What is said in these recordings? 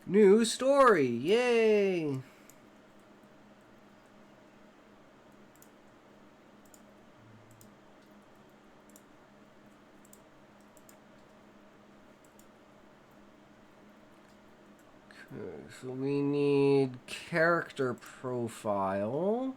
New story! Yay! Okay, so we need character profile.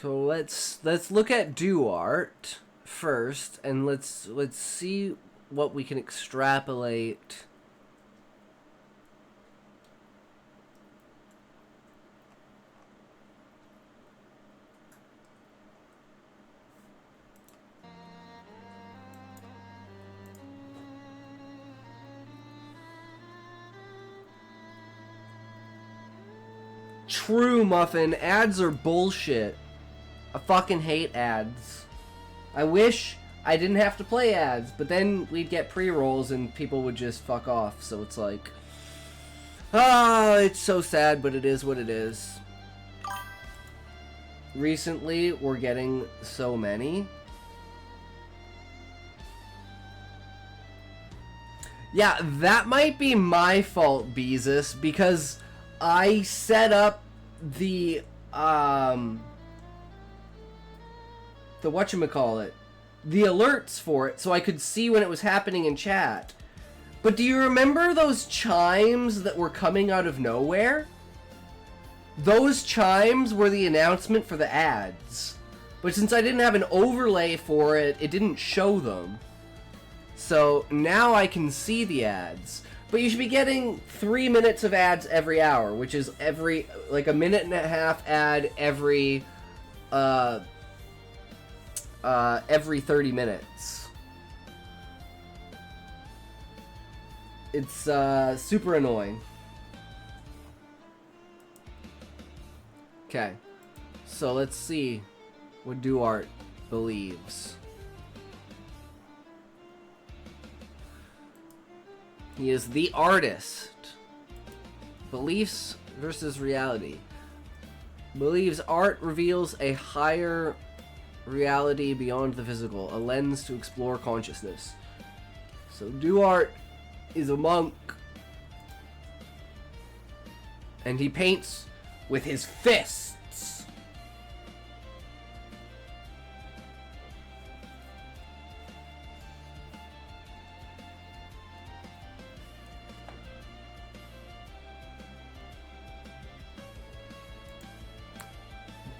So let's look at Duart first, and let's see what we can extrapolate. True, Muffin. Ads are bullshit. I fucking hate ads. I wish I didn't have to play ads, but then we'd get pre-rolls and people would just fuck off. So it's like, it's so sad, but it is what it is. Recently, we're getting so many. Yeah, that might be my fault, Beezus, because I set up the whatchamacallit, the alerts for it so I could see when it was happening in chat. But do you remember those chimes that were coming out of nowhere? Those chimes were the announcement for the ads. But since I didn't have an overlay for it, it didn't show them. So now I can see the ads. But you should be getting 3 minutes of ads every hour, which is like a minute and a half ad every 30 minutes. It's super annoying. Okay, so let's see what Duart believes. He is the artist. Beliefs versus reality. Believes art reveals a higher reality beyond the physical, a lens to explore consciousness. So Duart is a monk. And he paints with his fists.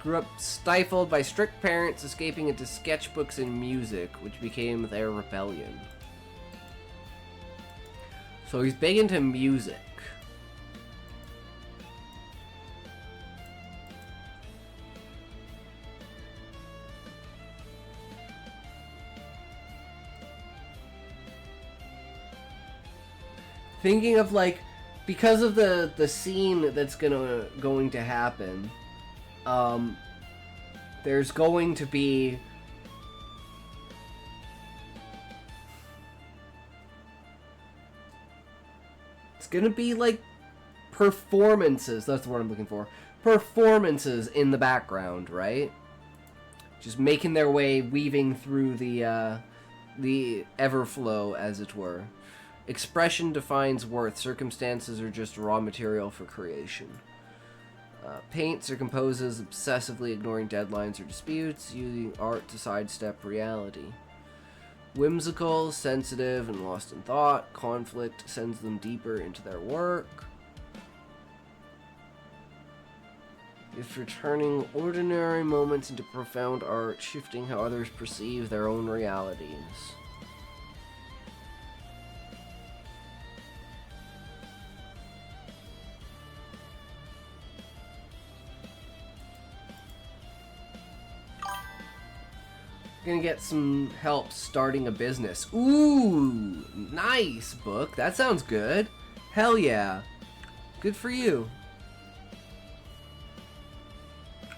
Grew up stifled by strict parents, escaping into sketchbooks and music, which became their rebellion. So he's big into music. Thinking of like, because of the scene that's going to happen, there's going to be it's gonna be like performances, that's the word I'm looking for, performances in the background, right? Just making their way, weaving through the everflow, as it were. Expression defines worth. Circumstances are just raw material for creation. Paints or composes obsessively ignoring deadlines or disputes, using art to sidestep reality. Whimsical, sensitive, and lost in thought. Conflict sends them deeper into their work. If you're turning ordinary moments into profound art, shifting how others perceive their own realities. Gonna get some help starting a business. Ooh, nice book. That sounds good. Hell yeah. Good for you.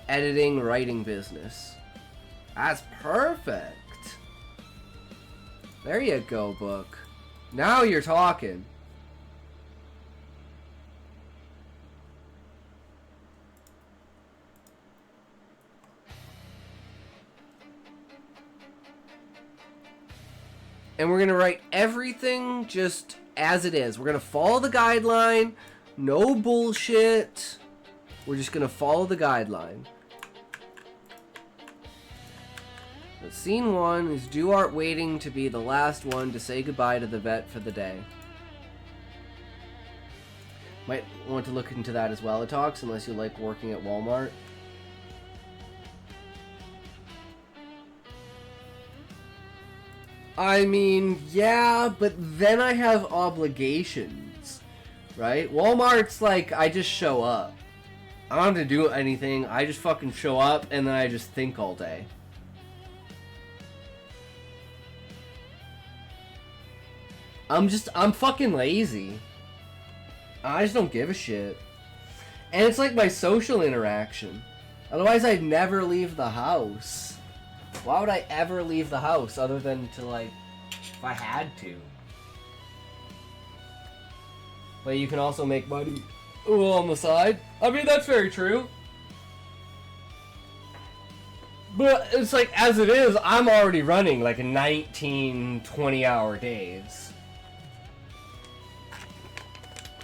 Editing, writing business. That's perfect. There you go, book. Now you're talking. And we're going to write everything just as it is. We're going to follow the guideline. No bullshit. We're just going to follow the guideline. Scene 1 is Duart waiting to be the last one to say goodbye to the vet for the day. Might want to look into that as well, Atox, unless you like working at Walmart. I mean, yeah, but then I have obligations, right? Walmart's like, I just show up. I don't have to do anything. I just fucking show up, and then I just think all day. I'm fucking lazy. I just don't give a shit. And it's like my social interaction. Otherwise, I'd never leave the house. Why would I ever leave the house other than to, like, if I had to? But you can also make money on the side. I mean, that's very true. But it's like, as it is, I'm already running like a 19, 20-hour days.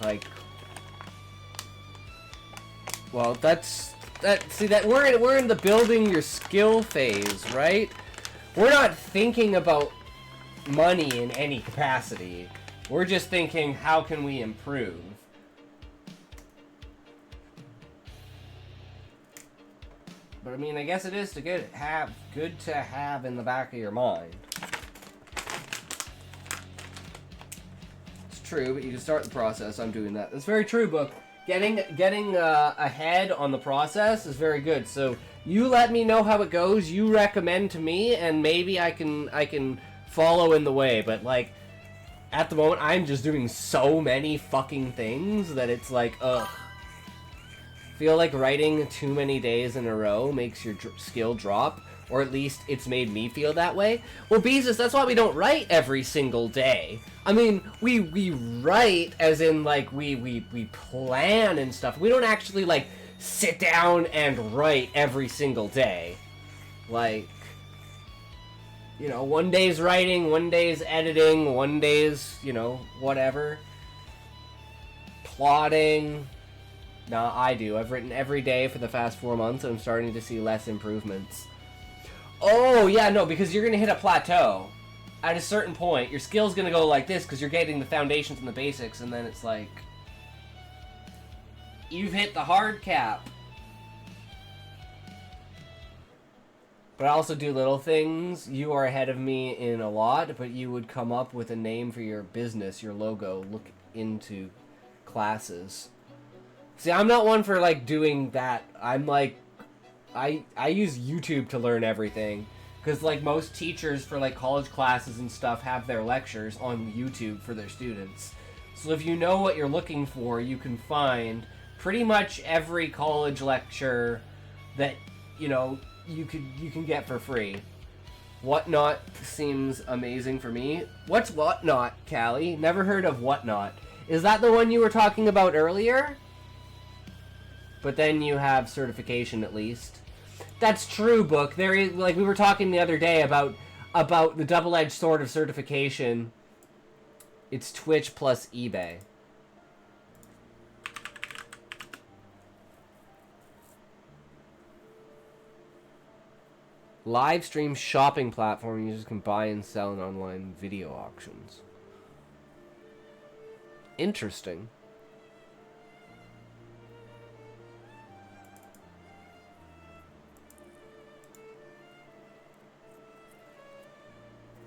Like, well, see that we're in the building your skill phase, right? We're not thinking about money in any capacity. We're just thinking, how can we improve? But I mean, I guess it is good to have in the back of your mind. It's true, but you can start the process. I'm doing that. That's very true, Book. Getting ahead on the process is very good. So you let me know how it goes. You recommend to me, and maybe I can follow in the way. But like, at the moment, I'm just doing so many fucking things that it's like, ugh. Feel like writing too many days in a row makes your skill drop, or at least it's made me feel that way. Well, Beezus, that's why we don't write every single day. I mean, we write as in, like, we plan and stuff. We don't actually, like, sit down and write every single day. Like, you know, one day's writing, one day's editing, one day's, you know, whatever. Plotting. Nah, I do. I've written every day for the past 4 months, and I'm starting to see less improvements. Oh, yeah, no, because you're going to hit a plateau. At a certain point, your skill's going to go like this, because you're getting the foundations and the basics, and then it's like, you've hit the hard cap. But I also do little things. You are ahead of me in a lot, but you would come up with a name for your business, your logo. Look into classes. See, I'm not one for, like, doing that. I'm, like, I use YouTube to learn everything. Because, like, most teachers for, like, college classes and stuff have their lectures on YouTube for their students. So if you know what you're looking for, you can find pretty much every college lecture that, you know, you can get for free. Whatnot seems amazing for me. What's Whatnot, Callie? Never heard of Whatnot. Is that the one you were talking about earlier? But then you have certification at least. That's true, Book. There is, like, we were talking the other day about the double-edged sword of certification. It's Twitch plus eBay. Live stream shopping platform users can buy and sell in online video auctions. Interesting.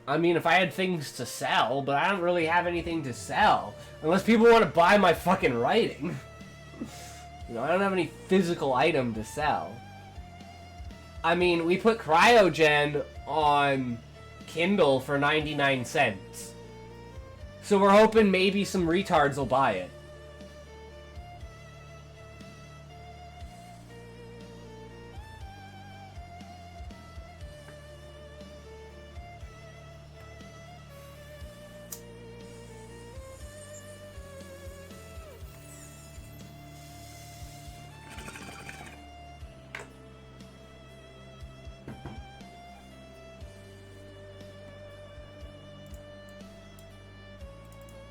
I mean, if I had things to sell, but I don't really have anything to sell. Unless people want to buy my fucking writing. You know, I don't have any physical item to sell. I mean, we put Cryogen on Kindle for 99 cents. So we're hoping maybe some retards will buy it.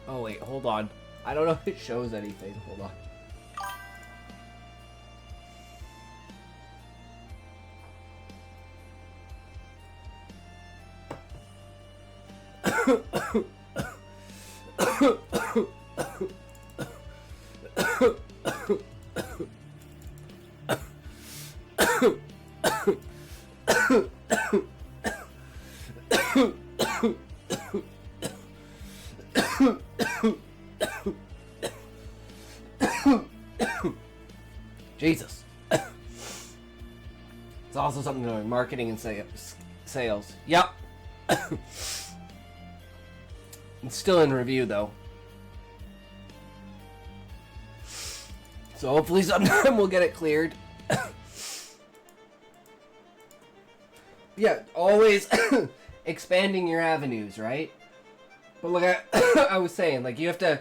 Oh wait, hold on. I don't know if it shows anything. Hold on. Jesus. It's also something to marketing and sales. Yep. It's still in review though. So hopefully sometime we'll get it cleared. Yeah, always expanding your avenues, right? But like I was saying, like you have to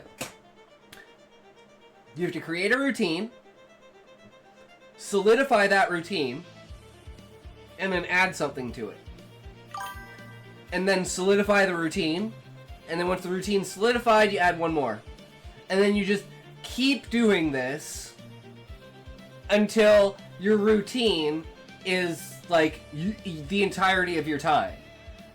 create a routine, solidify that routine, and then add something to it. And then solidify the routine, and then once the routine's solidified, you add one more. And then you just keep doing this until your routine is like the entirety of your time.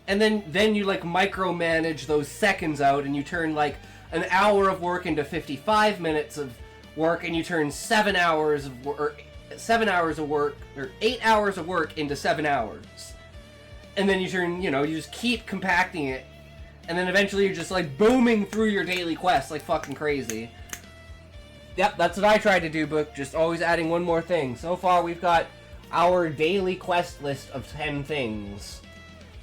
And then you like micromanage those seconds out, and you turn like an hour of work into 55 minutes of work, and you turn 7 hours of work, or 7 hours of work, or 8 hours of work into 7 hours. And then you turn, you just keep compacting it, and then eventually you're just like booming through your daily quest like fucking crazy. Yep, that's what I tried to do, but just always adding one more thing. So far we've got our daily quest list of 10 things.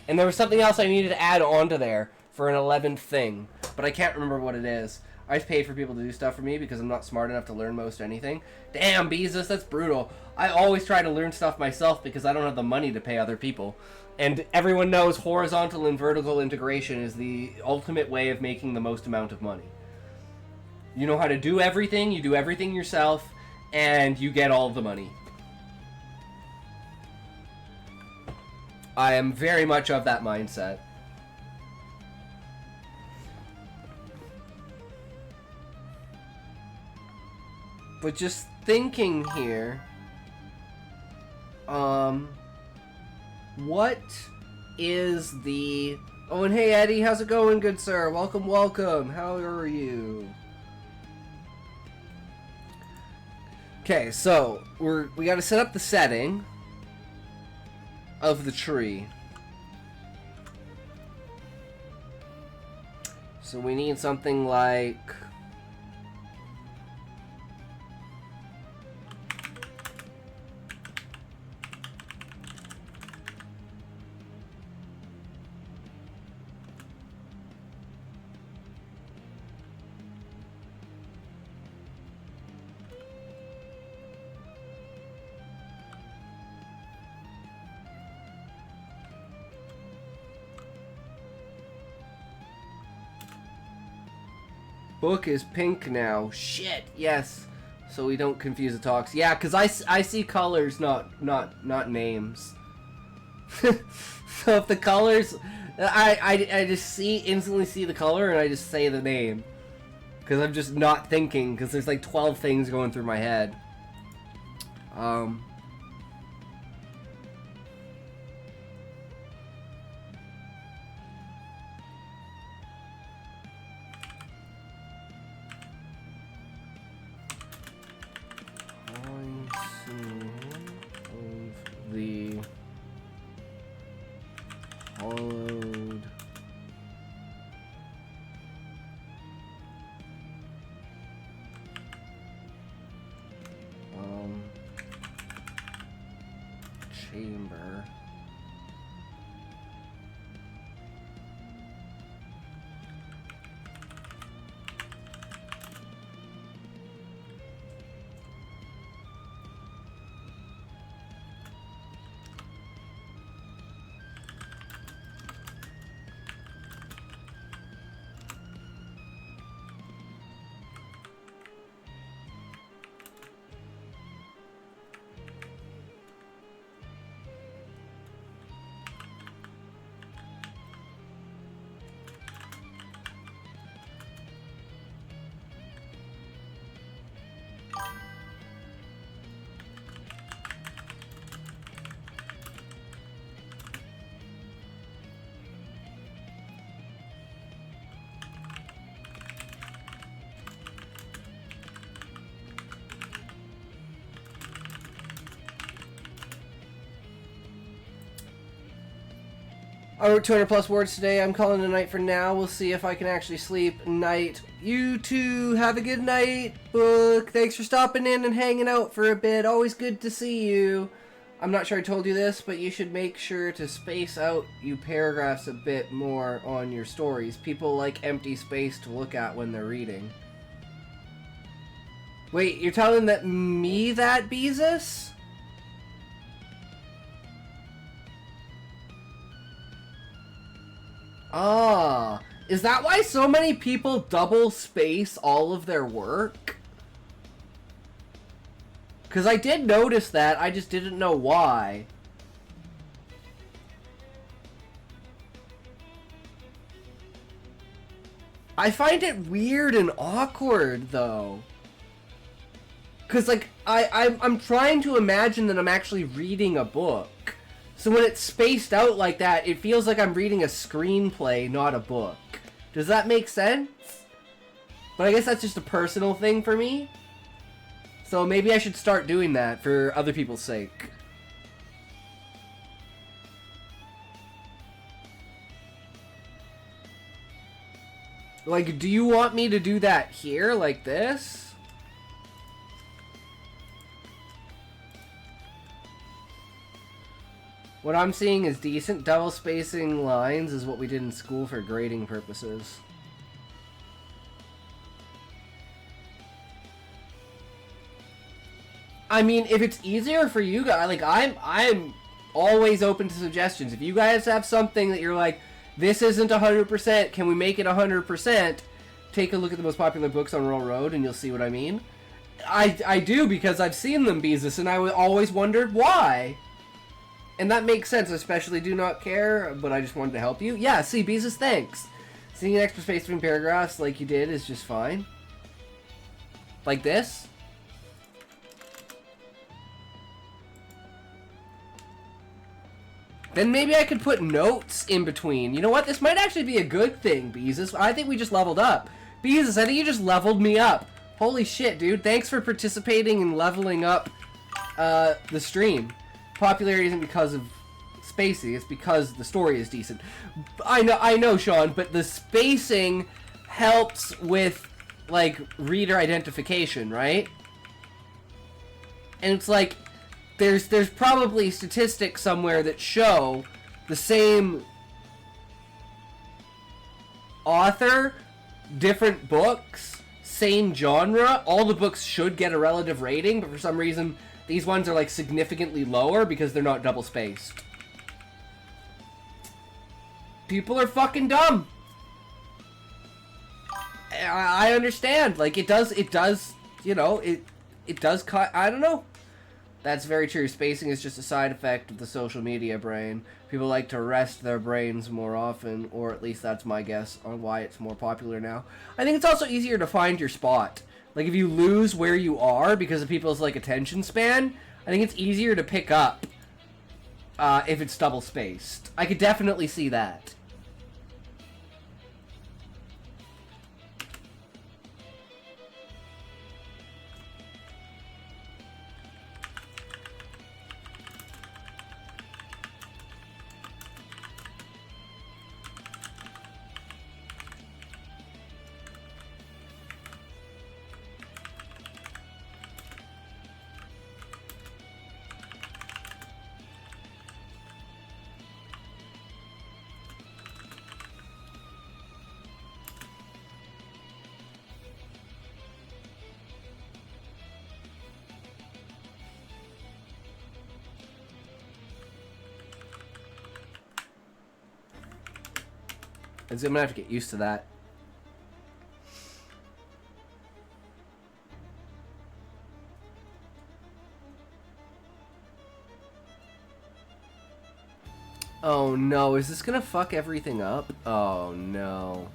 And there was something else I needed to add onto there for an 11th thing, but I can't remember what it is. I paid for people to do stuff for me because I'm not smart enough to learn most anything. Damn, Beezus, that's brutal. I always try to learn stuff myself because I don't have the money to pay other people. And everyone knows horizontal and vertical integration is the ultimate way of making the most amount of money. You know how to do everything, you do everything yourself, and you get all the money. I am very much of that mindset. But just thinking here, what is the... Oh, and hey Eddie, how's it going, good sir? Welcome, welcome. How are you? Okay, so we got to set up the setting of the tree. So we need something like... Book is pink now. Shit, yes. So we don't confuse the talks. Yeah, because I see colors, not names. So if the colors... I just instantly see the color and I just say the name. Because I'm just not thinking, because there's like 12 things going through my head. The hollowed chamber. I wrote 200 plus words today. I'm calling it a night for now. We'll see if I can actually sleep. Night. You too. Have a good night, Book. Thanks for stopping in and hanging out for a bit. Always good to see you. I'm not sure I told you this, but you should make sure to space out you paragraphs a bit more on your stories. People like empty space to look at when they're reading. Wait, you're telling me that, Beezus? Ah, is that why so many people double space all of their work? Because I did notice that, I just didn't know why. I find it weird and awkward, though. Because, like, I'm trying to imagine that I'm actually reading a book. So when it's spaced out like that, it feels like I'm reading a screenplay, not a book. Does that make sense? But I guess that's just a personal thing for me. So maybe I should start doing that for other people's sake. Like, do you want me to do that here, like this? What I'm seeing is decent. Double spacing lines is what we did in school for grading purposes. I mean, if it's easier for you guys, like, I'm always open to suggestions. If you guys have something that you're like, this isn't 100%, can we make it 100%? Take a look at the most popular books on Royal Road and you'll see what I mean. I do, because I've seen them, Beezus, and I always wondered why. And that makes sense, especially do not care, but I just wanted to help you. Yeah, see, Beezus, thanks. Seeing an extra space between paragraphs like you did is just fine. Like this. Then maybe I could put notes in between. You know what? This might actually be a good thing, Beezus. I think we just leveled up. Beezus, I think you just leveled me up. Holy shit, dude. Thanks for participating in leveling up the stream. Popularity isn't because of spacing, it's because the story is decent. I know, Sean, but the spacing helps with, like, reader identification, right? And it's like, there's probably statistics somewhere that show the same author, different books, same genre, all the books should get a relative rating, but for some reason these ones are, like, significantly lower because they're not double spaced. People are fucking dumb. I understand. Like, it does, you know, it does cut, I don't know. That's very true. Spacing is just a side effect of the social media brain. People like to rest their brains more often, or at least that's my guess on why it's more popular now. I think it's also easier to find your spot. Like, if you lose where you are because of people's, like, attention span, I think it's easier to pick up if it's double spaced. I could definitely see that. I'm gonna have to get used to that. Oh no, is this gonna fuck everything up? Oh no.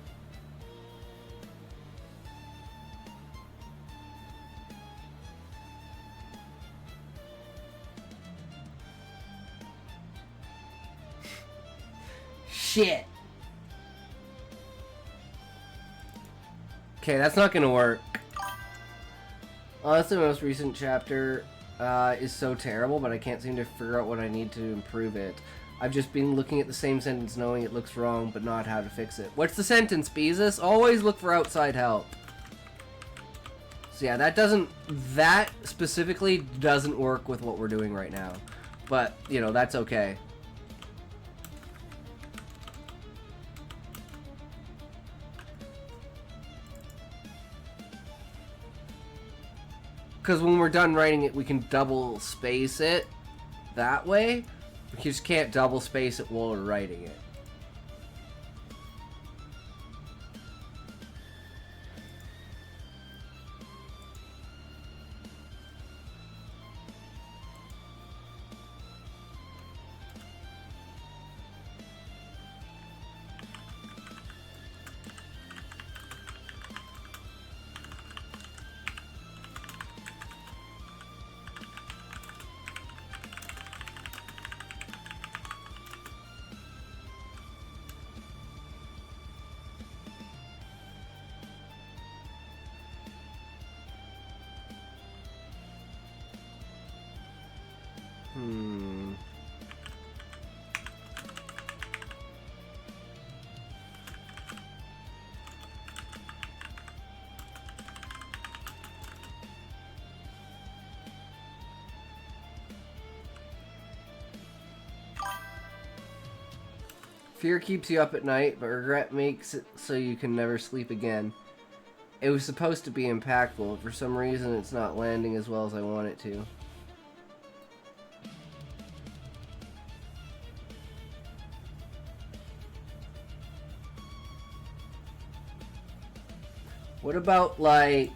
Shit. Okay, that's not gonna work. Honestly, the most recent chapter is so terrible, but I can't seem to figure out what I need to improve it. I've just been looking at the same sentence knowing it looks wrong, but not how to fix it. What's the sentence, Beezus? Always look for outside help. So yeah, that specifically doesn't work with what we're doing right now. But, you know, that's okay. Because when we're done writing it, we can double space it that way. We just can't double space it while we're writing it. Fear keeps you up at night, but regret makes it so you can never sleep again. It was supposed to be impactful. For some reason, it's not landing as well as I want it to. What about, like...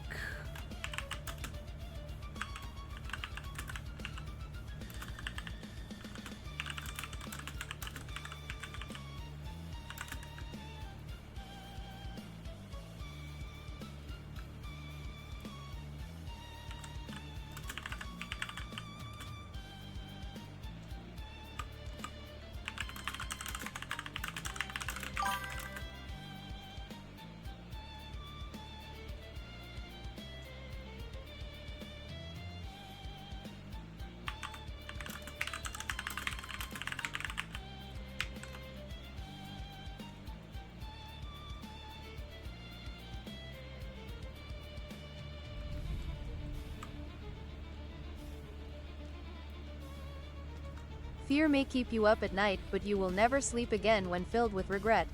Fear may keep you up at night, but you will never sleep again when filled with regret.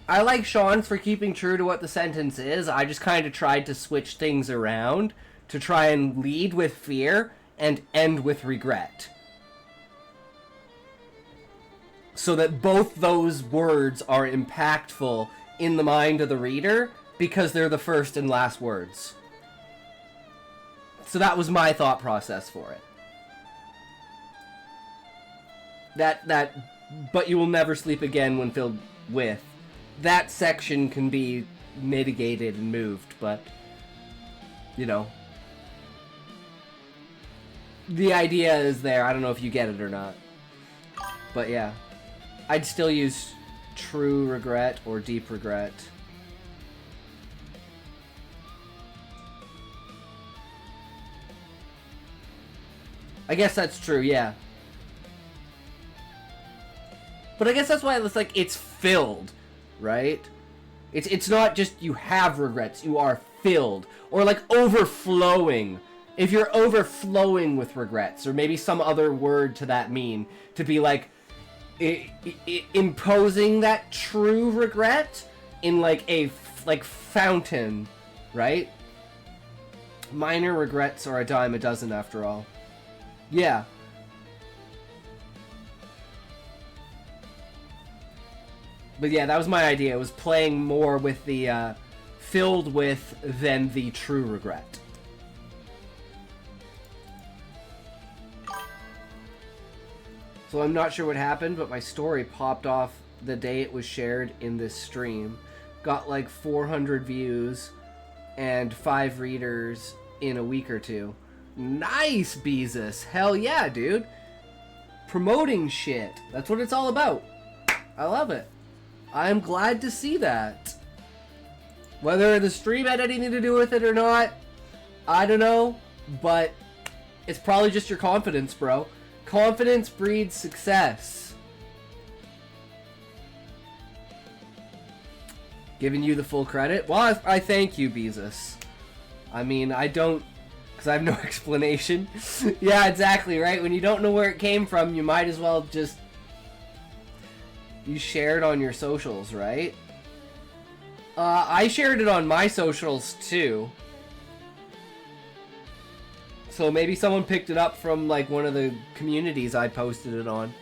I like Sean's for keeping true to what the sentence is. I just kind of tried to switch things around to try and lead with fear and end with regret. So that both those words are impactful in the mind of the reader because they're the first and last words. So that was my thought process for it. But you will never sleep again when filled with. That section can be mitigated and moved, but, you know. The idea is there. I don't know if you get it or not. But yeah. I'd still use true regret or deep regret. I guess that's true, yeah. But I guess that's why it's like, it's filled, right? It's not just you have regrets, you are filled. Or like overflowing. If you're overflowing with regrets, or maybe some other word to that mean, to be like, imposing that true regret in like a fountain, right? Minor regrets are a dime a dozen after all. Yeah. But yeah, that was my idea. It was playing more with the filled with than the true regret. So I'm not sure what happened, but my story popped off the day it was shared in this stream. Got like 400 views and 5 readers in a week or two. Nice, Beezus. Hell yeah, dude. Promoting shit. That's what it's all about. I love it. I'm glad to see that. Whether the stream had anything to do with it or not, I don't know. But It's probably just your confidence, bro. Confidence breeds success. Giving you the full credit? Well, I thank you, Beezus. I mean, I don't... because I have no explanation. Yeah, exactly, right? When you don't know where it came from, you might as well just... you shared on your socials, right? I shared it on my socials, too. So maybe someone picked it up from, like, one of the communities I posted it on.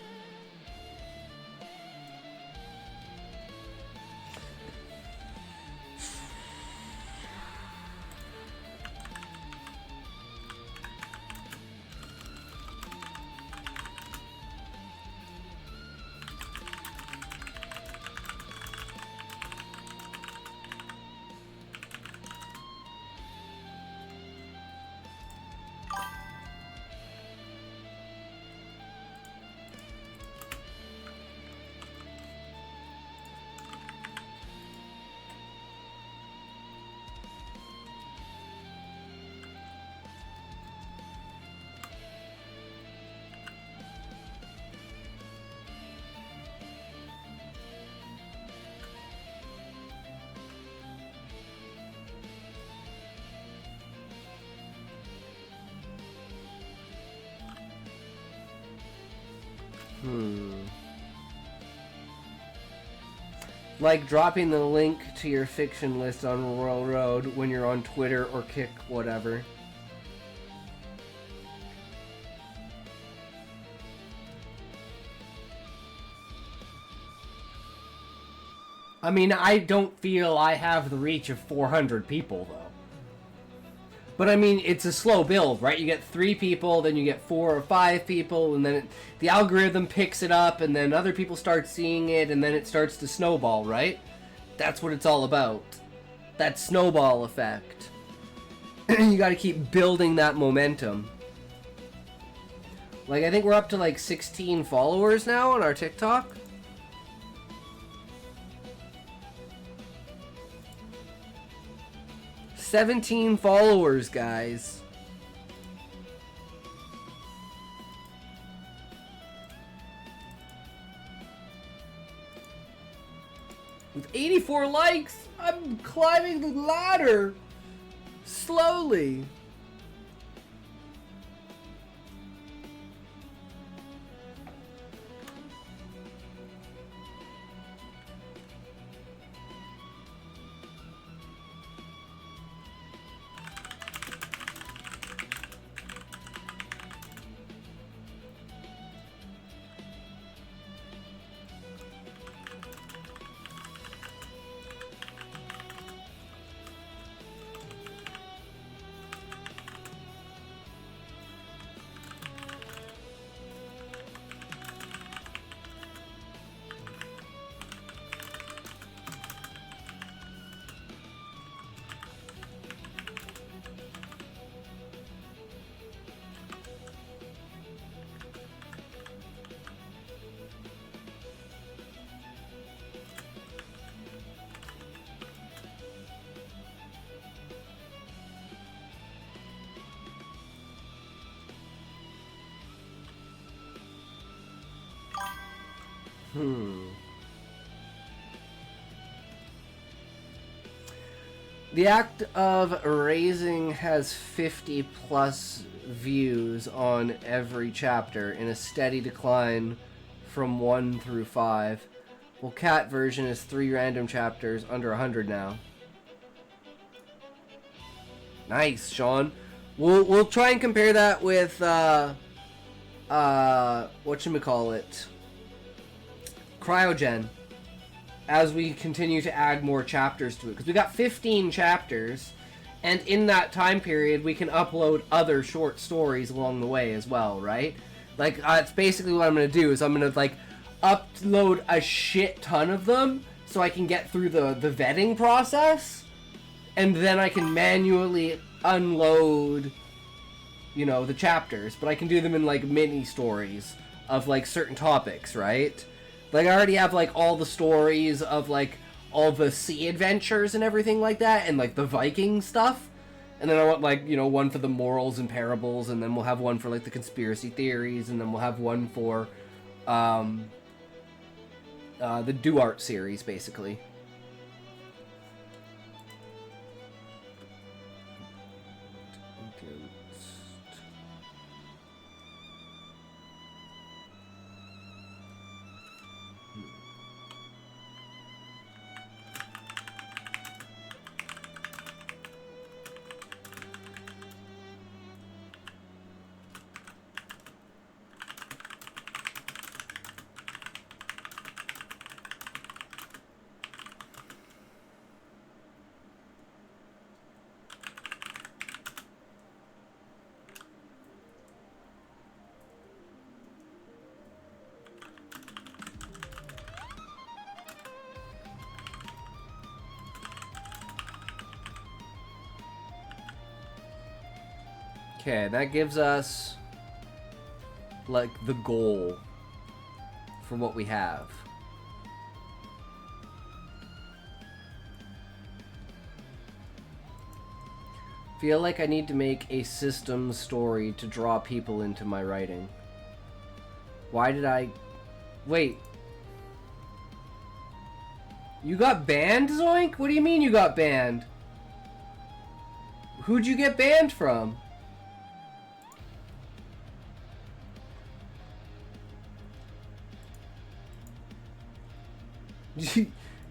Like dropping the link to your fiction list on Royal Road when you're on Twitter or Kick, whatever. I mean, I don't feel I have the reach of 400 people, though. But I mean, it's a slow build, right? You get 3 people, then you get 4 or 5 people, and then the algorithm picks it up, and then other people start seeing it, and then it starts to snowball, right? That's what it's all about. That snowball effect. You gotta keep building that momentum. Like, I think we're up to like 16 followers now on our TikTok. "17 followers, guys. With 84 likes, I'm climbing the ladder. Slowly. The act of raising has 50 plus views on every chapter in a steady decline from 1 through 5. Well, cat version is 3 random chapters under 100 now. Nice, Sean. We'll try and compare that with whatchamacallit, Cryogen, as we continue to add more chapters to it, because we got 15 chapters, and in that time period we can upload other short stories along the way as well, right? Like, it's basically what I'm going to do, is I'm going to, like, upload a shit ton of them so I can get through the vetting process, and then I can manually unload, you know, the chapters, but I can do them in, like, mini stories of, like, certain topics, right? Like, I already have, like, all the stories of, like, all the sea adventures and everything like that, and, like, the Viking stuff. And then I want, like, you know, one for the morals and parables, and then we'll have one for, like, the conspiracy theories, and then we'll have one for the Duearts series, basically. Okay, that gives us, like, the goal for what we have. Feel like I need to make a system story to draw people into my writing. Why did I... Wait. You got banned, Zoink? What do you mean you got banned? Who'd you get banned from?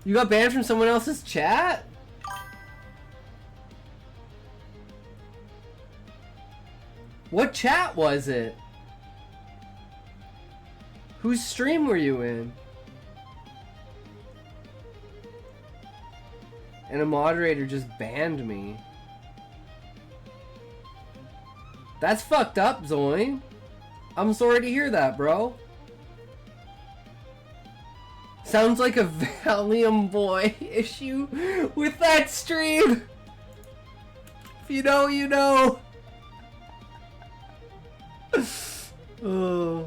You got banned from someone else's chat? What chat was it? Whose stream were you in? And a moderator just banned me. That's fucked up, Zoin. I'm sorry to hear that, bro. Sounds like a Valium Boy issue with that stream. If you know, you know. Oh.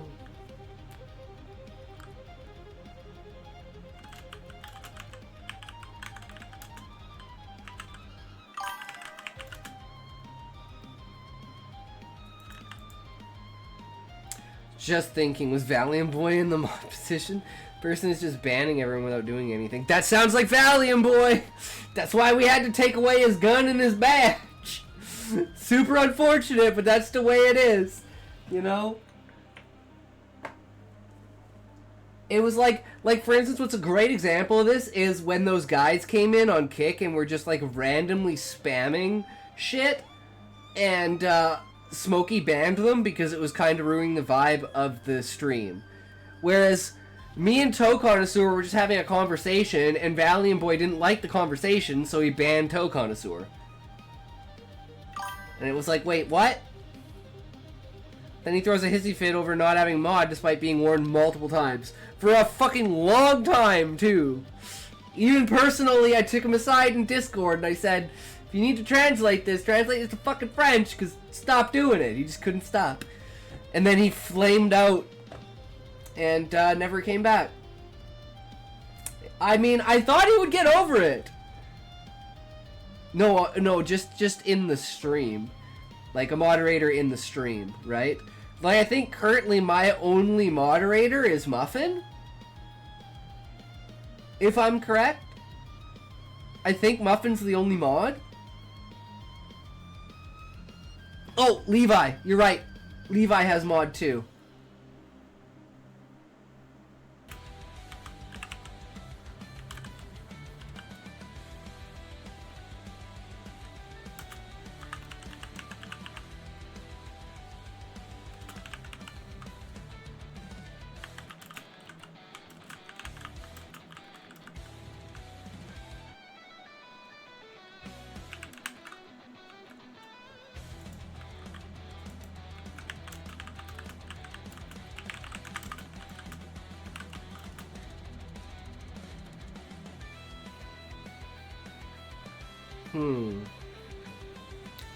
Just thinking, was Valium Boy in the mod position? Person is just banning everyone without doing anything. That sounds like Valium Boy! That's why we had to take away his gun and his badge! Super unfortunate, but that's the way it is. You know? It was like for instance, what's a great example of this is when those guys came in on Kick and were just like randomly spamming shit, and Smokey banned them because it was kind of ruining the vibe of the stream. Whereas me and Toe Connoisseur were just having a conversation, and Valiant Boy didn't like the conversation, so he banned Toe Connoisseur. And it was like, wait, what? Then he throws a hissy fit over not having mod despite being warned multiple times. For a fucking long time, too. Even personally, I took him aside in Discord and I said, if you need to translate this to fucking French, because stop doing it. He just couldn't stop. And then he flamed out and never came back. I mean, I thought he would get over it. No, just in the stream. Like a moderator in the stream, right? Like, I think currently my only moderator is Muffin. If I'm correct. I think Muffin's the only mod. Oh, Levi, you're right. Levi has mod too.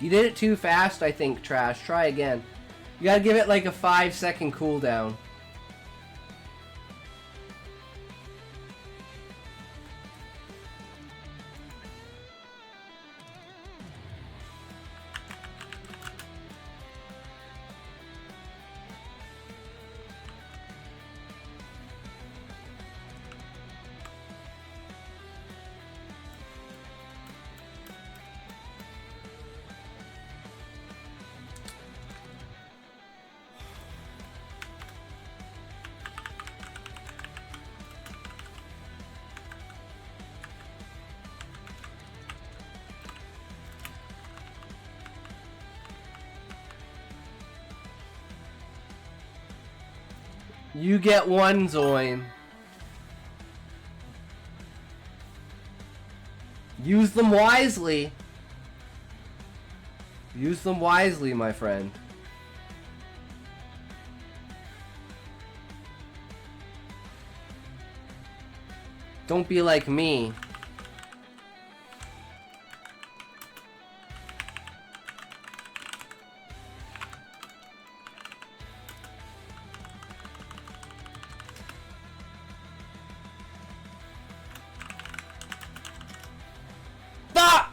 You did it too fast, I think, Trash. Try again. You gotta give it like a 5-second cooldown. You get one, Zoin. Use them wisely. Use them wisely, my friend. Don't be like me. Fuck!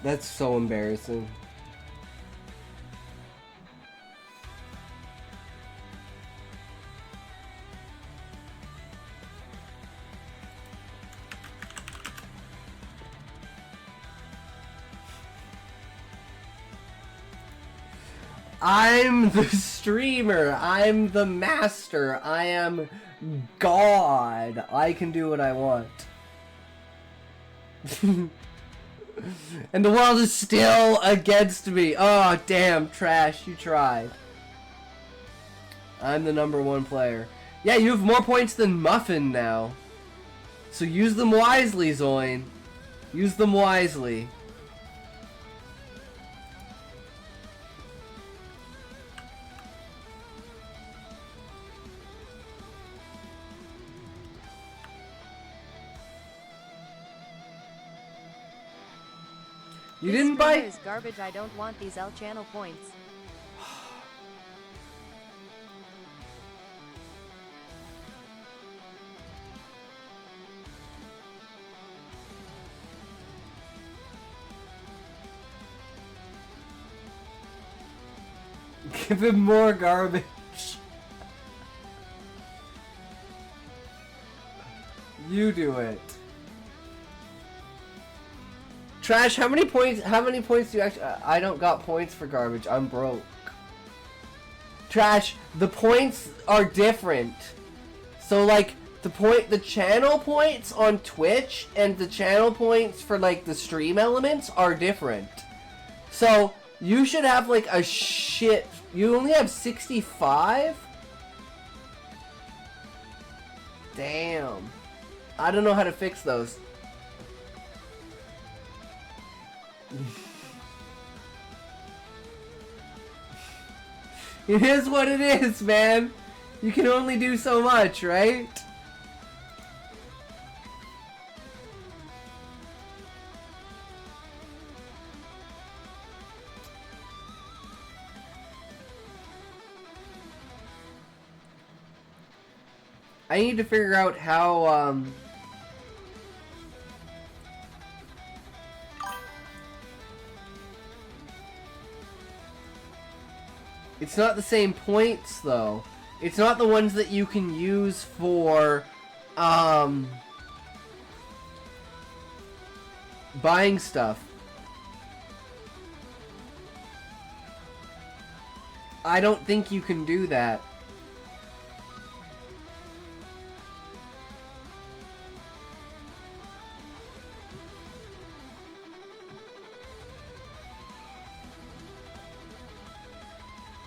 That's so embarrassing. I'm the streamer. I'm the master. I am God. I can do what I want. And the world is still against me. Oh, damn, Trash, you tried. I'm the #1 player. Yeah, you have more points than Muffin now. So use them wisely, Zoin. Use them wisely. You This didn't buy... streamer is garbage. I don't want these L channel points. Give him more garbage. You do it. Trash, how many points do you actually... I don't got points for garbage. I'm broke. Trash, the points are different. So, like, the channel points on Twitch and the channel points for, like, the stream elements are different. So, you should have, like, a shit... You only have 65? Damn. I don't know how to fix those. It is what it is, man. You can only do so much, right? I need to figure out how, It's not the same points, though. It's not the ones that you can use for, buying stuff. I don't think you can do that.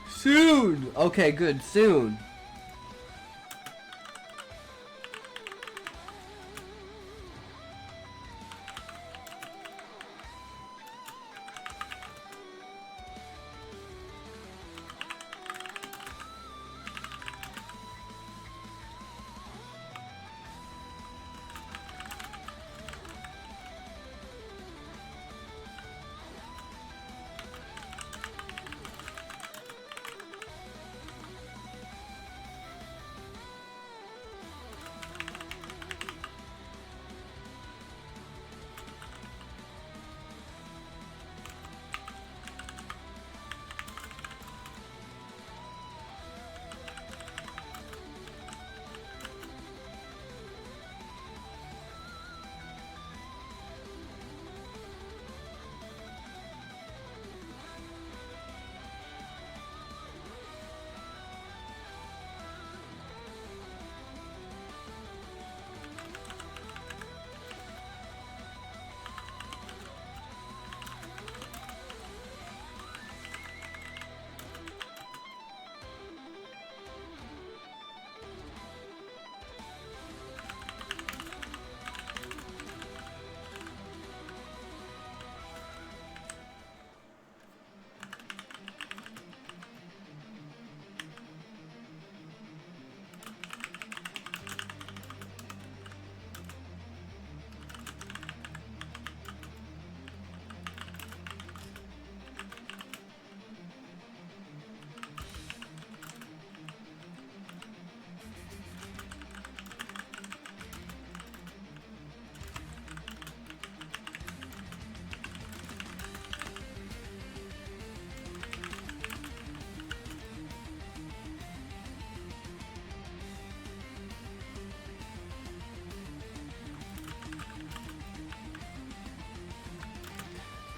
Soon! Okay, good. Soon.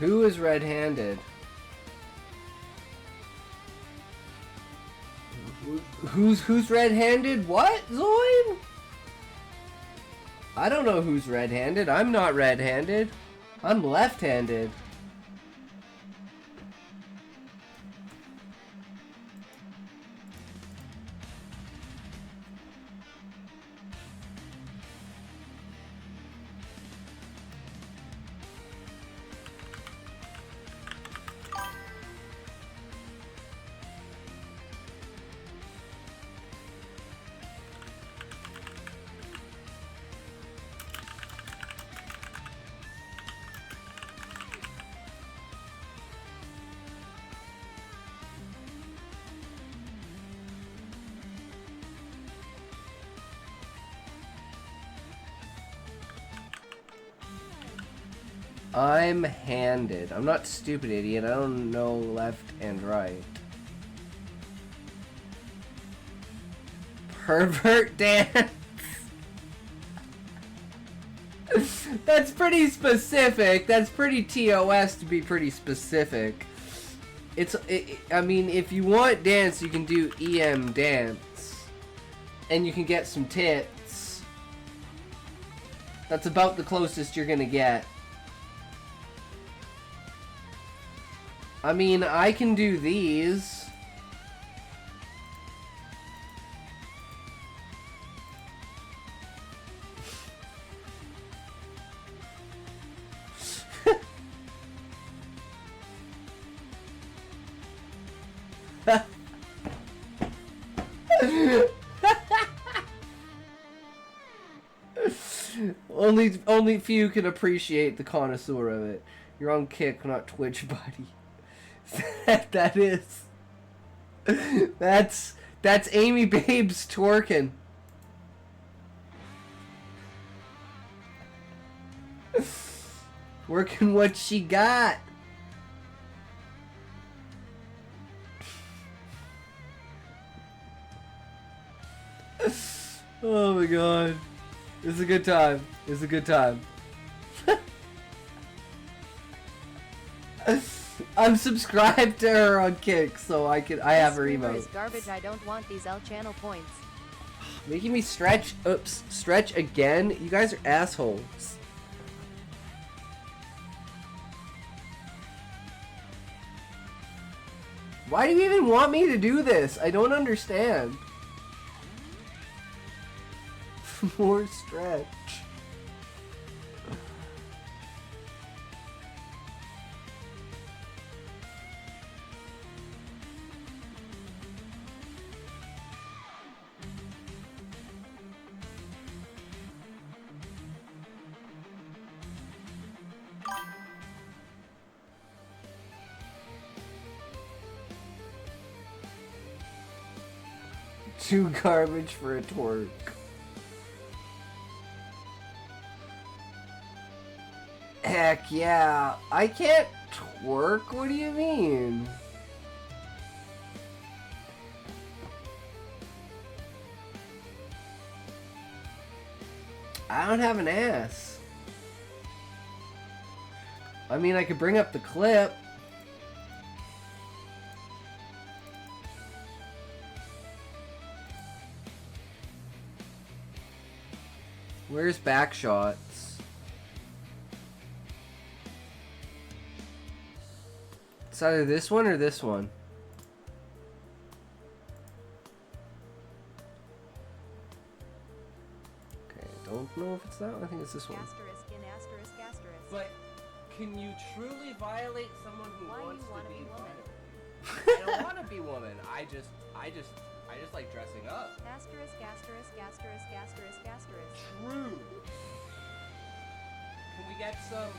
Who is red-handed? Who's red-handed? What, Zoid? I don't know who's red-handed. I'm not red-handed. I'm left-handed. I'm handed. I'm not stupid, idiot. I don't know left and right. Pervert dance. That's pretty specific. That's pretty TOS to be pretty specific. I mean, if you want dance, you can do EM dance. And you can get some tits. That's about the closest you're gonna get. I mean, I can do these. Only few can appreciate the connoisseur of it. You're on Kick, not Twitch, buddy. That is. That's Amy Babes twerking. Working what she got. Oh my god. It's a good time. It's a good time. I'm subscribed to her on Kick, so I have her emote. Is garbage. I don't want these L channel points. Making me stretch. Oops, stretch again. You guys are assholes. Why do you even want me to do this? I don't understand. More stretch. Too garbage for a twerk. Heck yeah. I can't twerk? What do you mean? I don't have an ass. I mean, I could bring up the clip. Where's back shots? It's either this one or this one. Okay, I don't know if it's that one. I think it's this one. Asterisk in asterisk asterisk. But can you truly violate someone who Why wants you wanna to be be woman? I don't want to be woman. I just like dressing up. Asterisk asterisk asterisk asterisk asterisk. True. Can we get some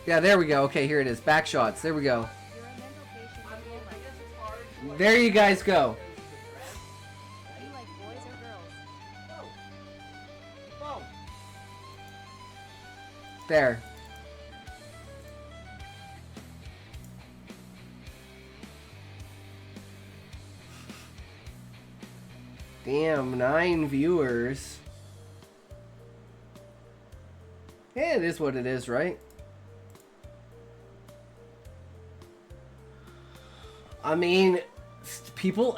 Yeah, there we go. Okay, here it is. Back shots. There we go. You're a mental patient. You There you guys go. like boys or girls? Oh. There. Damn, 9 viewers. Yeah, it is what it is, right? I mean,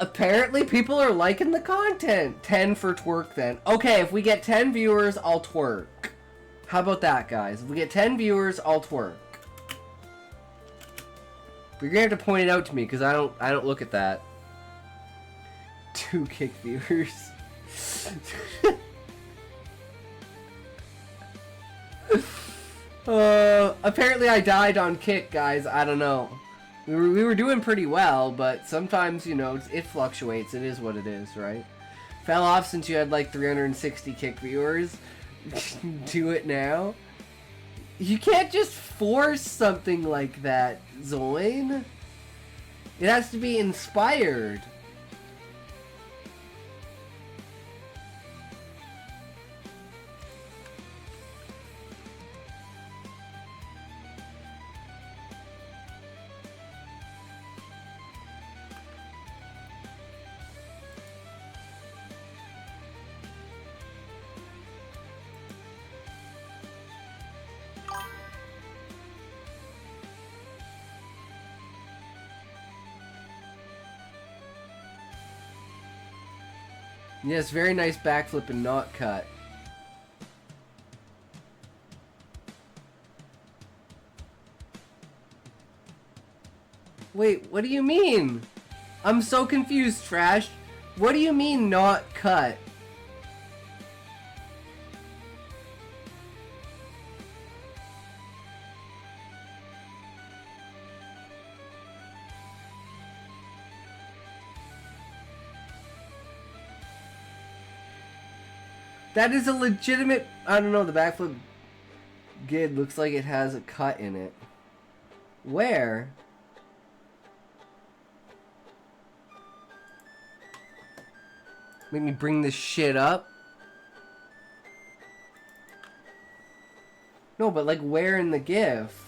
apparently people are liking the content. 10 for twerk then. Okay, if we get 10 viewers, I'll twerk. How about that, guys? If we get 10 viewers, I'll twerk. But you're gonna have to point it out to me because I don't look at that. 2 kick viewers. Apparently I died on kick, guys. I don't know. We were doing pretty well, but sometimes, you know, it fluctuates. It is what it is, right? Fell off since you had like 360 kick viewers. Do it now. You can't just force something like that, Zoin. It has to be inspired. Yes, very nice backflip and not cut. Wait, what do you mean? I'm so confused, Trash. What do you mean not cut? That is a legitimate... I don't know, the backflip gid looks like it has a cut in it. Where? Make me bring this shit up? No, but like where in the GIF?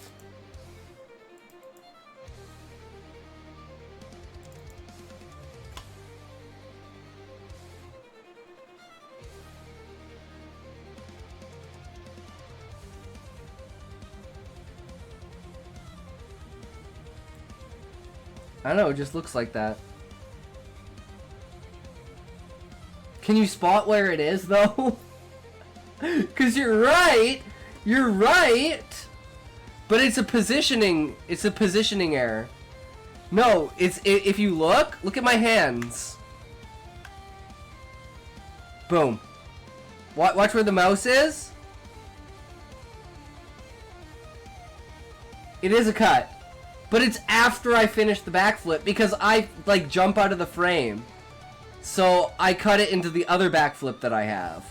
I don't know, it just looks like that. Can you spot where it is, though? Because you're right! You're right! But it's a positioning error. No, if you look at my hands. Boom. Watch where the mouse is. It is a cut. But it's after I finish the backflip because I like jump out of the frame. So I cut it into the other backflip that I have.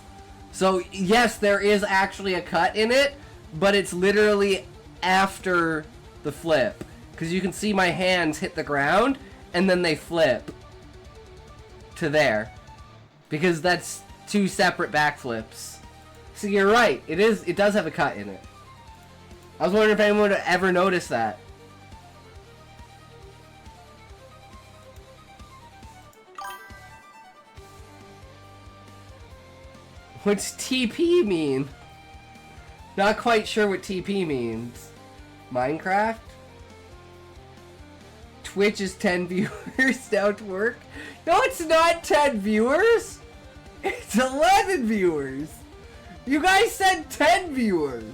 So yes, there is actually a cut in it, but it's literally after the flip. Because you can see my hands hit the ground and then they flip to there. Because that's 2 separate backflips. So you're right, it does have a cut in it. I was wondering if anyone would ever notice that. What's TP mean? Not quite sure what TP means. Minecraft? Twitch is 10 viewers now to work? No, it's not 10 viewers! It's 11 viewers! You guys said 10 viewers!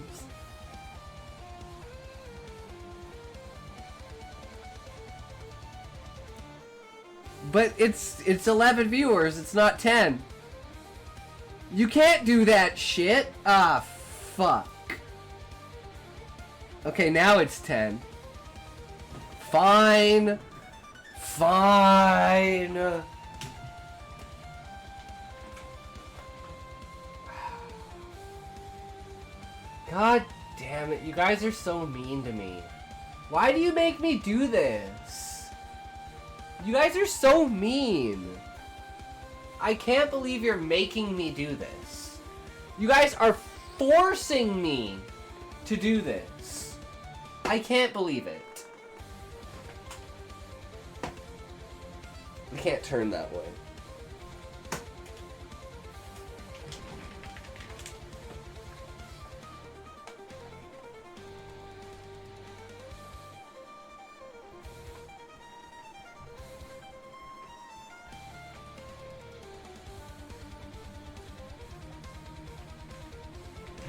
But it's 11 viewers, it's not 10. You can't do that shit! Ah, fuck. Okay, now it's 10. Fine. Fine. God damn it, you guys are so mean to me. Why do you make me do this? You guys are so mean. I can't believe you're making me do this. You guys are forcing me to do this. I can't believe it. We can't turn that way.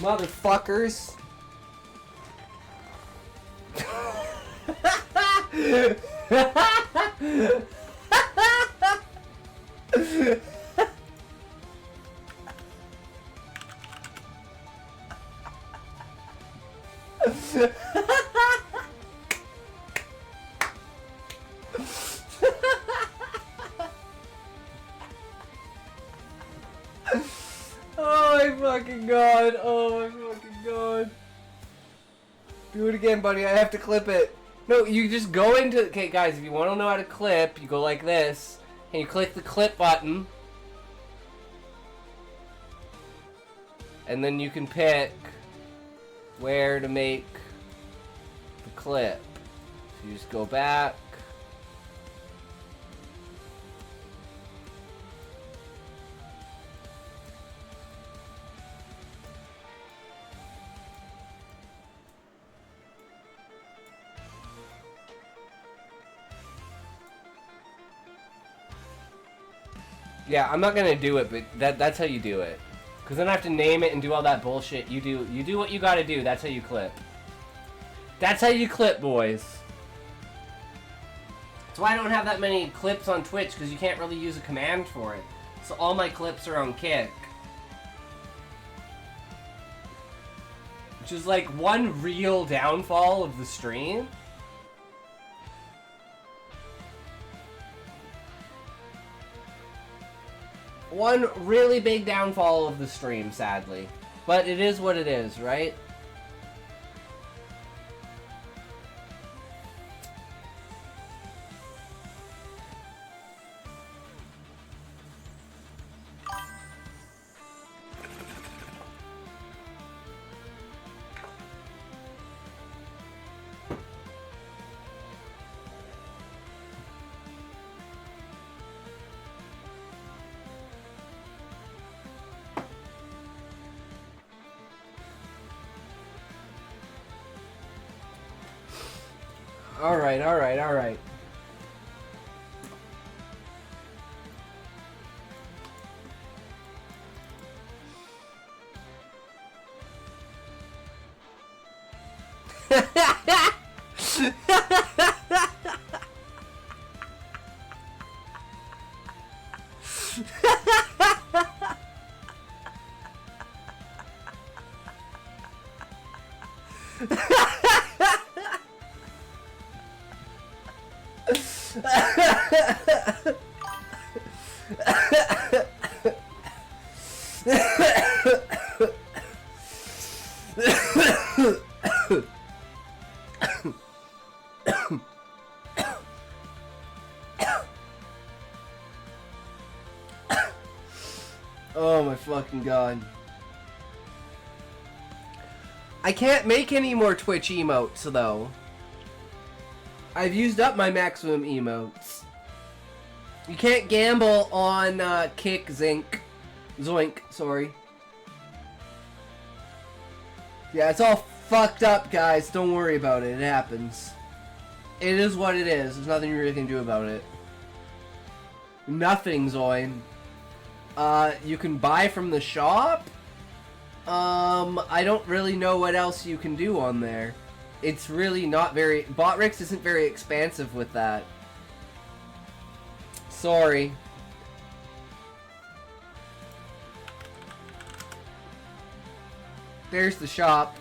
Motherfuckers. Oh my fucking god. Oh my fucking god. Do it again, buddy. I have to clip it. No, you just go into... Okay, guys, if you want to know how to clip, you go like this, and you click the clip button. And then you can pick where to make the clip. So you just go back. Yeah, I'm not gonna do it, but that's how you do it. Cause then I have to name it and do all that bullshit. You do what you gotta do. That's how you clip. That's how you clip, boys. That's why I don't have that many clips on Twitch, because you can't really use a command for it. So all my clips are on Kick. Which is like one real downfall of the stream. One really big downfall of the stream, sadly. But it is what it is, right? Alright, alright, alright. Oh my fucking god. I can't make any more Twitch emotes, though. I've used up my maximum emotes. You can't gamble on Kick Zoink, sorry. Yeah, it's all fucked up, guys. Don't worry about it. It happens. It is what it is. There's nothing you really can do about it. Nothing, Zoin. You can buy from the shop. I don't really know what else you can do on there. It's really not very... Botrix isn't very expansive with that. Sorry. There's the shop.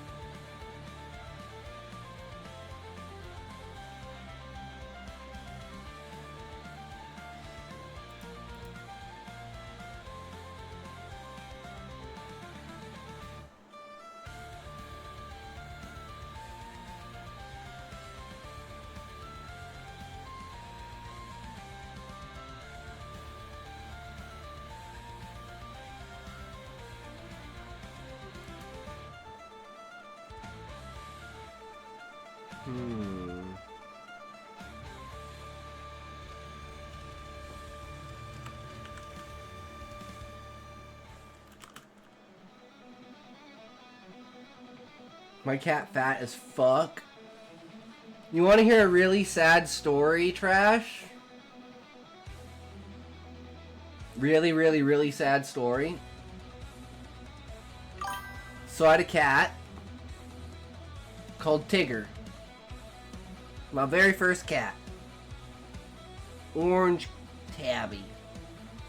My cat fat as fuck. You want to hear a really sad story, Trash? Really, really, really sad story. So I had a cat called Tigger. My very first cat. Orange tabby.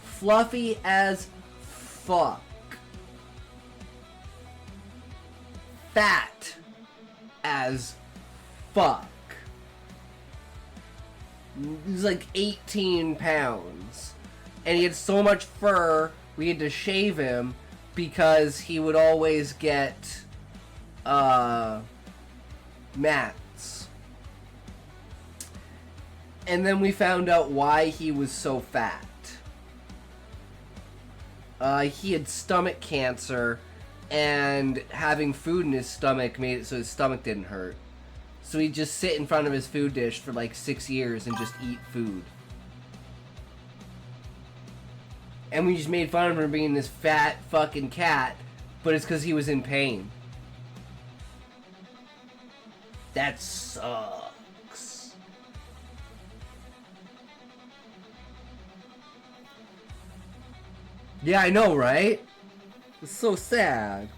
Fluffy as fuck. Fat as fuck. He was like 18 pounds. And he had so much fur, we had to shave him because he would always get mats. And then we found out why he was so fat. He had stomach cancer, and having food in his stomach made it so his stomach didn't hurt. So he'd just sit in front of his food dish for like 6 years and just eat food. And we just made fun of him for being this fat fucking cat, but it's because he was in pain. That sucks. Yeah, I know, right? It's so sad.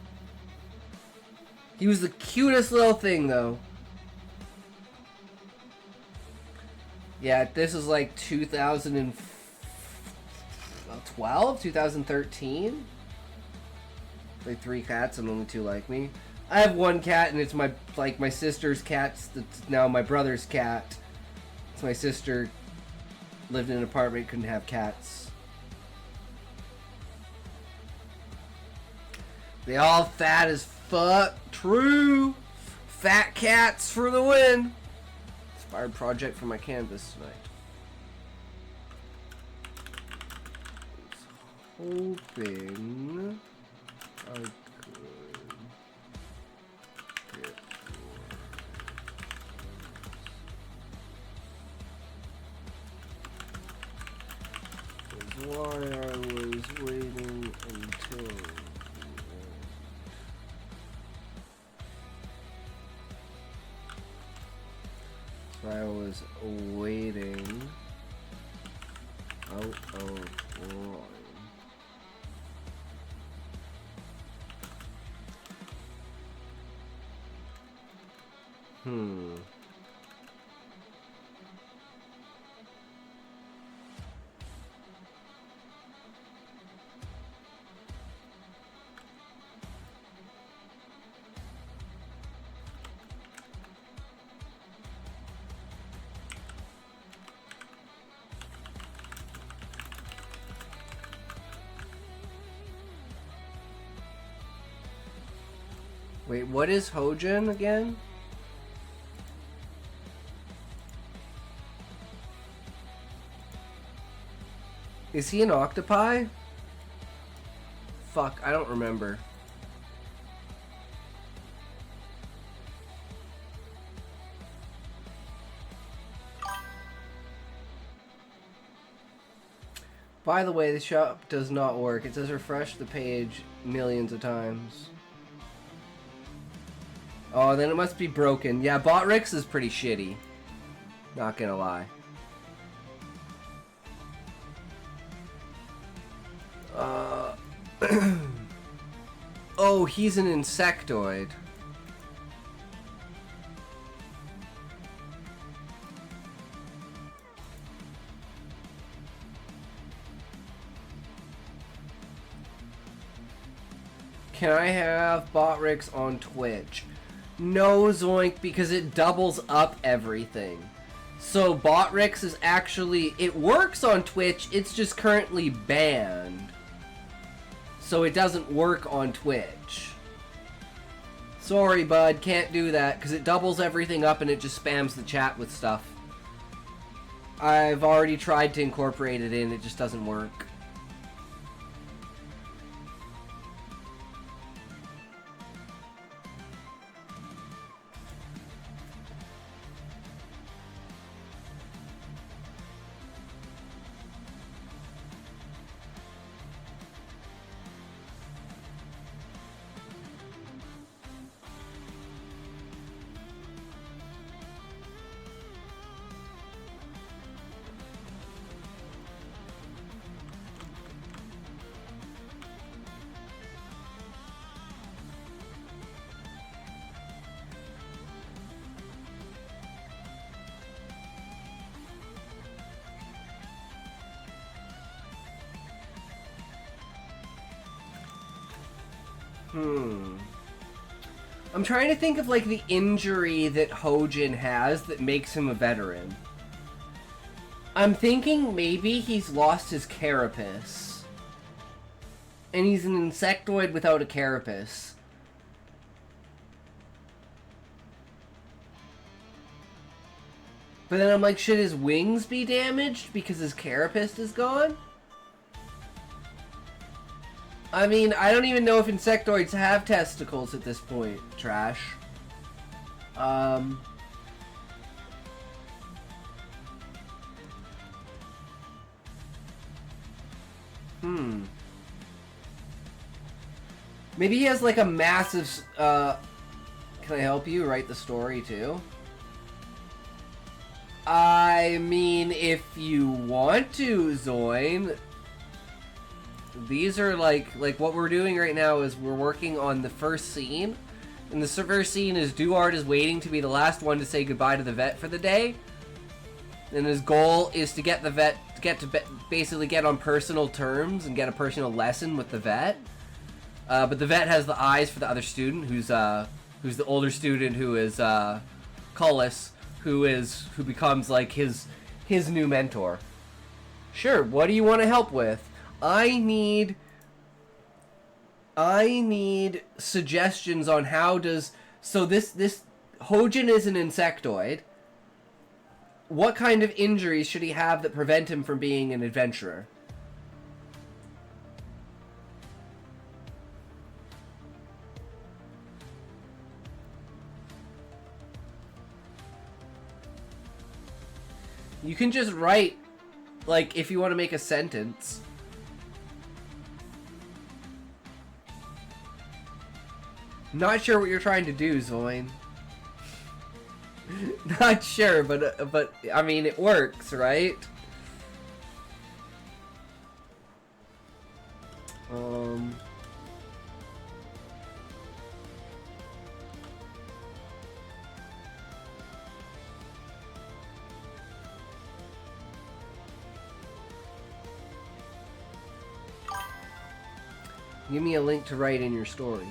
He was the cutest little thing, though. Yeah, this is like 2012, 2013. Like 3 cats and only 2 like me. I have 1 cat, and it's my sister's cat. That's now my brother's cat. It's my sister lived in an apartment, couldn't have cats. They all fat as fuck. True. Fat cats for the win. Inspired project for my canvas tonight. Hoping I could get was why I was waiting until I was waiting out of line. Wait, what is Hojin again? Is he an octopi? Fuck, I don't remember. By the way, the shop does not work. It says refresh the page millions of times. Oh, then it must be broken. Yeah, Botrix is pretty shitty. Not gonna lie. Oh, he's an insectoid. Can I have Botrix on Twitch? No, Zoink, because it doubles up everything. So Botrix is actually... It works on Twitch, it's just currently banned. So it doesn't work on Twitch. Sorry, bud, can't do that, because it doubles everything up and it just spams the chat with stuff. I've already tried to incorporate it in, it just doesn't work. Hmm. I'm trying to think of, like, the injury that Hojin has that makes him a veteran. I'm thinking maybe he's lost his carapace. And he's an insectoid without a carapace. But then I'm like, should his wings be damaged because his carapace is gone? I mean, I don't even know if insectoids have testicles at this point, Trash. Maybe he has like a massive, can I help you write the story too? I mean, if you want to, Zoin. These are like what we're doing right now is we're working on the first scene. And the first scene is Duart is waiting to be the last one to say goodbye to the vet for the day. And his goal is to get the vet, basically get on personal terms and get a personal lesson with the vet. But the vet has the eyes for the other student, who's the older student, who is Cullis, who becomes like his new mentor. Sure, what do you want to help with? I need suggestions on how does... So this Hojin is an insectoid. What kind of injuries should he have that prevent him from being an adventurer? You can just write, like, if you want to make a sentence. Not sure what you're trying to do, Zoin. Not sure, but I mean, it works, right? Give me a link to write in your story.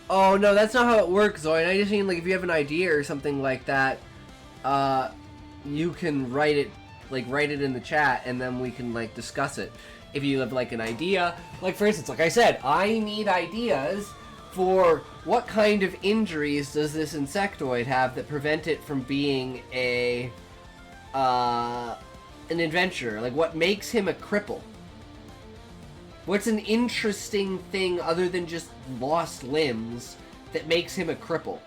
Oh, no, that's not how it works, Zoid. I just mean, like, if you have an idea or something like that, you can write it in the chat, and then we can, like, discuss it. If you have, like, an idea, like, for instance, like I said, I need ideas for what kind of injuries does this insectoid have that prevent it from being an adventurer? Like, what makes him a cripple? What's an interesting thing other than just lost limbs that makes him a cripple?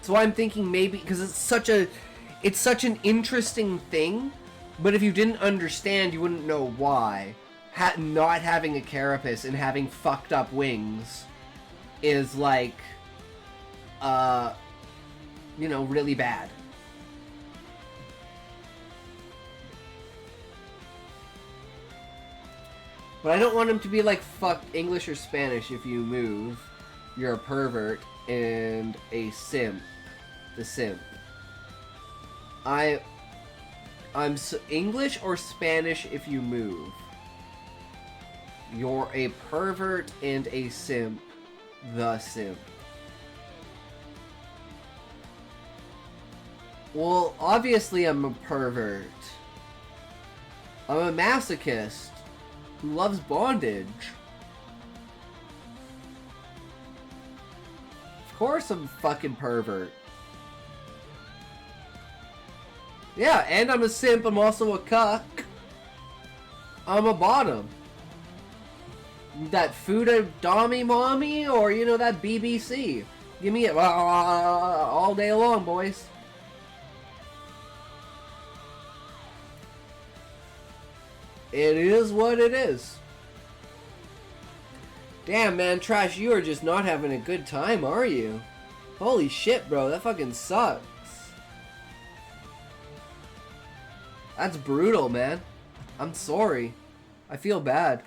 So I'm thinking maybe, because it's such an interesting thing, but if you didn't understand, you wouldn't know why. Not having a carapace and having fucked up wings is like, you know, really bad. But I don't want him to be like, fuck English or Spanish if you move. You're a pervert and a simp. The simp. I'm English or Spanish if you move. You're a pervert and a simp. The simp. Well, obviously I'm a pervert. I'm a masochist who loves bondage. Of course I'm a fucking pervert. Yeah, and I'm a simp, I'm also a cuck. I'm a bottom. That Fuda Dommy Mommy, or, you know, that BBC. Give me it all day long, boys. It is what it is. Damn, man, Trash, you are just not having a good time, are you? Holy shit, bro, that fucking sucks. That's brutal, man. I'm sorry. I feel bad.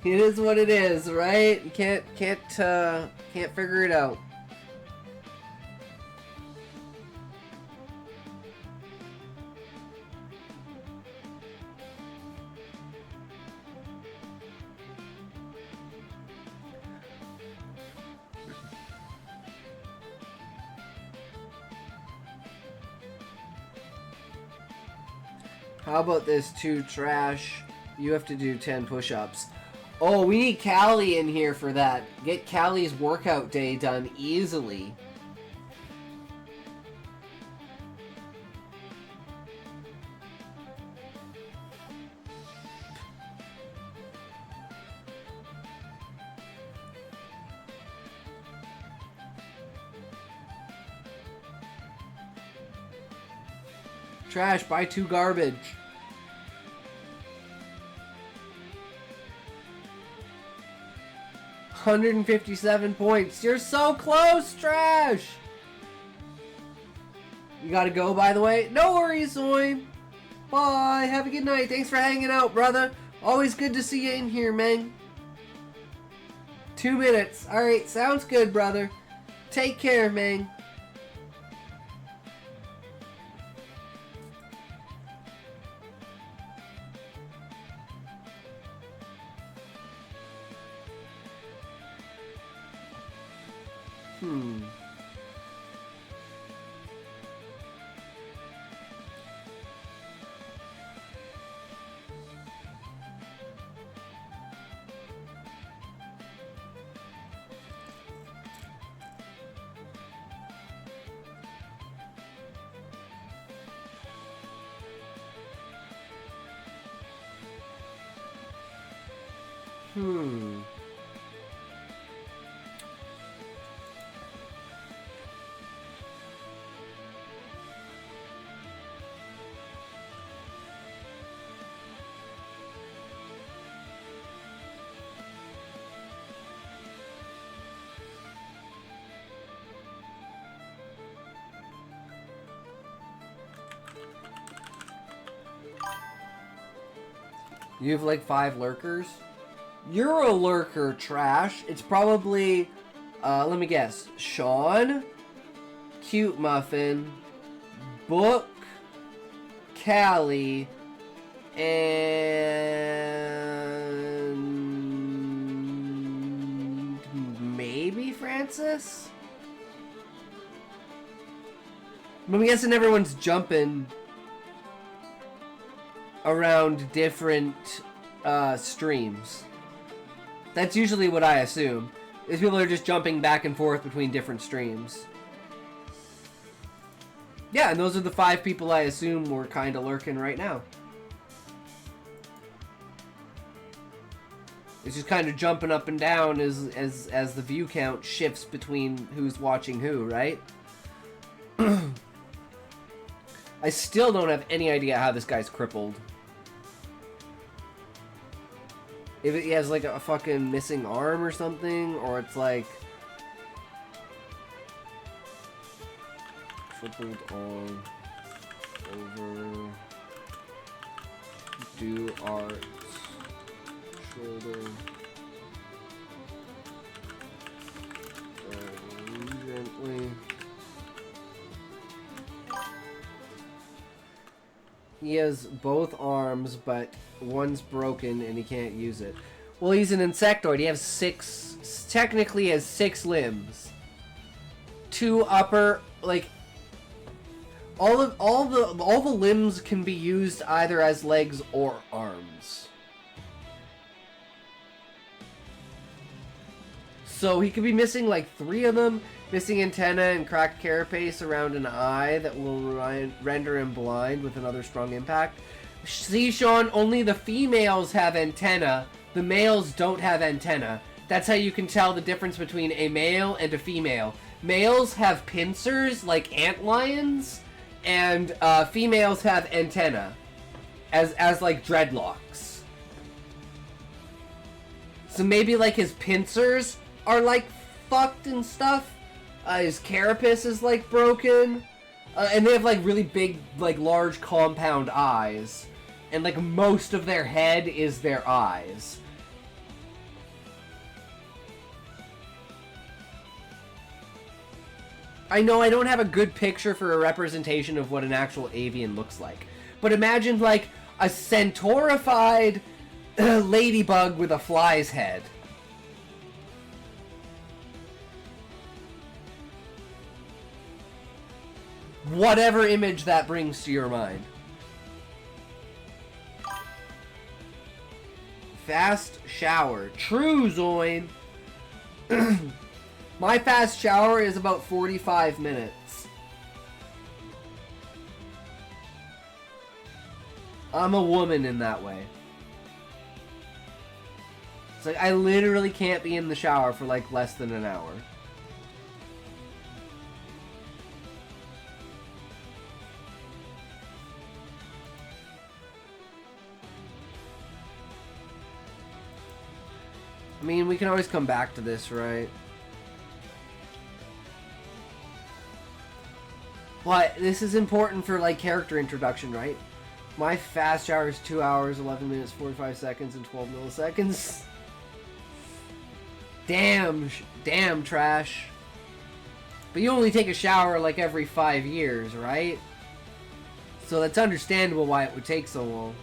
It is what it is, right? You can't Can't figure it out. How about this too, Trash? You have to do 10 push-ups. Oh, we need Callie in here for that. Get Callie's workout day done easily. Trash, buy 2 garbage. $157 points. You're so close, Trash! You gotta go, by the way? No worries, Zoe. Bye. Have a good night. Thanks for hanging out, brother. Always good to see you in here, man. 2 minutes. Alright, sounds good, brother. Take care, man. You have like 5 lurkers? You're a lurker, Trash. It's probably, let me guess. Sean, Cute Muffin, Book, Callie, and maybe Francis? I'm guessing everyone's jumping around different streams. That's usually what I assume. Is people are just jumping back and forth between different streams. Yeah, and those are the 5 people I assume were kind of lurking right now. It's just kind of jumping up and down as the view count shifts between who's watching who, right? I still don't have any idea how this guy's crippled. If he has like a fucking missing arm or something, or it's like crippled arm over Duearts shoulder gently. He has both arms, but one's broken and he can't use it. Well, he's an insectoid. He has 6, technically has 6 limbs. 2 upper, like, all the limbs can be used either as legs or arms. So he could be missing like 3 of them. Missing antenna and cracked carapace around an eye that will render him blind with another strong impact. See, Sean, only the females have antenna. The males don't have antenna. That's how you can tell the difference between a male and a female. Males have pincers like antlions, and females have antenna as like dreadlocks. So maybe like his pincers are like fucked and stuff. His carapace is like broken, and they have like really big, like large compound eyes, and like most of their head is their eyes. I know I don't have a good picture for a representation of what an actual avian looks like. But imagine, like, a centaurified ladybug with a fly's head. Whatever image that brings to your mind. Fast shower. True, Zoin. My fast shower is about 45 minutes. I'm a woman in that way. It's like I literally can't be in the shower for like less than an hour. I mean, we can always come back to this, right? But this is important for, like, character introduction, right? My fast shower is 2 hours, 11 minutes, 45 seconds, and 12 milliseconds. Damn, Trash. But you only take a shower, like, every 5 years, right? So that's understandable why it would take so long.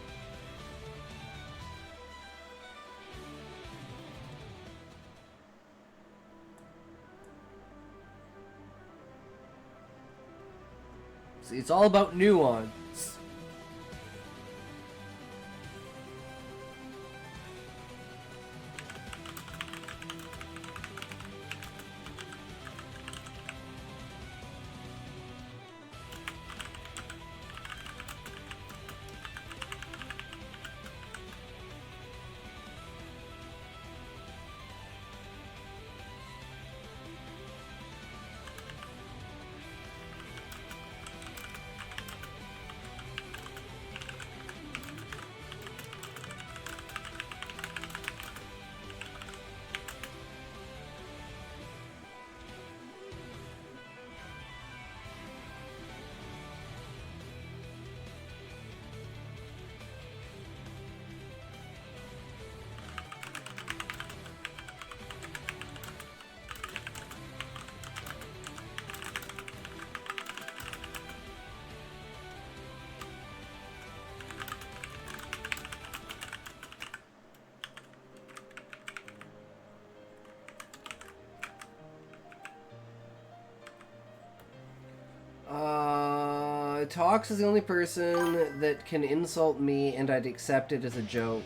See, it's all about nuance. Tox is the only person that can insult me and I'd accept it as a joke.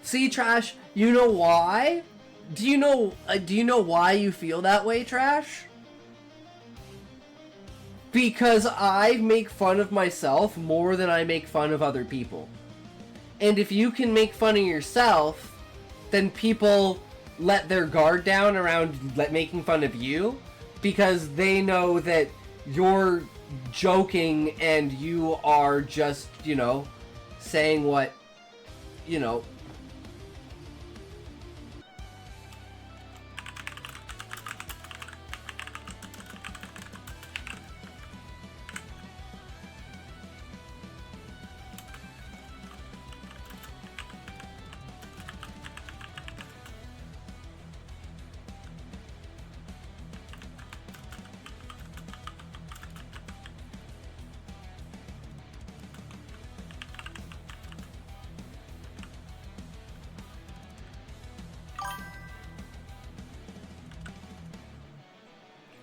See, Trash, you know why? Do you know why you feel that way, Trash? Because I make fun of myself more than I make fun of other people. And if you can make fun of yourself, then people let their guard down around making fun of you because they know that you're joking and you are just, you know, saying what, you know.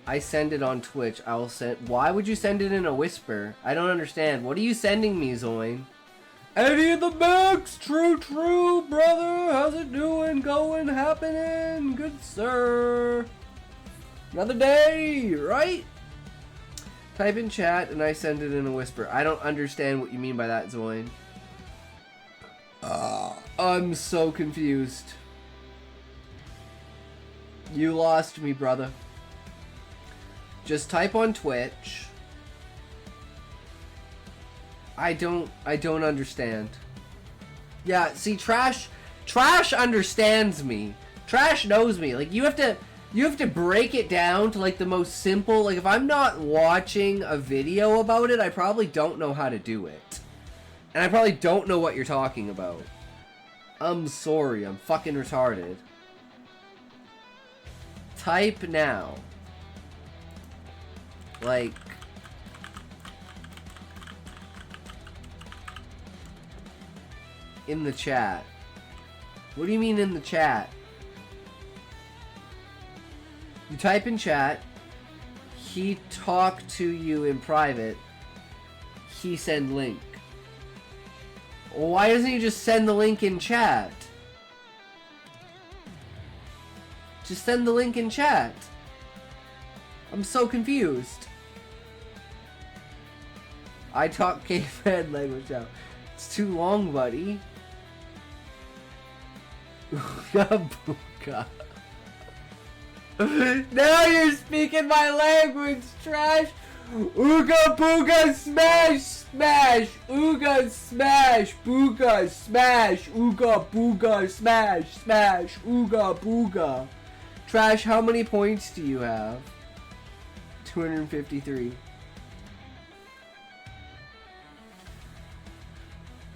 I send it on Twitch. I will send. Why would you send it in a whisper? I don't understand. What are you sending me, Zoin? Eddie in the mix! True, brother! How's it doing? Going, happening? Good sir. Another day, right? Type in chat and I send it in a whisper. I don't understand what you mean by that, Zoin. I'm so confused. You lost me, brother. Just type on Twitch. I don't understand. Yeah, see, Trash understands me. Trash knows me. Like, you have to break it down to like the most simple. Like, if I'm not watching a video about it, I probably don't know how to do it. And I probably don't know what you're talking about. I'm sorry, I'm fucking retarded. Type now. Like... in the chat. What do you mean in the chat? You type in chat, he talk to you in private, he send link. Why doesn't he just send the link in chat? Just send the link in chat. I'm so confused. I talk caveman language now. It's too long, buddy. Ooga booga. Now you're speaking my language, trash! Ooga booga smash smash! Ooga smash booga smash! Ooga booga smash smash! Ooga booga! Trash, how many points do you have? 253.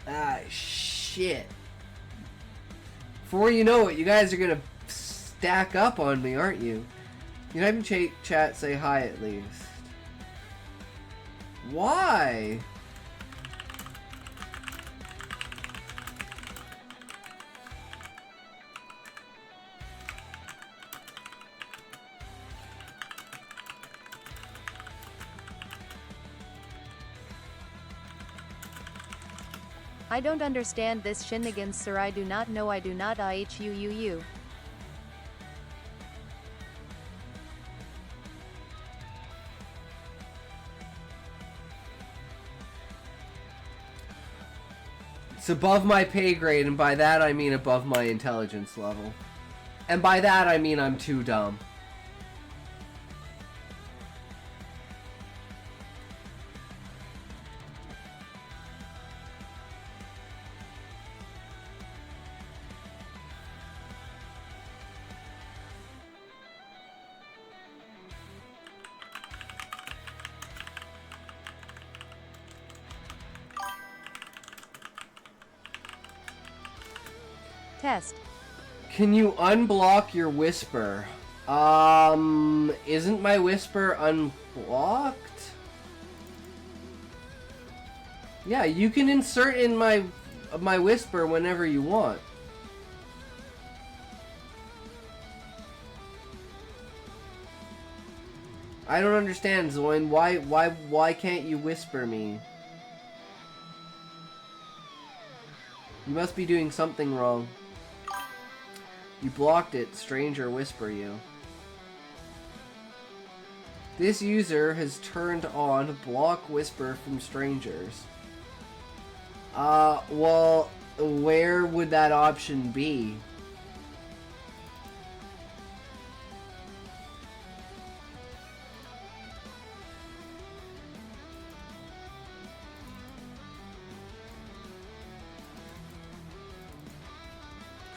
Ah, shit. Before you know it, you guys are gonna stack up on me, aren't you? You type in chat, say hi at least. Why? I don't understand this shenanigans, sir. I do not know. I do not. IHUUU. It's above my pay grade, and by that I mean above my intelligence level. And by that I mean I'm too dumb. Test. Can you unblock your whisper? Isn't my whisper unblocked? Yeah, you can insert in my whisper whenever you want. I don't understand, Zoin. Why can't you whisper me? You must be doing something wrong. You blocked it, stranger whisper you. This user has turned on block whisper from strangers. Well, where would that option be?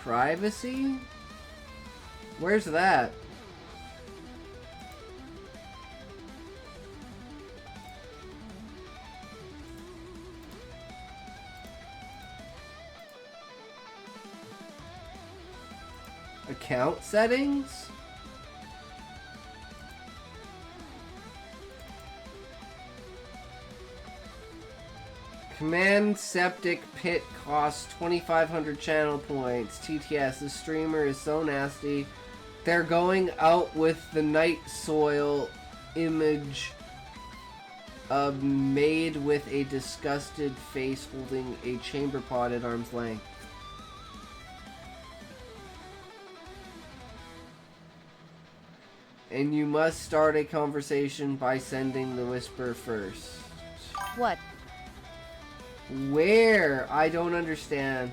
Privacy? Where's that? Account settings? Command septic pit costs 2,500 channel points. TTS, the streamer is so nasty. They're going out with the night soil image made with a disgusted face holding a chamber pot at arm's length. And you must start a conversation by sending the whisper first. What? Where? I don't understand.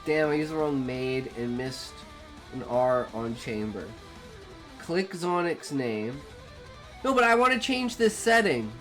Damn, I used the wrong made and missed an R on chamber. Click Zonic's name. No, but I want to change this setting.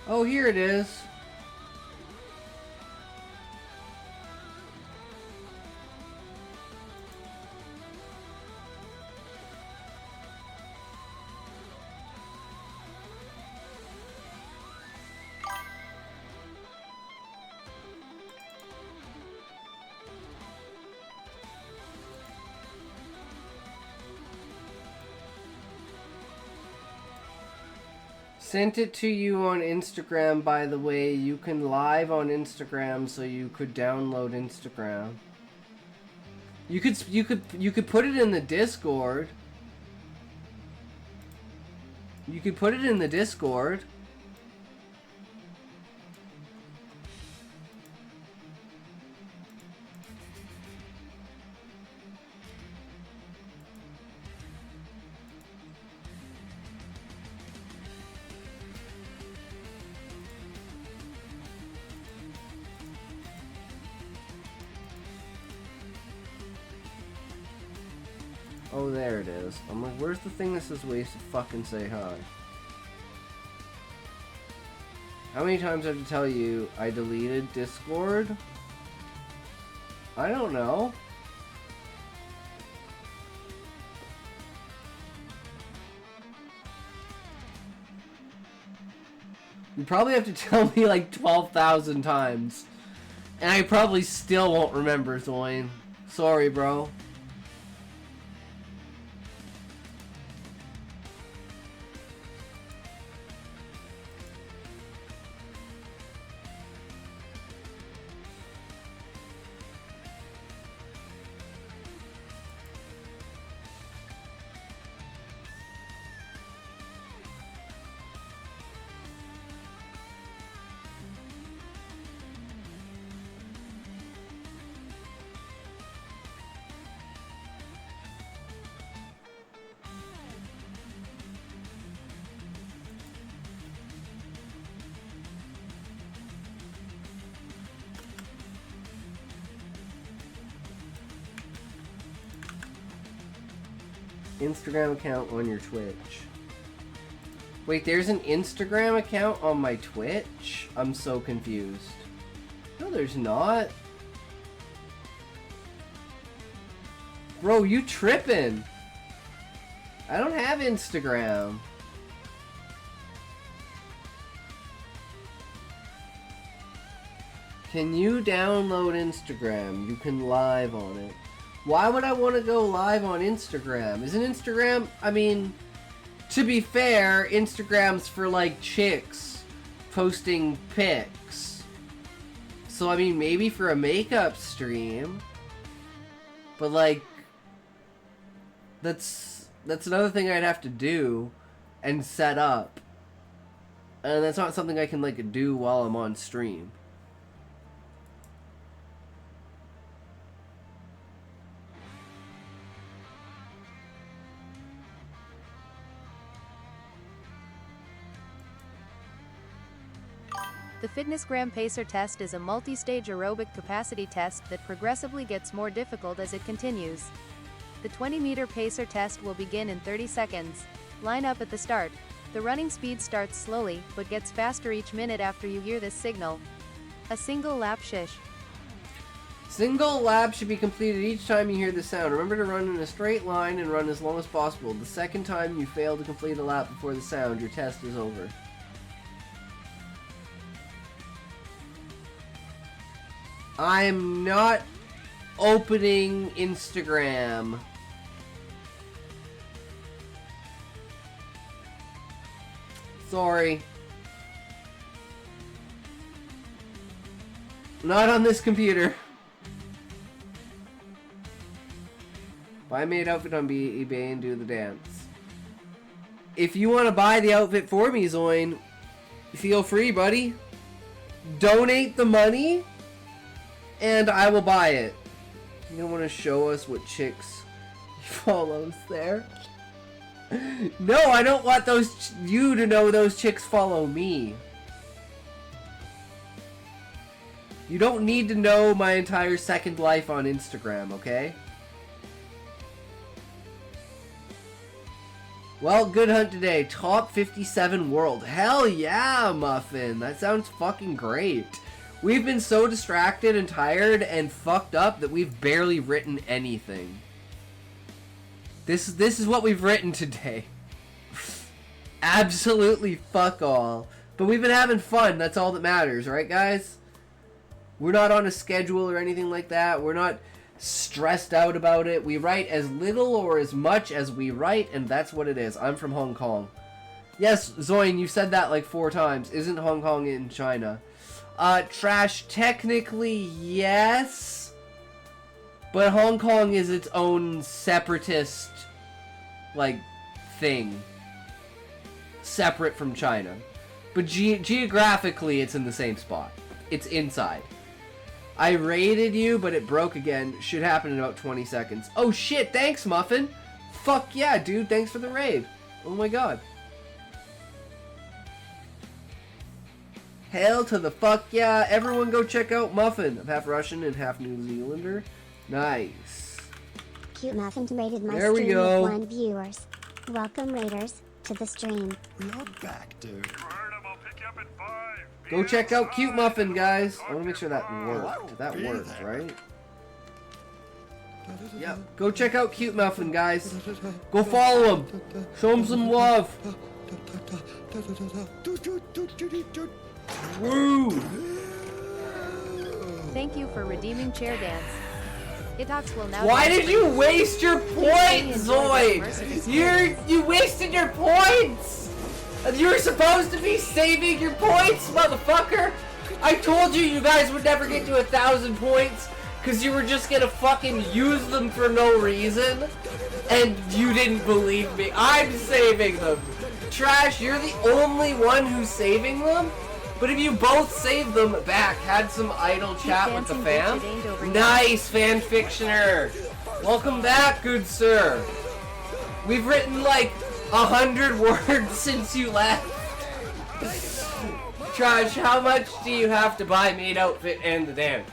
Oh, here it is. Sent it to you on Instagram, by the way. You can live on Instagram, so you could download Instagram. You could put it in the Discord. You could put it in the Discord. Oh, there it is. I'm like, where's the thing that says ways to fucking say hi? How many times do I have to tell you I deleted Discord? I don't know. You probably have to tell me like 12,000 times. And I probably still won't remember, Zoin. Sorry, bro. Instagram account on your Twitch. Wait, there's an Instagram account on my Twitch? I'm so confused. No, there's not. Bro, you tripping. I don't have Instagram. Can you download Instagram? You can live on it. Why would I want to go live on Instagram? Isn't Instagram... I mean, to be fair, Instagram's for, like, chicks posting pics. So, I mean, maybe for a makeup stream. But, like, that's another thing I'd have to do and set up. And that's not something I can, like, do while I'm on stream. The FitnessGram Pacer test is a multi-stage aerobic capacity test that progressively gets more difficult as it continues. The 20-meter pacer test will begin in 30 seconds. Line up at the start. The running speed starts slowly, but gets faster each minute after you hear this signal. A single lap shish. Single lap should be completed each time you hear the sound. Remember to run in a straight line and run as long as possible. The second time you fail to complete a lap before the sound, your test is over. I'm not opening Instagram. Sorry. Not on this computer. Buy made outfit on eBay and do the dance. If you want to buy the outfit for me, Zoin, feel free, buddy. Donate the money and I will buy it. You don't want to show us what chicks he follows there? No, I don't want you to know those chicks follow me. You don't need to know my entire second life on Instagram, okay? Well, good hunt today. Top 57 world. Hell yeah, Muffin. That sounds fucking great. We've been so distracted and tired and fucked up that we've barely written anything. This is what we've written today. Absolutely fuck all. But we've been having fun. That's all that matters, right, guys? We're not on a schedule or anything like that. We're not stressed out about it. We write as little or as much as we write, and that's what it is. I'm from Hong Kong. Yes, Zoin, you said that like 4 times. Isn't Hong Kong in China? Trash, technically, yes. But Hong Kong is its own separatist, like, thing. Separate from China. But geographically, it's in the same spot. It's inside. I raided you, but it broke again. Should happen in about 20 seconds. Oh shit, thanks, Muffin. Fuck yeah, dude. Thanks for the raid. Oh my god. Hell to the fuck yeah. Everyone go check out Muffin. I'm half Russian and half New Zealander. Nice. Cute Muffin rated my There we stream go. with 1 viewers. Welcome, raiders, to the stream. We are back, dude. Go check out Cute Muffin, guys. I want to make sure that worked. That worked, right? Yep. Go check out Cute Muffin, guys. Go follow him. Show him some love. Woo! Thank you for redeeming chair dance. Itox will now. Why did you waste your points, Zoid? You wasted your points! You were supposed to be saving your points, motherfucker! I told you guys would never get to 1,000 points because you were just gonna fucking use them for no reason, and you didn't believe me. I'm saving them. Trash, you're the only one who's saving them? But if you both saved them back, had some idle chat with the fam. Nice, fanfictioner. Welcome back, good sir. We've written like 100 words since you left. Trash, how much do you have to buy maid outfit and the dance?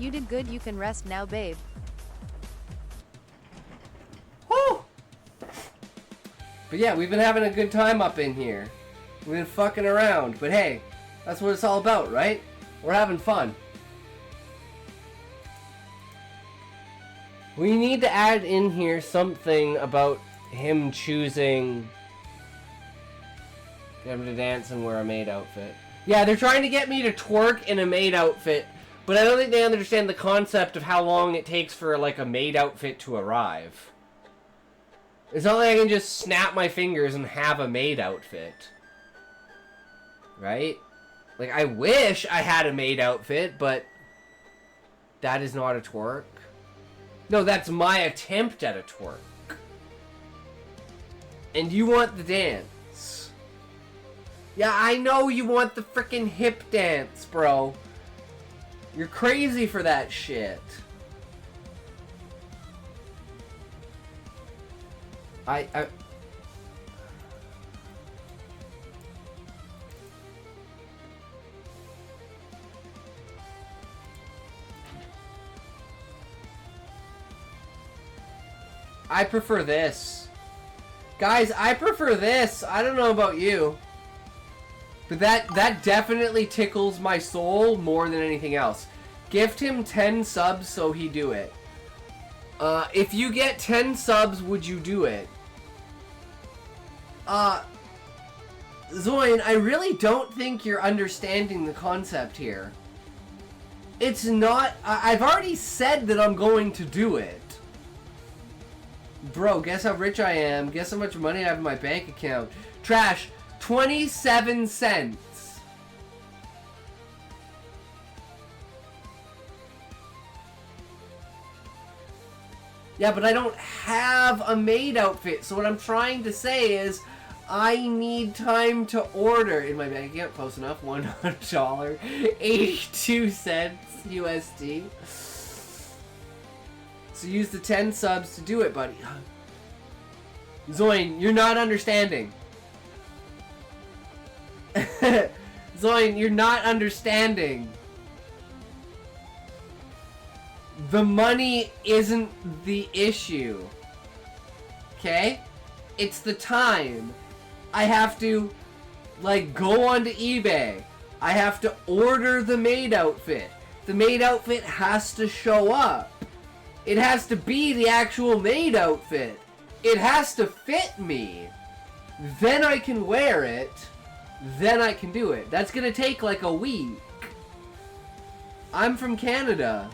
You did good, you can rest now, babe. Woo! But yeah, we've been having a good time up in here. We've been fucking around, but hey, that's what it's all about, right? We're having fun. We need to add in here something about him choosing him to dance and wear a maid outfit. Yeah, they're trying to get me to twerk in a maid outfit, but I don't think they understand the concept of how long it takes for, like, a maid outfit to arrive. It's not like I can just snap my fingers and have a maid outfit. Right? Like, I wish I had a maid outfit, but that is not a twerk. No, that's my attempt at a twerk. And you want the dance. Yeah, I know you want the frickin' hip dance, bro. You're crazy for that shit. I prefer this. Guys, I prefer this. I don't know about you. But that definitely tickles my soul more than anything else. Gift him 10 subs so he do it. If you get 10 subs, would you do it? Zoin, I really don't think you're understanding the concept here. It's not... I've already said that I'm going to do it. Bro, guess how rich I am. Guess how much money I have in my bank account. Trash. 27 cents. Yeah, but I don't have a maid outfit. So what I'm trying to say is I need time to order in my bank account. Close enough. $100. 82 cents. USD. So use the 10 subs to do it, buddy. Zoin, you're not understanding. Zoin, you're not understanding. The money isn't the issue. Okay? It's the time. I have to, like, go onto eBay. I have to order the maid outfit. The maid outfit has to show up. It has to be the actual maid outfit. It has to fit me. Then I can wear it. Then I can do it. That's gonna take like a week. I'm from Canada.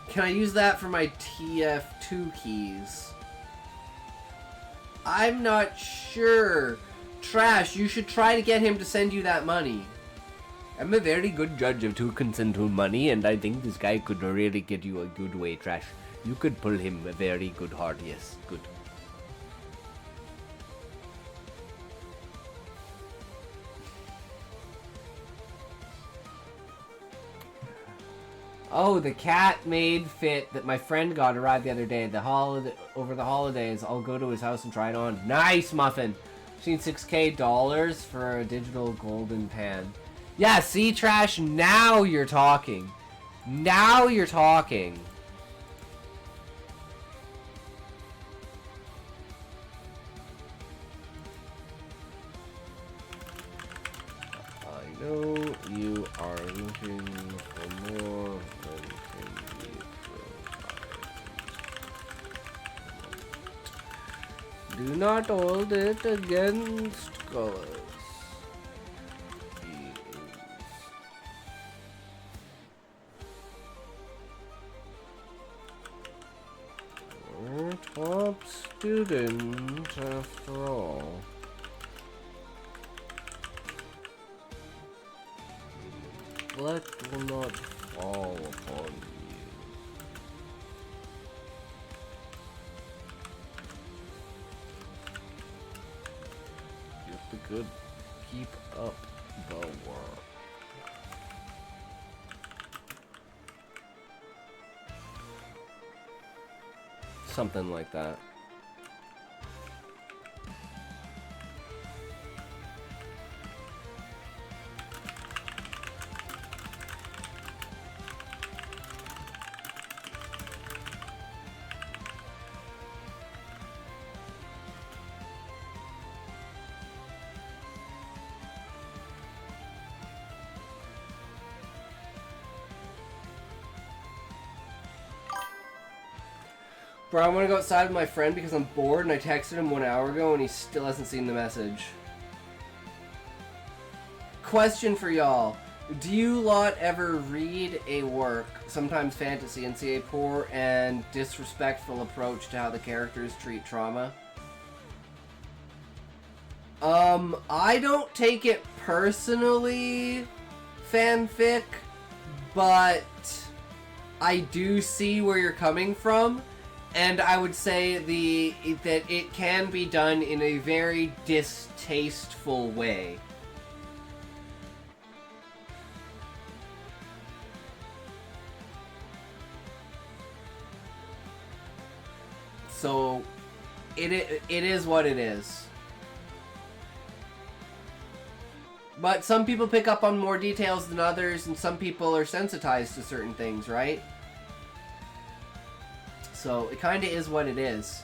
Can I use that for my TF2 keys? I'm not sure. Trash, you should try to get him to send you that money. I'm a very good judge of who can send who money, and I think this guy could really get you a good way, Trash. You could pull him a very good hard, yes, good. Oh, the cat made fit that my friend got arrived the other day. Over the holidays, I'll go to his house and try it on. Nice, Muffin! Seen $6K for a digital golden pan. Yeah, see, Trash, now you're talking. Now you're talking. I know you are looking for more than can be provided. Do not hold it against colors. We're top student after all. Let will not fall upon you. Get the good. Keep up the work. Something like that. Bro, I'm gonna go outside with my friend because I'm bored and I texted him 1 hour ago and he still hasn't seen the message. Question for y'all. Do you lot ever read a work, sometimes fantasy, and see a poor and disrespectful approach to how the characters treat trauma? I don't take it personally, fanfic, but I do see where you're coming from. And I would say that it can be done in a very distasteful way. So, it is what it is. But some people pick up on more details than others, and some people are sensitized to certain things, right? So, it kind of is what it is.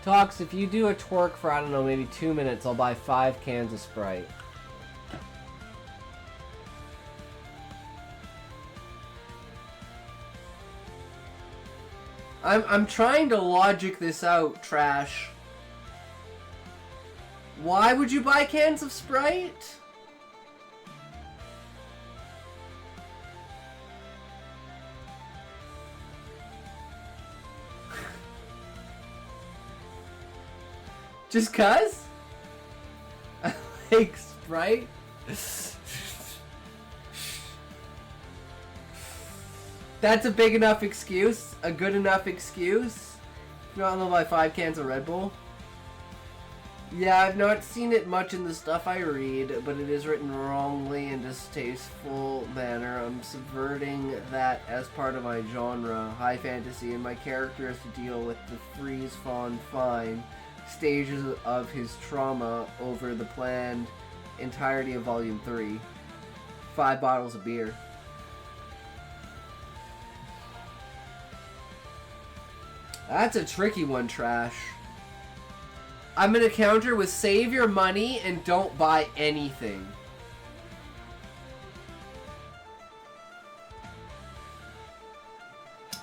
Tox, if you do a twerk for, I don't know, maybe 2 minutes, I'll buy 5 cans of Sprite. I'm trying to logic this out, Trash. Why would you buy cans of Sprite? Just cuz? I like Sprite. That's a big enough excuse. A good enough excuse. You don't know my 5 cans of Red Bull. Yeah, I've not seen it much in the stuff I read, but it is written wrongly and distasteful manner. I'm subverting that as part of my genre, high fantasy, and my character has to deal with the freeze, fawn, fine stages of his trauma over the planned entirety of Volume 3. 5 bottles of beer. That's a tricky one, Trash. I'm gonna counter with save your money and don't buy anything.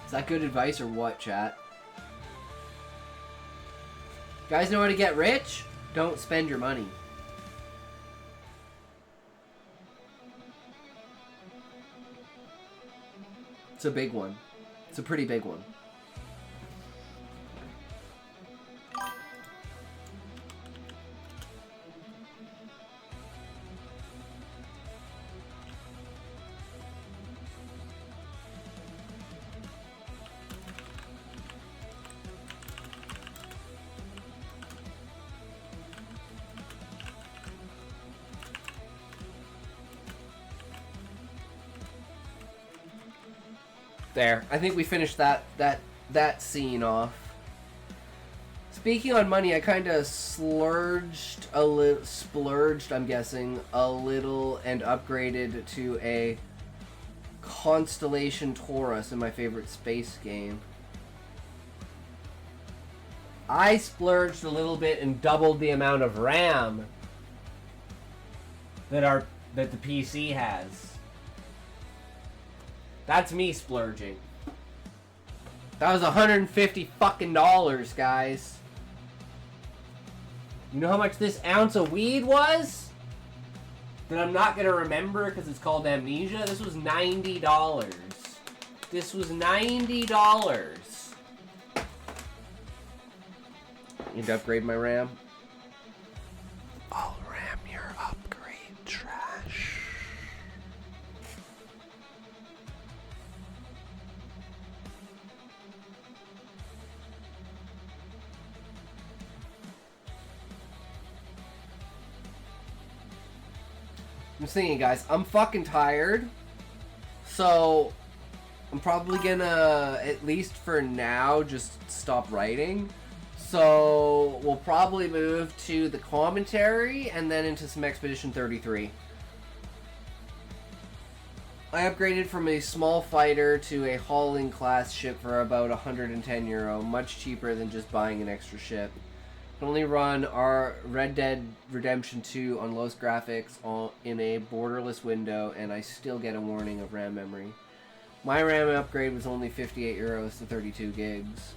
Is that good advice or what, chat? Guys know how to get rich? Don't spend your money. It's a big one. It's a pretty big one. There. I think we finished that scene off. Speaking on money, I kind of splurged, I'm guessing, a little and upgraded to a Constellation Taurus in my favorite space game. I splurged a little bit and doubled the amount of RAM that the PC has. That's me splurging. That was $150 fucking dollars, guys. You know how much this ounce of weed was? That I'm not gonna remember because it's called amnesia? This was $90. This was $90. Need to upgrade my RAM? I'll RAM your upgrade, Trash. I'm thinking, guys, I'm fucking tired, so I'm probably gonna, at least for now, just stop writing. So we'll probably move to the commentary and then into some Expedition 33. I upgraded from a small fighter to a hauling class ship for about €110, much cheaper than just buying an extra ship. Can only run our Red Dead Redemption 2 on lowest graphics in a borderless window, and I still get a warning of RAM memory. My RAM upgrade was only €58 to 32 gigs.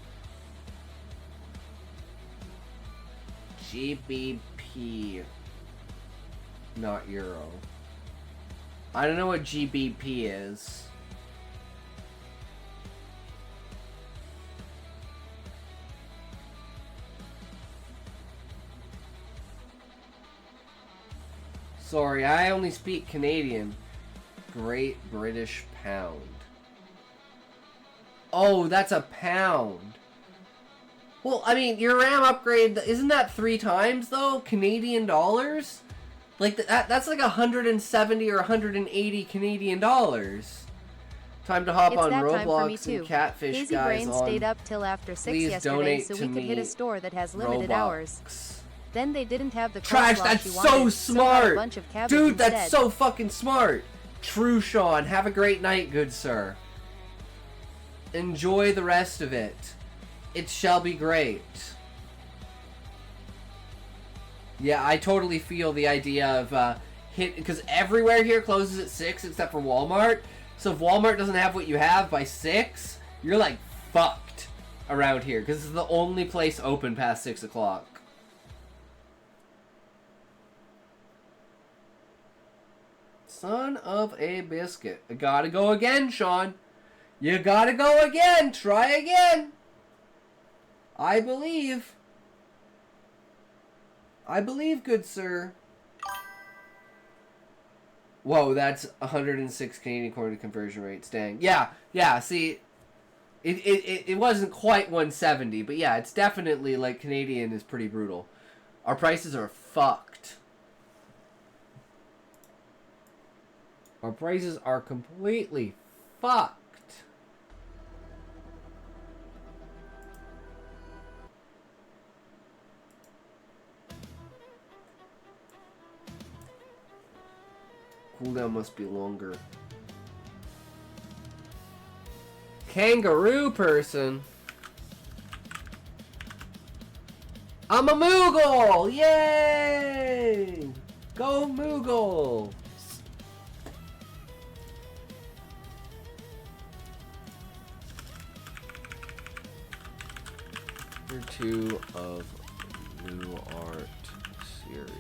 GBP, not euro. I don't know what GBP is. Sorry, I only speak Canadian. Great British Pound. Oh, that's a pound. Well, I mean, your RAM upgrade, isn't that 3 times, though? Canadian dollars? Like, that's like 170 or 180 Canadian dollars. Time to hop on Roblox and Catfish, Hazy guys. Brain stayed up till after 6 yesterday so we could hit a store that has limited hours. Then they didn't have the Trash, that's so smart! A bunch of cabbage Dude, instead. that's so fucking smart! True, Sean. Have a great night, good sir. Enjoy the rest of it. It shall be great. Yeah, I totally feel the idea of because everywhere here closes at 6 except for Walmart. So if Walmart doesn't have what you have by 6, you're like fucked around here because it's the only place open past 6 o'clock. Son of a biscuit. I gotta go again, Sean. You gotta go again. Try again. I believe. I believe, good sir. Whoa, that's 106 Canadian according to conversion rates. Dang. Yeah, see, it wasn't quite 170, but yeah, it's definitely, like, Canadian is pretty brutal. Our prices are fucked. Our prices are completely fucked. Cooldown must be longer. Kangaroo person. I'm a Moogle! Yay! Go Moogle! Year 2 of Dueart series.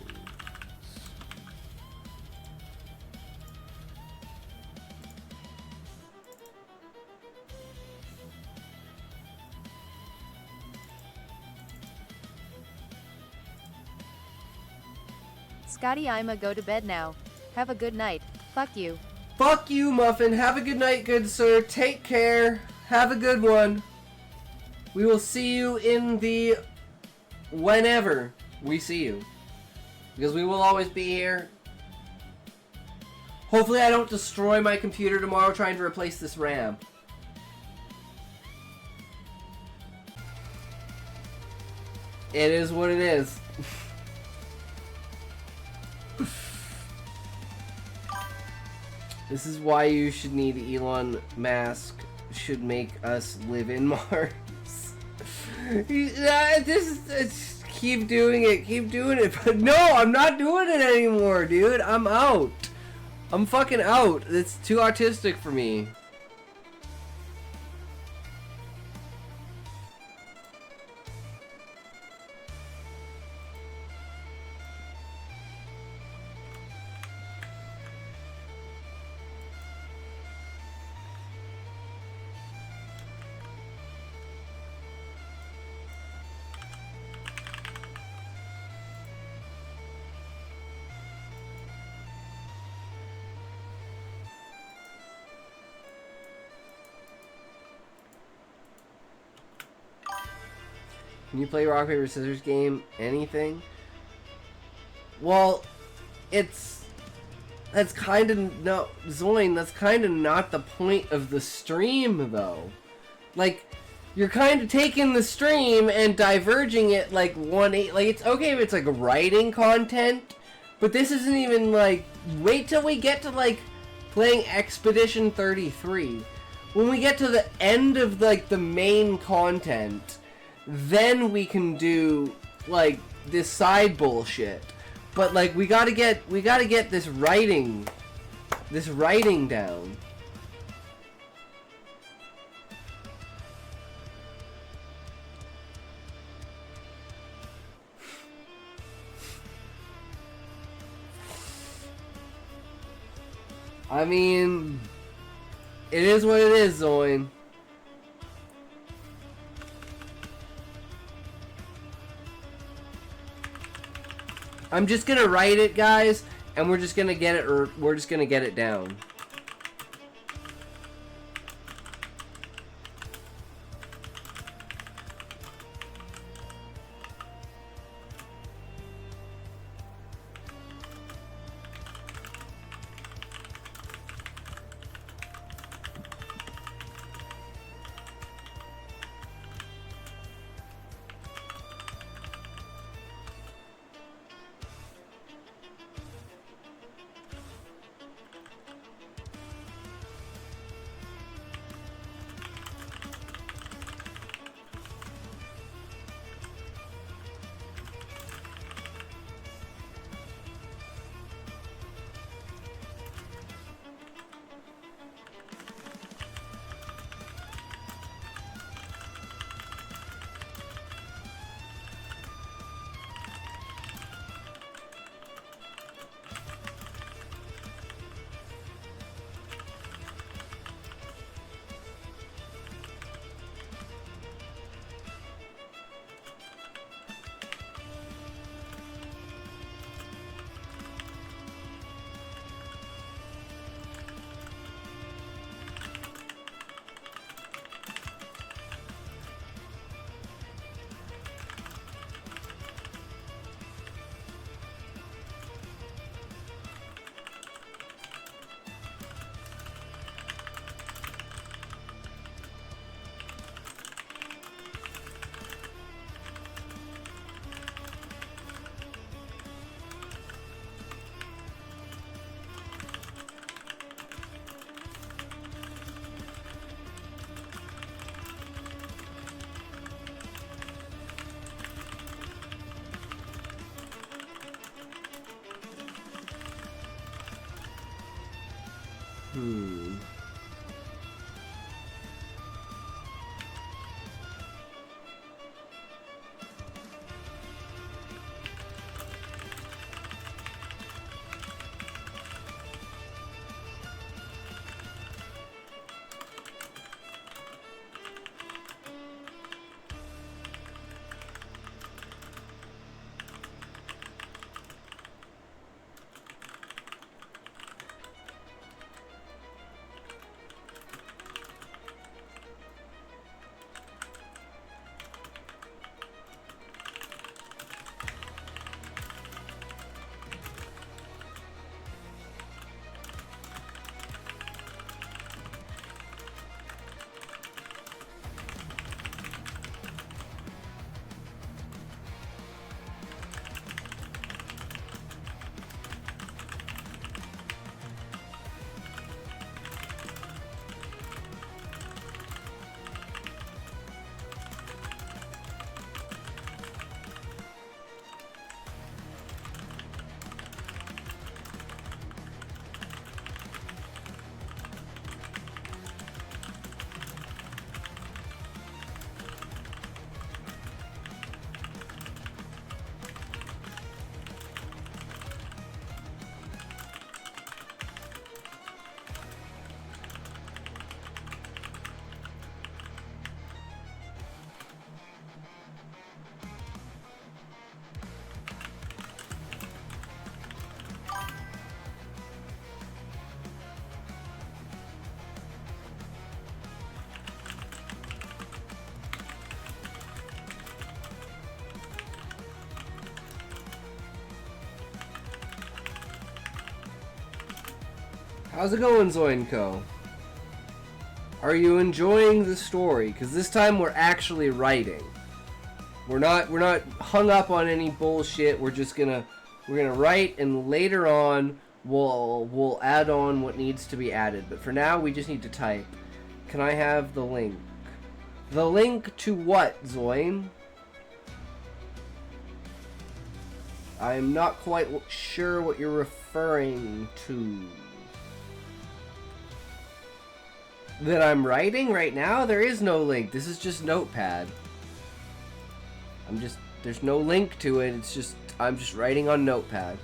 Scotty, I'ma go to bed now. Have a good night. Fuck you. Fuck you, Muffin. Have a good night, good sir. Take care. Have a good one. We will see you in the... whenever we see you. Because we will always be here. Hopefully I don't destroy my computer tomorrow trying to replace this RAM. It is what it is. This is why you should need Elon Musk should make us live in Mars. Keep doing it, but no, I'm not doing it anymore, dude. I'm out. I'm fucking out. It's too autistic for me. Can you play rock, paper, scissors game? Anything? Well, that's kind of, no, Zoin, that's kind of not the point of the stream, though. Like, you're kind of taking the stream and diverging it like like, it's okay if it's like writing content, but this isn't even like, wait till we get to like playing Expedition 33. When we get to the end of like the main content, then we can do like this side bullshit. But like we gotta get this writing down. I mean, it is what it is, Zoin. I'm just gonna write it, guys, and we're just gonna get it, or we're just gonna get it down. How's it going, Zoinko? Are you enjoying the story? Because this time we're actually writing. We're not hung up on any bullshit. We're gonna write, and later on we'll add on what needs to be added. But for now, we just need to type. Can I have the link? The link to what, Zoin? I'm not quite sure what you're referring to. That I'm writing right now? There is no link. This is just Notepad. There's no link to it. I'm just writing on Notepad.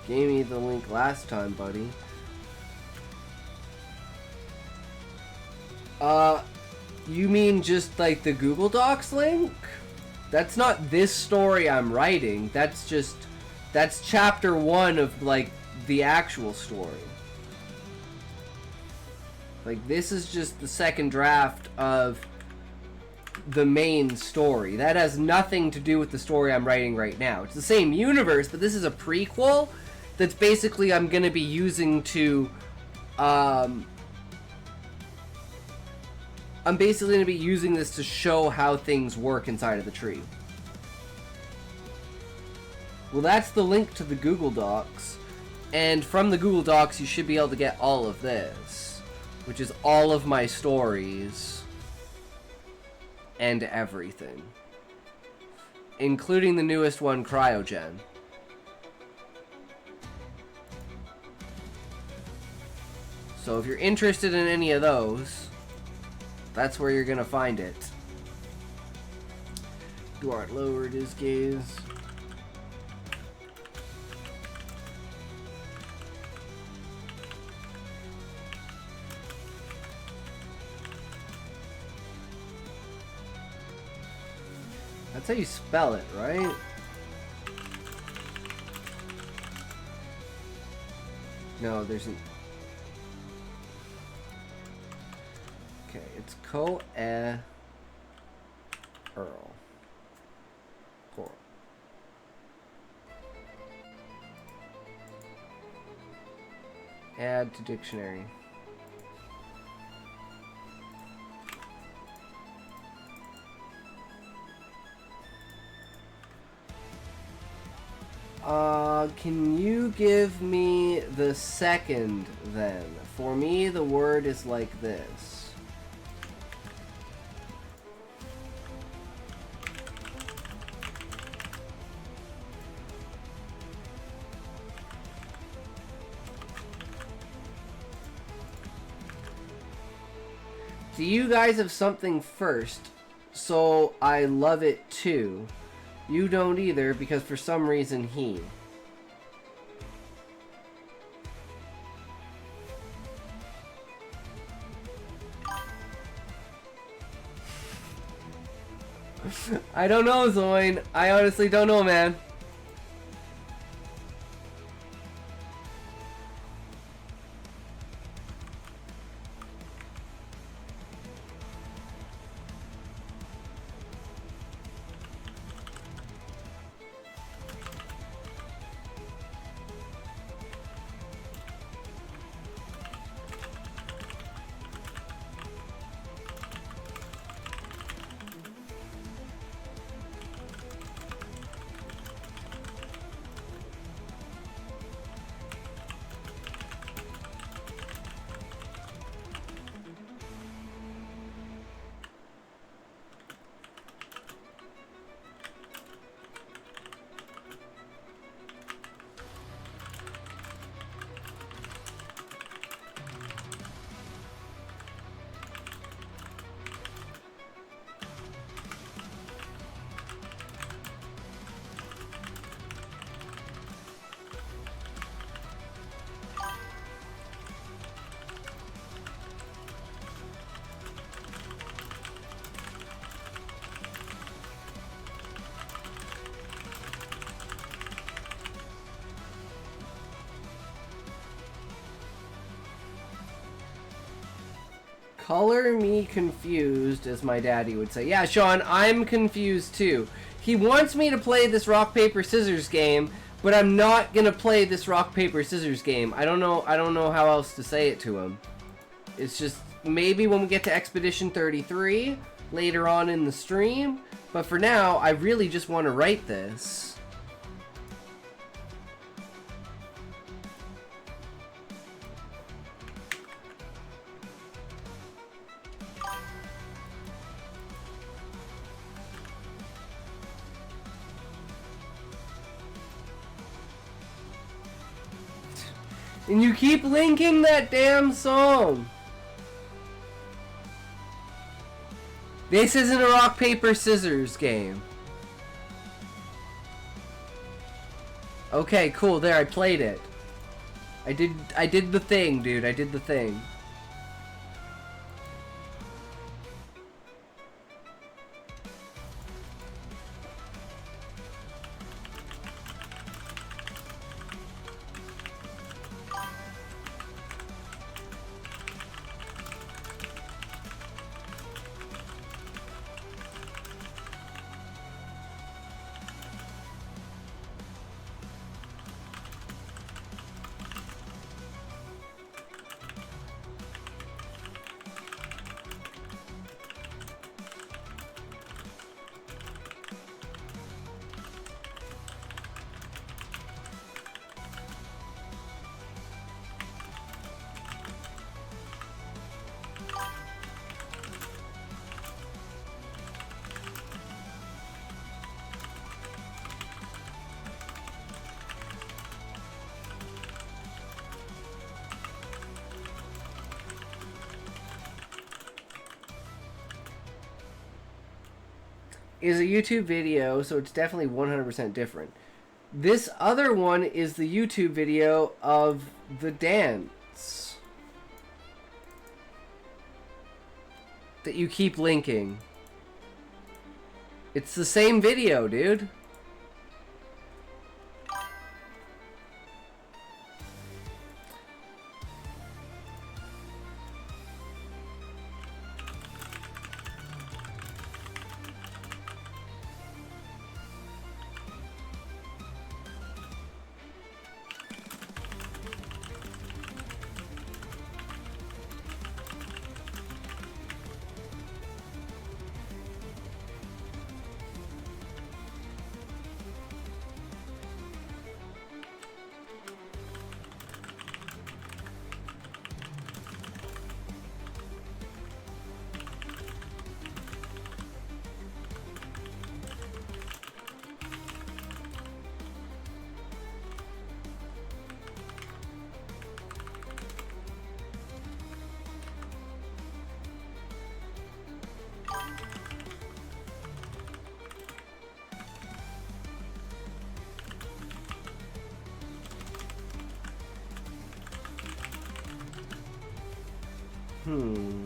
Gave me the link last time, buddy. You mean just like the Google Docs link? That's not this story I'm writing. That's chapter 1 of like the actual story. Like, this is just the second draft of the main story. That has nothing to do with the story I'm writing right now. It's the same universe, but this is a prequel that's basically I'm gonna be using to I'm basically going to be using this to show how things work inside of the tree. Well, that's the link to the Google Docs. And from the Google Docs, you should be able to get all of this. Which is all of my stories. And everything. Including the newest one, Cryogen. So if you're interested in any of those, that's where you're gonna find it. Duart lowered his gaze. That's how you spell it, right? No, there's an... Okay, it's Earl. Cool. Add to dictionary. Can you give me the second then? For me, the word is like this. Do you guys have something first? So I love it too. You don't either because for some reason he. I don't know, Zoin. I honestly don't know, man. Color me confused, as my daddy would say. Yeah, Sean, I'm confused too. He wants me to play this rock, paper, scissors game, but I'm not gonna play this rock, paper, scissors game. I don't know how else to say it to him. It's just, maybe when we get to Expedition 33, later on in the stream, but for now, I really just want to write this. And you keep linking that damn song. This isn't a rock, paper, scissors game. Okay, cool. There, I played it. I did the thing, dude. I did the thing. Is a YouTube video, so it's definitely 100% different. This other one is the YouTube video of the dance that you keep linking. It's the same video, dude. Hmm.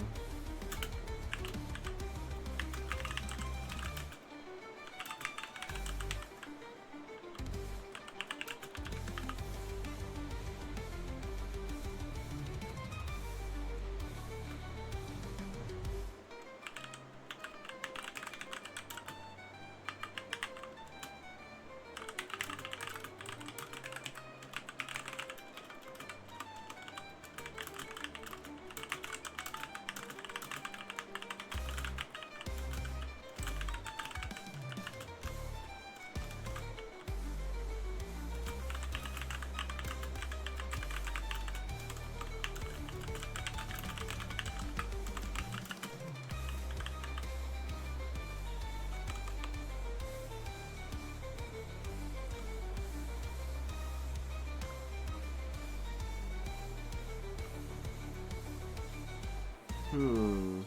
Hmm.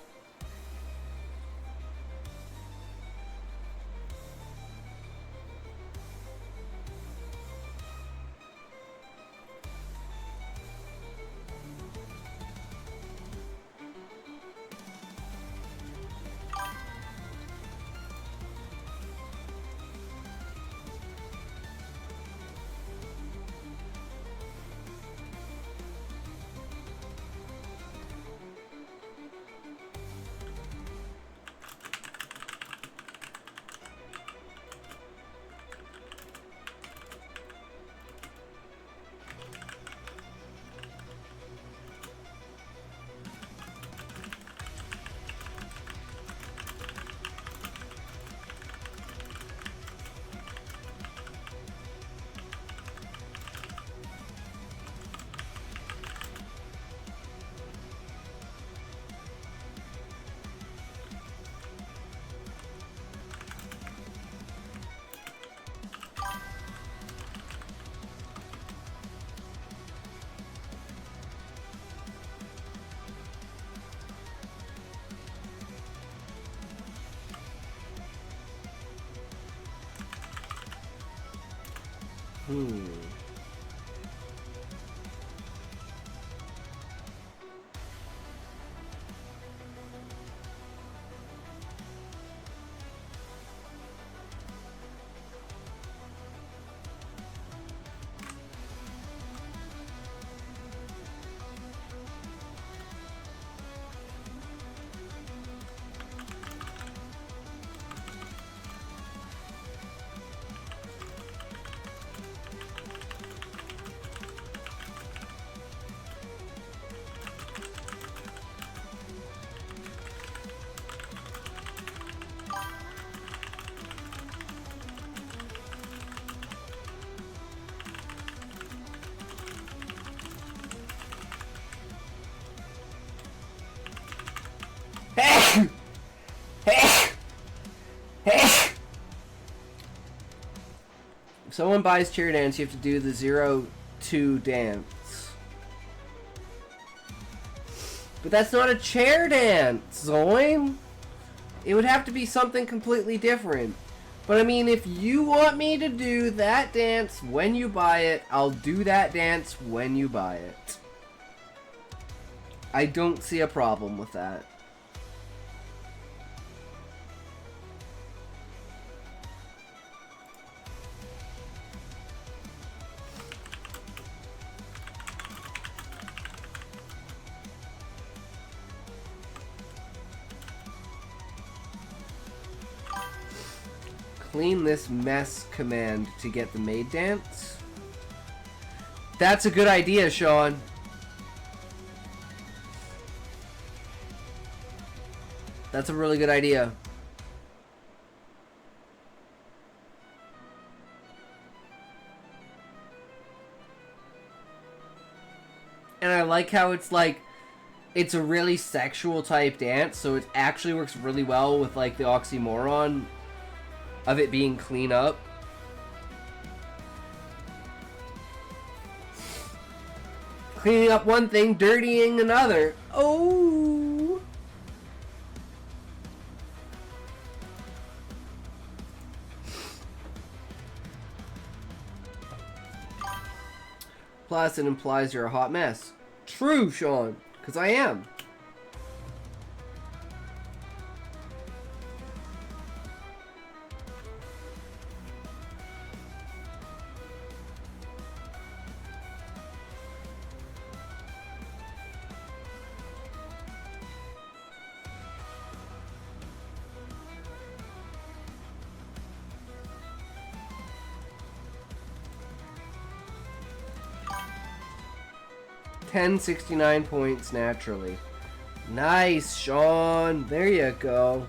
Hmm. If someone buys chair dance, you have to do the 0-2 dance. But that's not a chair dance, Zoin. It would have to be something completely different. But I mean, if you want me to do that dance when you buy it, I'll do that dance when you buy it. I don't see a problem with that. Clean this mess command to get the maid dance. That's a good idea, Sean. That's a really good idea. And I like how it's like, it's a really sexual type dance, so it actually works really well with like the oxymoron of it being clean up. Cleaning up one thing, dirtying another. Oh! Plus, it implies you're a hot mess. True, Sean, because I am. 1069 points naturally. Nice, Sean. There you go.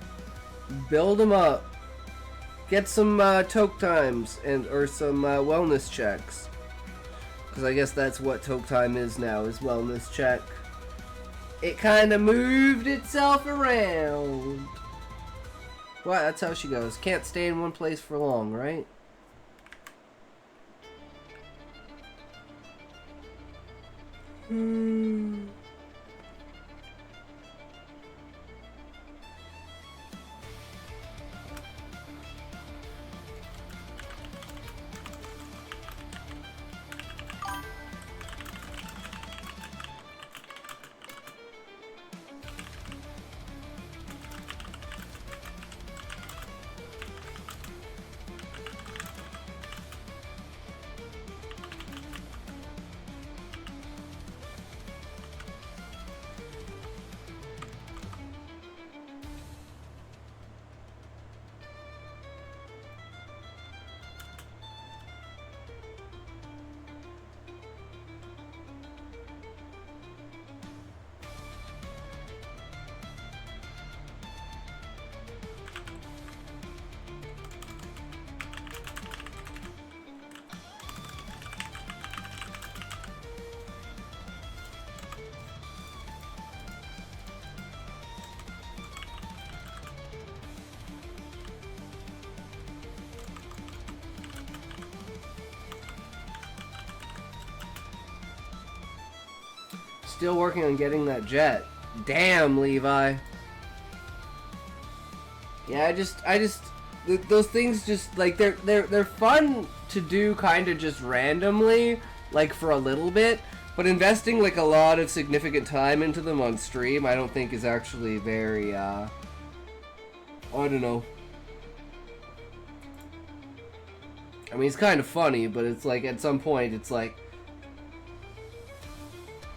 Build them up. Get some toke times or some wellness checks. Because I guess that's what toke time is now, is wellness check. It kind of moved itself around. Well, that's how she goes. Can't stay in one place for long, right? Still working on getting that jet. Damn, Levi. Yeah, those things just like they're fun to do kind of just randomly, like for a little bit, but investing like a lot of significant time into them on stream, I don't think is actually very I don't know. I mean, it's kind of funny, but it's like at some point it's like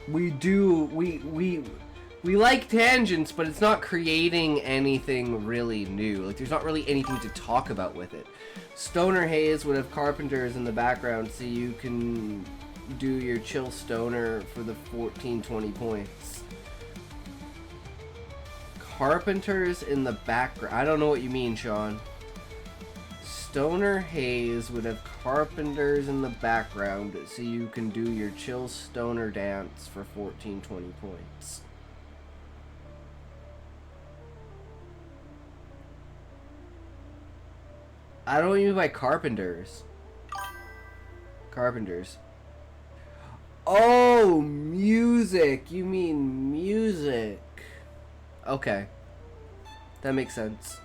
we like tangents, but it's not creating anything really new. Like, there's not really anything to talk about with it. Stoner Haze would have carpenters in the background, so you can do your chill stoner for the 14-20 points. Carpenters in the background. I don't know what you mean, Sean. Stoner Haze would have carpenters in the background, so you can do your chill stoner dance for 14-20 points. I don't know what you mean by carpenters. Carpenters. Oh, music. You mean music. Okay. That makes sense.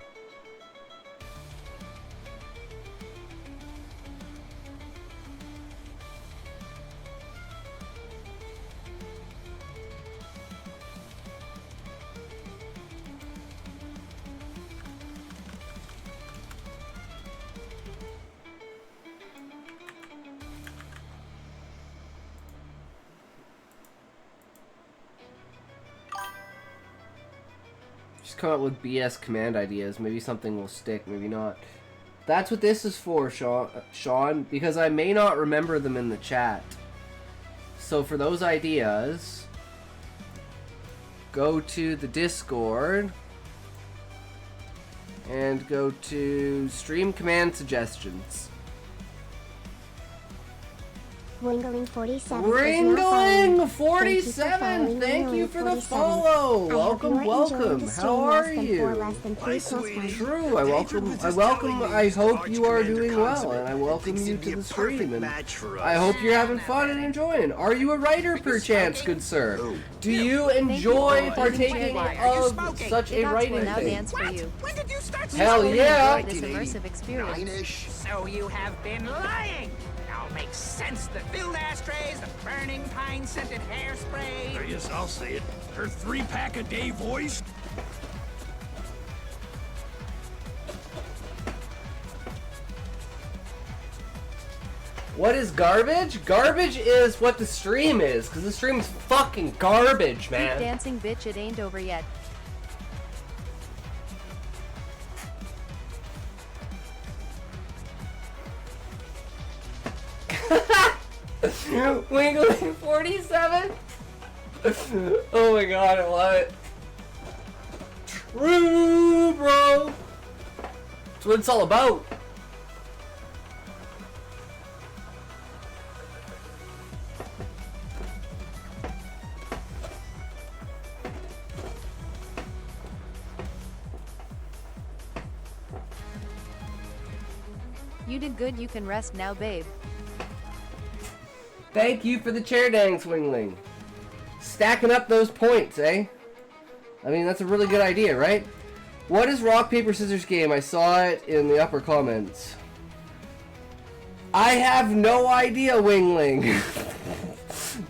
Come up with BS command ideas. Maybe something will stick, maybe not. That's what this is for, Sean, because I may not remember them in the chat. So for those ideas, go to the Discord and go to stream command suggestions. Wingling47. Wingling47, thank you for the follow. Welcome. How are you? True. I hope you are doing well, and I welcome you to the stream, and I hope you're having fun and enjoying. Are you a writer, perchance, good sir? Do you enjoy partaking of such a writing thing? Hell yeah! This immersive experience. So you have been lying. Makes sense. The filled ashtrays, the burning pine-scented hairspray. Yes, I'll say it. Her 3-pack-a-day voice. What is garbage? Garbage is what the stream is, because the stream is fucking garbage, man. Keep dancing, bitch. It ain't over yet. Wingling47? Oh my god, I love it. True, bro. That's what it's all about. You did good, you can rest now, babe. Thank you for the chair dance, Wingling. Stacking up those points, eh? I mean, that's a really good idea, right? What is rock, paper, scissors game? I saw it in the upper comments. I have no idea, Wingling.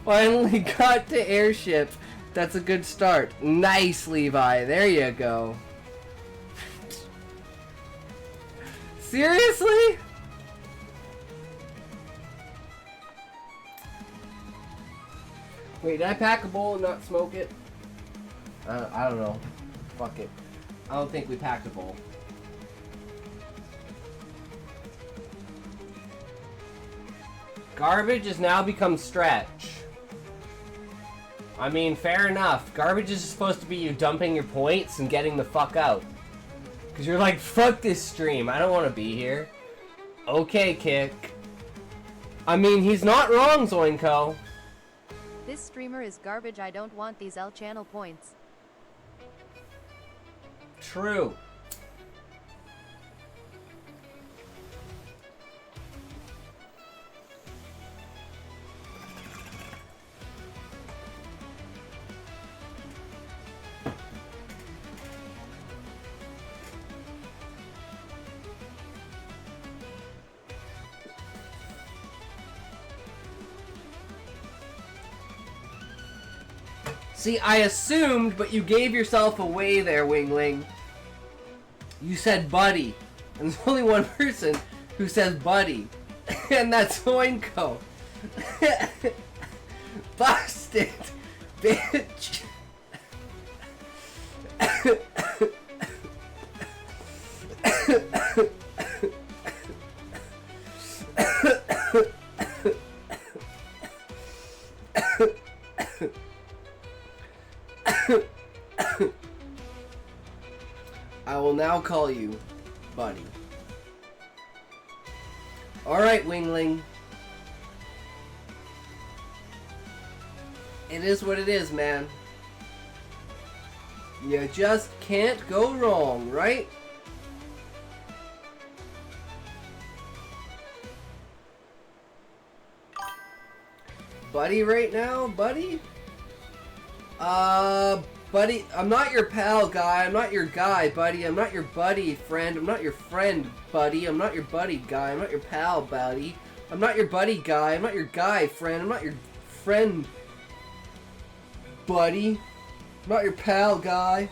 Finally got to airship. That's a good start. Nice, Levi. There you go. Seriously? Wait, did I pack a bowl and not smoke it? I don't know. Fuck it. I don't think we packed a bowl. Garbage has now become stretch. I mean, fair enough. Garbage is supposed to be you dumping your points and getting the fuck out. Because you're like, fuck this stream. I don't want to be here. Okay, Kick. I mean, he's not wrong, Zoinko. This streamer is garbage, I don't want these L channel points. True. See, I assumed, but you gave yourself away there, Wingling. You said buddy. And there's only one person who says buddy. And that's Zoinko. Busted! Bitch! I will now call you buddy. Alright, Wingling. It is what it is, man. You just can't go wrong, right? Buddy right now, buddy? Buddy, I'm not your pal, guy. I'm not your guy, buddy. I'm not your buddy, friend. I'm not your friend, buddy. I'm not your buddy, guy. I'm not your pal, buddy. I'm not your buddy, guy. I'm not your guy, friend. I'm not your friend, buddy. I'm not your pal, guy.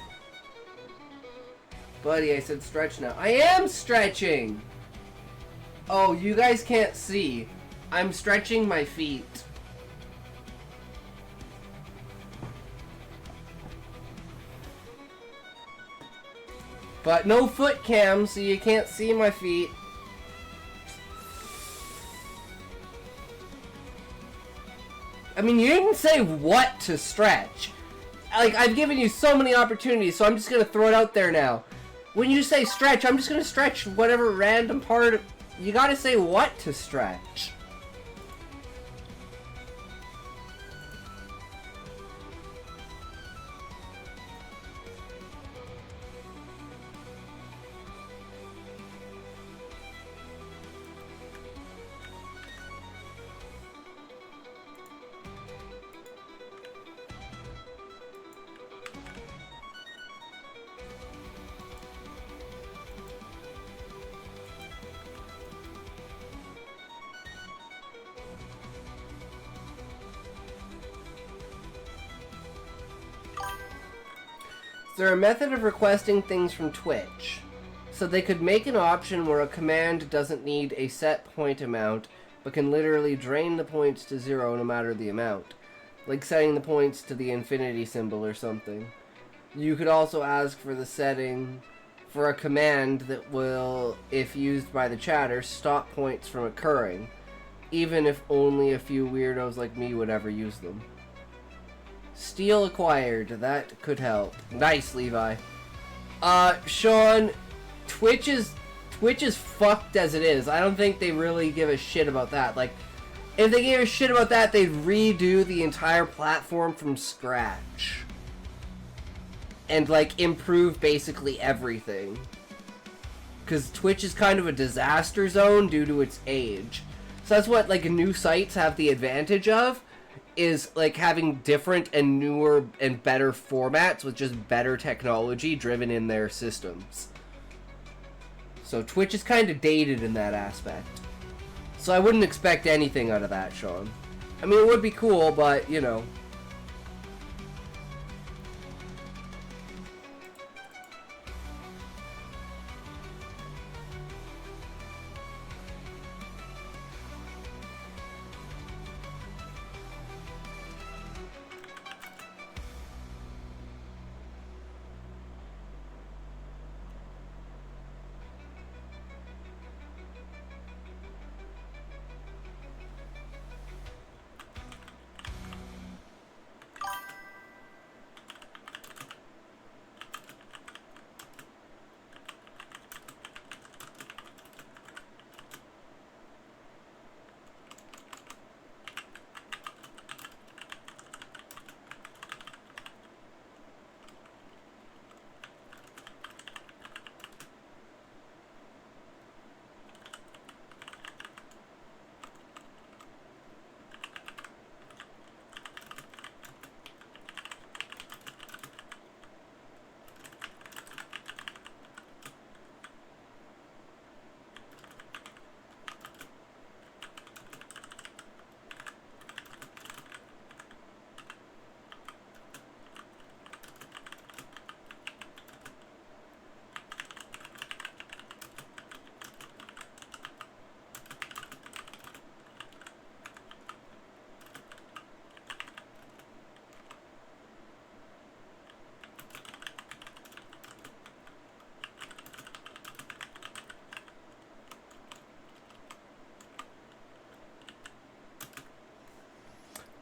Buddy, I said stretch now. I am stretching! Oh, you guys can't see. I'm stretching my feet. But no foot cam, so you can't see my feet. I mean, you didn't say what to stretch. Like, I've given you so many opportunities, so I'm just gonna throw it out there now. When you say stretch, I'm just gonna stretch whatever random part of... You gotta say what to stretch. Is there a method of requesting things from Twitch? So they could make an option where a command doesn't need a set point amount, but can literally drain the points to 0 no matter the amount. Like setting the points to the infinity symbol or something. You could also ask for the setting for a command that will, if used by the chatter, stop points from occurring, even if only a few weirdos like me would ever use them. Steel acquired. That could help. Nice, Levi. Sean, Twitch is fucked as it is. I don't think they really give a shit about that. Like, if they gave a shit about that, they'd redo the entire platform from scratch. And, like, improve basically everything. Because Twitch is kind of a disaster zone due to its age. So that's what, like, new sites have the advantage of, is, like, having different and newer and better formats with just better technology driven in their systems. So Twitch is kind of dated in that aspect. So I wouldn't expect anything out of that, Sean. I mean, it would be cool, but, you know.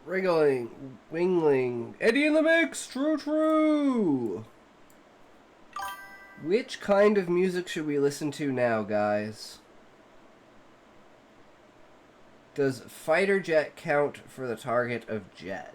Wriggling, wingling, Eddie in the mix, true. Which kind of music should we listen to now, guys? Does fighter jet count for the target of jet?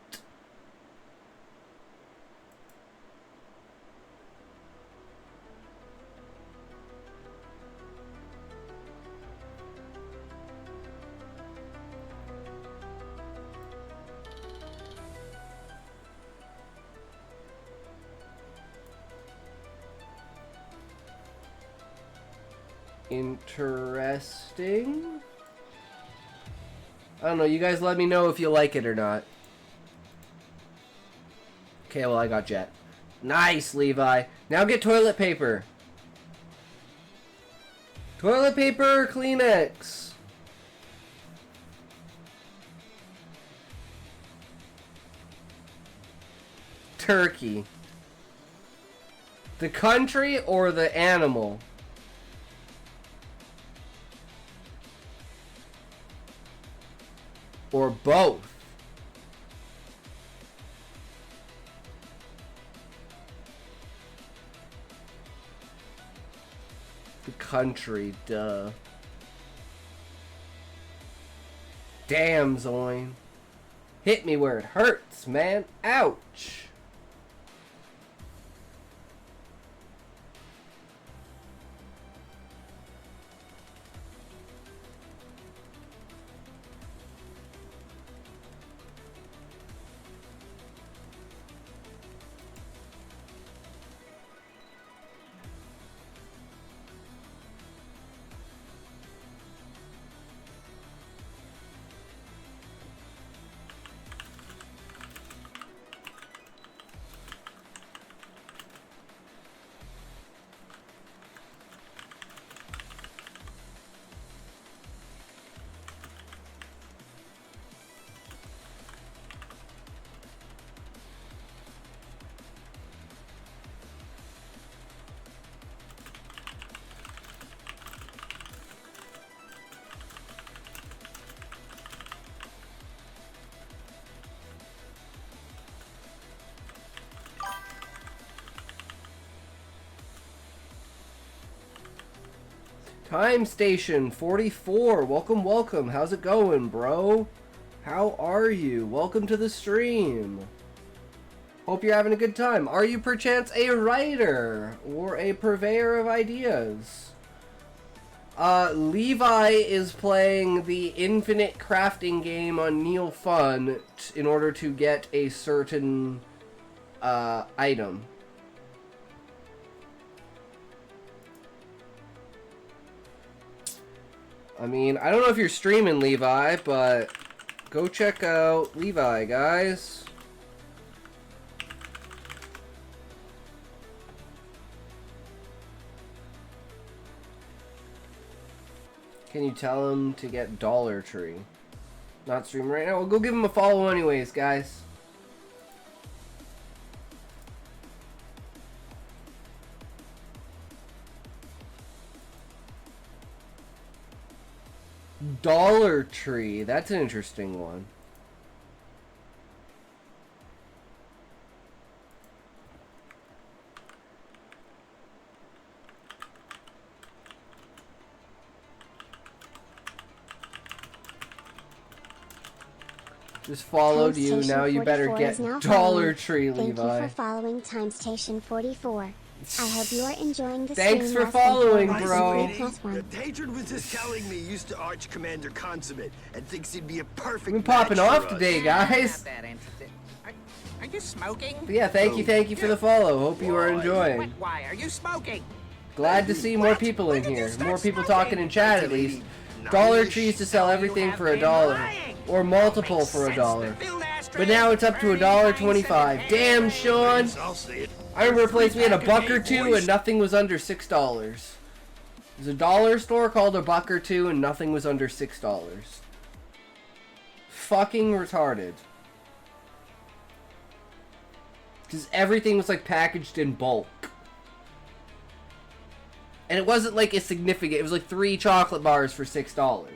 Interesting. I don't know, you guys let me know if you like it or not. Okay, well, I got jet. Nice, Levi. Now get toilet paper. Toilet paper or Kleenex? Turkey. The country or the animal? Or both? The country, duh. Damn, Zoin. Hit me where it hurts, man. Ouch. Time Station 44. Welcome, welcome. How's it going, bro? How are you? Welcome to the stream. Hope you're having a good time. Are you perchance a writer or a purveyor of ideas? Levi is playing the infinite crafting game on Neil Fun in order to get a certain item. I mean, I don't know if you're streaming, Levi, but go check out Levi, guys. Can you tell him to get Dollar Tree? Not streaming right now? Well, go give him a follow anyways, guys. Dollar Tree. That's an interesting one. Just followed you. Now you better get Dollar Tree, Levi. Thank you for following Time Station 44. I hope you are enjoying the Thanks stream. for following, bro. The Tatron was just telling me he used to Arch Commander Consummate and thinks he'd be a perfect We've been popping match off for us. today, guys. Not that interested. Are you smoking? But yeah, thank you for the follow. Hope you are enjoying. Why are you smoking? Glad to see more people in here. More people talking in chat, at least. Dollar Trees to sell everything for $1, or multiple for $1. But now it's up to $1.25. Damn, Sean. I'll see it. I remember a place we had a buck or two and nothing was under $6. There's a dollar store called a buck or two and nothing was under $6. Fucking retarded. Because everything was like packaged in bulk. And it wasn't like a significant, it was like 3 chocolate bars for $6.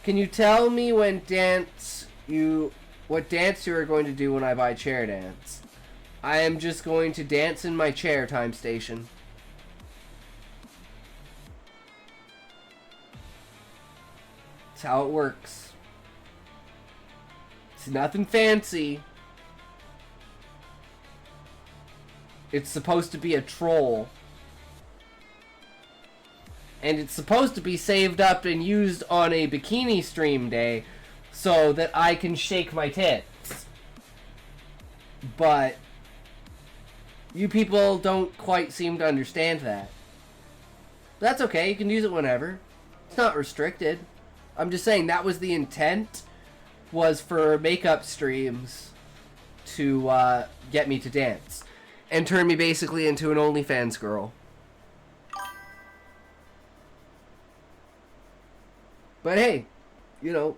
Can you tell me what dance you are going to do when I buy Chair Dance? I am just going to dance in my chair, Time Station. That's how it works. It's nothing fancy. It's supposed to be a troll. And it's supposed to be saved up and used on a bikini stream day so that I can shake my tits. But you people don't quite seem to understand that. That's okay, you can use it whenever. It's not restricted. I'm just saying that was the intent, was for makeup streams to get me to dance. And turn me basically into an OnlyFans girl. But hey, you know.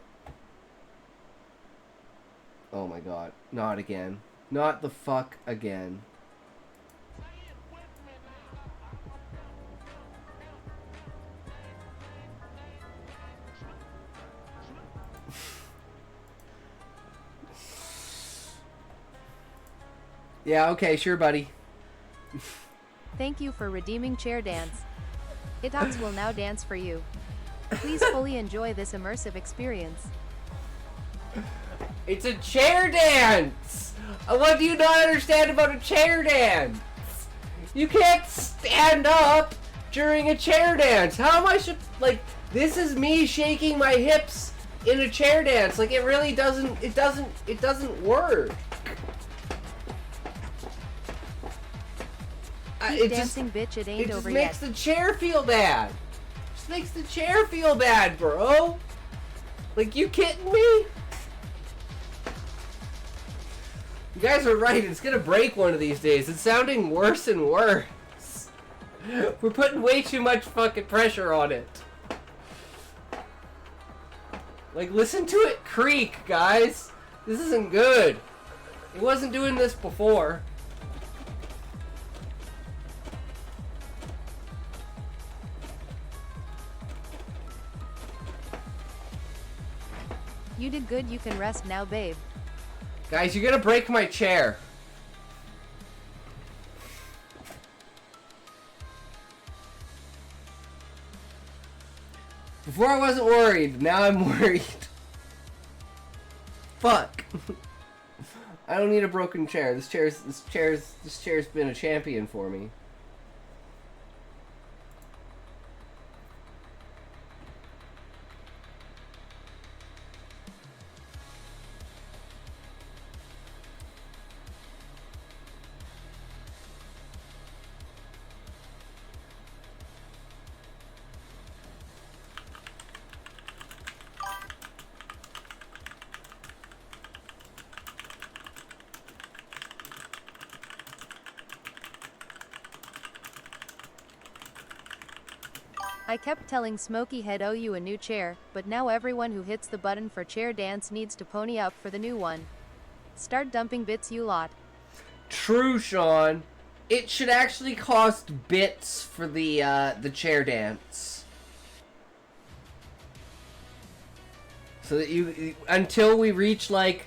Oh my god, not again. Not the fuck again. Yeah, okay, sure, buddy. Thank you for redeeming Chair Dance. Hitox will now dance for you. Please fully enjoy this immersive experience. It's a chair dance! What do you not understand about a chair dance? You can't stand up during a chair dance. How am I like, this is me shaking my hips in a chair dance. Like, it really doesn't, it doesn't work. Keep dancing, bitch, it ain't over yet. It just makes the chair feel bad. Just makes the chair feel bad, bro. Like, you kidding me? You guys are right, it's gonna break one of these days. It's sounding worse and worse. We're putting way too much fucking pressure on it. Like, listen to it creak, guys. This isn't good. It wasn't doing this before. You did good, you can rest now, babe. Guys, you're gonna break my chair. Before I wasn't worried, now I'm worried. Fuck. I don't need a broken chair. This chair's been a champion for me. I kept telling Smokey Head owe you a new chair, but now everyone who hits the button for chair dance needs to pony up for the new one. Start dumping bits, you lot. True, Sean. It should actually cost bits for the chair dance. So that you until we reach like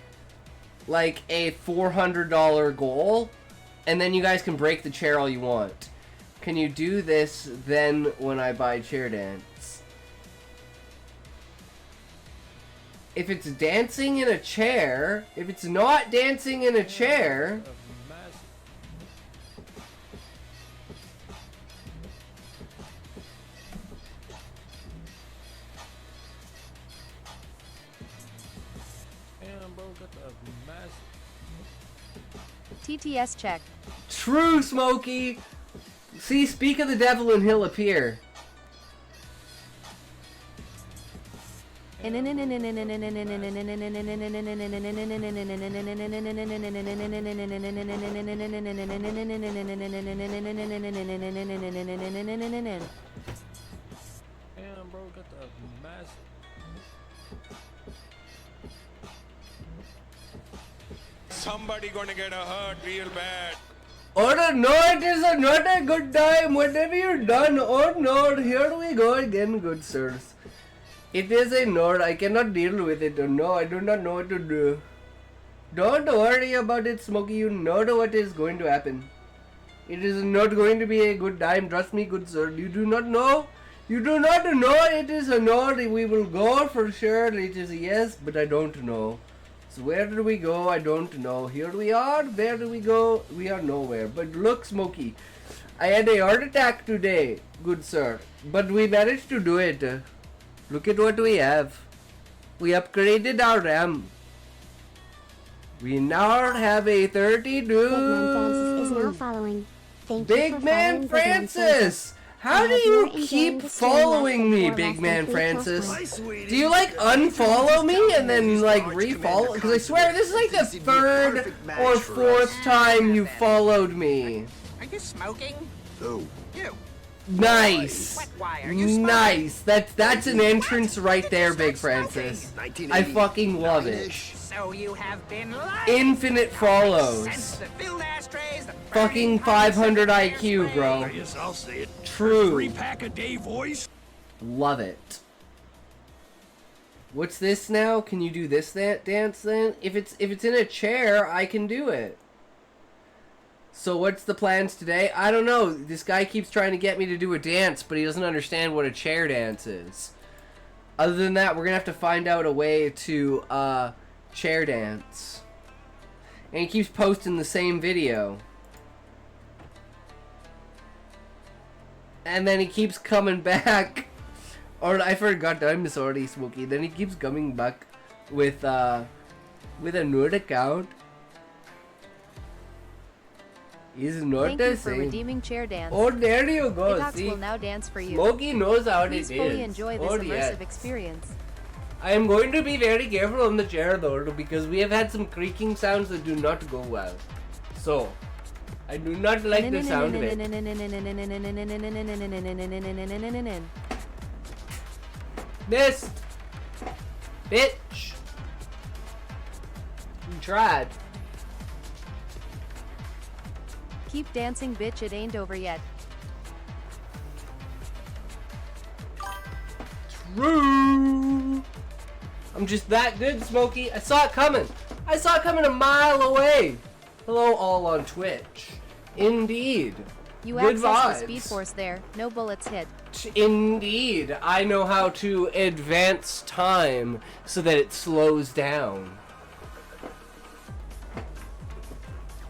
a $400 goal, and then you guys can break the chair all you want. Can you do this then when I buy chair dance? If it's dancing in a chair, if it's not dancing in a chair, TTS check. true, Smokey. See, speak of the devil and he'll appear. Somebody gonna get hurt real bad. Oh no, it is not a good time. Whatever you've done, oh no, here we go again, good sirs. It is a node, I cannot deal with it. Oh no, I do not know what to do. Don't worry about it, Smokey, you know what is going to happen. It is not going to be a good time, trust me, good sir. You do not know? You do not know it is a node, we will go for sure. It is a yes, but I don't know. So where do we go? I don't know. Here we are. Where do we go? We are nowhere. But look, Smokey, I had a heart attack today, good sir. But we managed to do it. Look at what we have. We upgraded our RAM. We now have a 32. Big Man Francis is now following. Thank you Big for Man following Big Man Francis! How do I hope you you're enjoying keep the stream following me, for Big less Man than 3 Francis? plus Hi, sweetie. Do you like unfollow me and then like refollow? Because I swear this is like the third or fourth time you followed me. Are you smoking? Who? You. Nice, What, why, are you smoking? nice. That's an entrance right there, Big Francis. I fucking love it. So you have been lying. Infinite follows. Since the filled ashtrays, the Fucking burning pine 500 scented IQ, hairspray. bro. Yes, I'll say it. True. 3-pack a day voice. Love it. What's this now? Can you do this dance then? If it's in a chair, I can do it. So what's the plans today? I don't know. This guy keeps trying to get me to do a dance, but he doesn't understand what a chair dance is. Other than that, we're gonna have to find out a way to chair dance. And he keeps posting the same video. And then he keeps coming back. Or I forgot, I'm sorry, Smokey. Then he keeps coming back with a node account. He's not Thank the you for same. redeeming chair dance. Oh, there you go. Hitox See, will now dance for you. Smokey knows how Please it is. fully enjoy this Oh, immersive yes. experience. I am going to be very careful on the chair though, because we have had some creaking sounds that do not go well. So, I do not like the sound of it. Missed! Bitch! You tried. Keep dancing, bitch, it ain't over yet. True! I'm just that good, Smokey. I saw it coming. I saw it coming a mile away. Hello, all on Twitch. Indeed. You Good access the vibes. speed force there, no bullets hit. Indeed, I know how to advance time so that it slows down.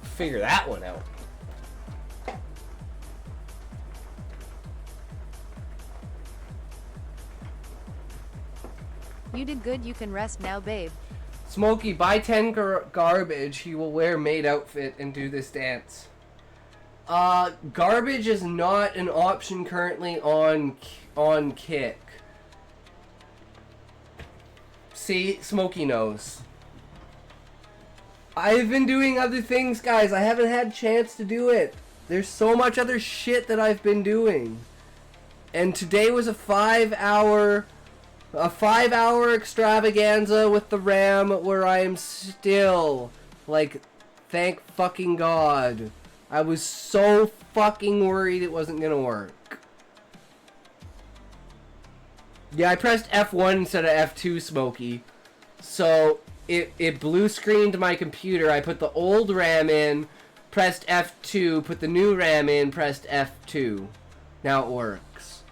Figure that one out. You did good, you can rest now, babe. Smokey, buy 10 garbage. He will wear maid outfit and do this dance. Garbage is not an option currently on Kick. See, Smokey knows. I've been doing other things, guys. I haven't had a chance to do it. There's so much other shit that I've been doing. And today was a 5-hour extravaganza with the RAM where I am still, like, thank fucking God. I was so fucking worried it wasn't gonna work. Yeah, I pressed F1 instead of F2, Smokey. So, it blue screened my computer. I put the old RAM in, pressed F2, put the new RAM in, pressed F2. Now it works.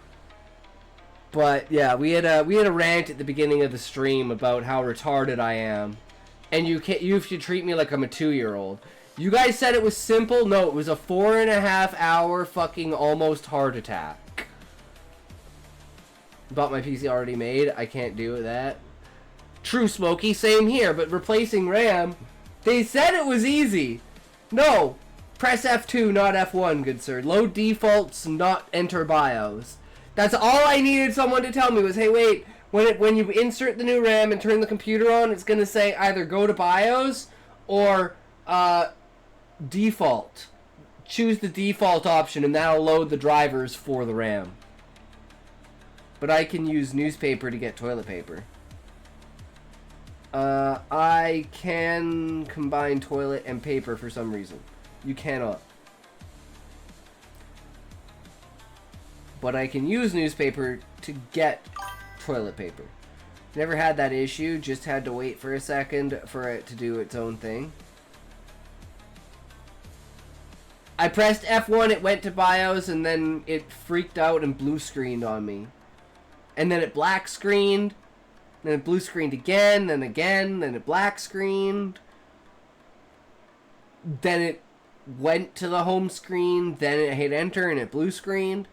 But yeah, we had a rant at the beginning of the stream about how retarded I am, and you have to treat me like I'm a 2-year-old. You guys said it was simple. No, it was a 4.5-hour fucking almost heart attack. Bought my PC already made. I can't do that. True, Smokey. Same here. But replacing RAM, they said it was easy. No, press F2, not F1, good sir. Load defaults, not enter BIOS. That's all I needed someone to tell me was, hey, wait, when you insert the new RAM and turn the computer on, it's going to say either go to BIOS or default. Choose the default option and that'll load the drivers for the RAM. But I can use newspaper to get toilet paper. I can combine toilet and paper for some reason. You cannot. But I can use newspaper to get toilet paper. Never had that issue, just had to wait for a second for it to do its own thing. I pressed F1, it went to BIOS, and then it freaked out and blue screened on me. And then it black screened, then it blue screened again, then it black screened. Then it went to the home screen, then it hit enter and it blue screened.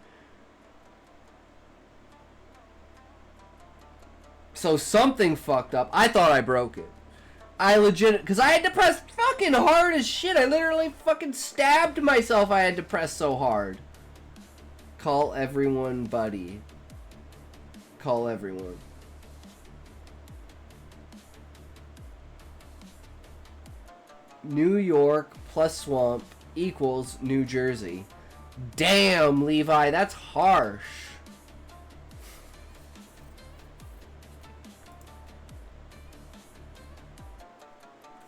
So something fucked up. I thought I broke it. I legit, because I had to press fucking hard as shit. I literally fucking stabbed myself. I had to press so hard. Call everyone, buddy. Call everyone. New York plus swamp equals New Jersey. Damn, Levi, that's harsh.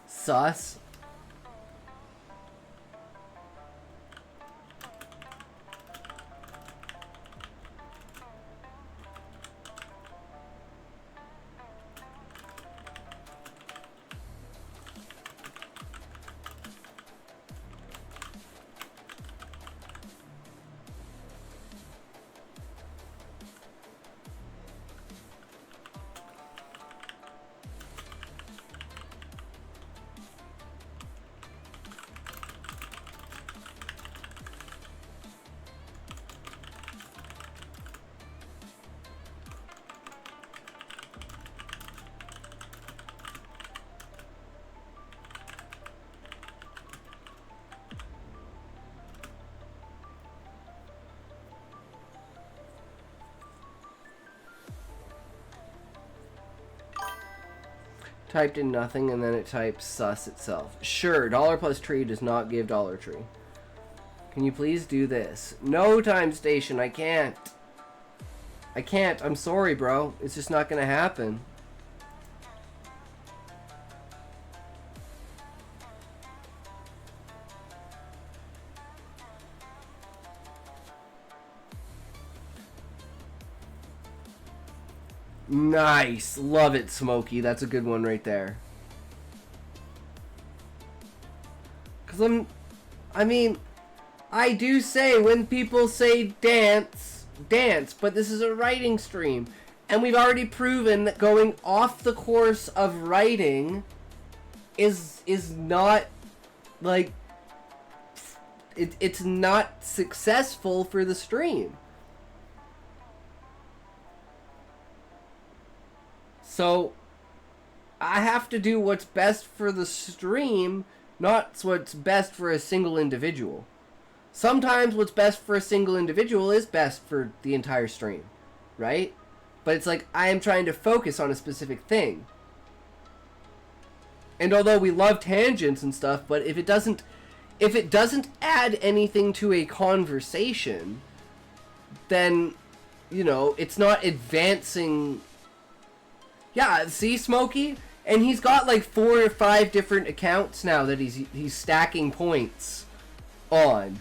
Sus. Typed in nothing and then it types sus itself. Sure, dollar plus tree does not give Dollar Tree. Can you please do this? No, Time Station, I can't. I can't. I'm sorry, bro. It's just not gonna happen. Nice. Love it, Smokey. That's a good one right there. Because I mean, I do say when people say dance, dance, but this is a writing stream. And we've already proven that going off the course of writing is not, like, it's not successful for the stream. So, I have to do what's best for the stream, not what's best for a single individual. Sometimes what's best for a single individual is best for the entire stream, right? But it's like, I am trying to focus on a specific thing. And although we love tangents and stuff, but if it doesn't add anything to a conversation, then, you know, it's not advancing. Yeah, see, Smokey? And he's got like 4 or 5 different accounts now that he's stacking points on.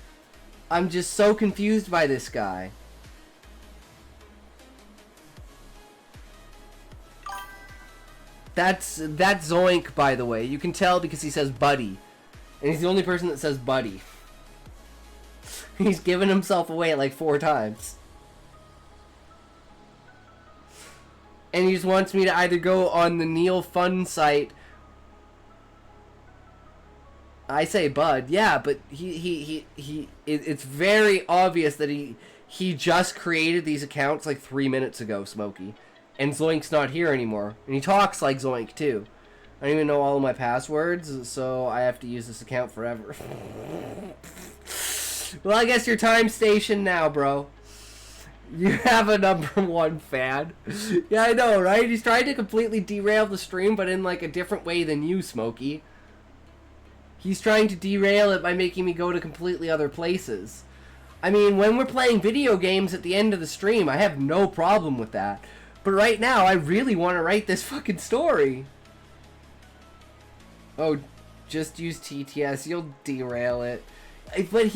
I'm just so confused by this guy. That's Zoink, by the way. You can tell because he says buddy. And he's the only person that says buddy. He's given himself away like 4 times. And he just wants me to either go on the Neil Fun site. I say bud, yeah, but it's very obvious that he just created these accounts like 3 minutes ago, Smokey. And Zoink's not here anymore. And he talks like Zoink, too. I don't even know all of my passwords, so I have to use this account forever. Well, I guess your time station now, bro. You have a #1 fan. Yeah, I know, right? He's trying to completely derail the stream, but in like a different way than you, Smokey. He's trying to derail it by making me go to completely other places. I mean, when we're playing video games at the end of the stream, I have no problem with that. But right now, I really want to write this fucking story. Oh, just use TTS. You'll derail it. But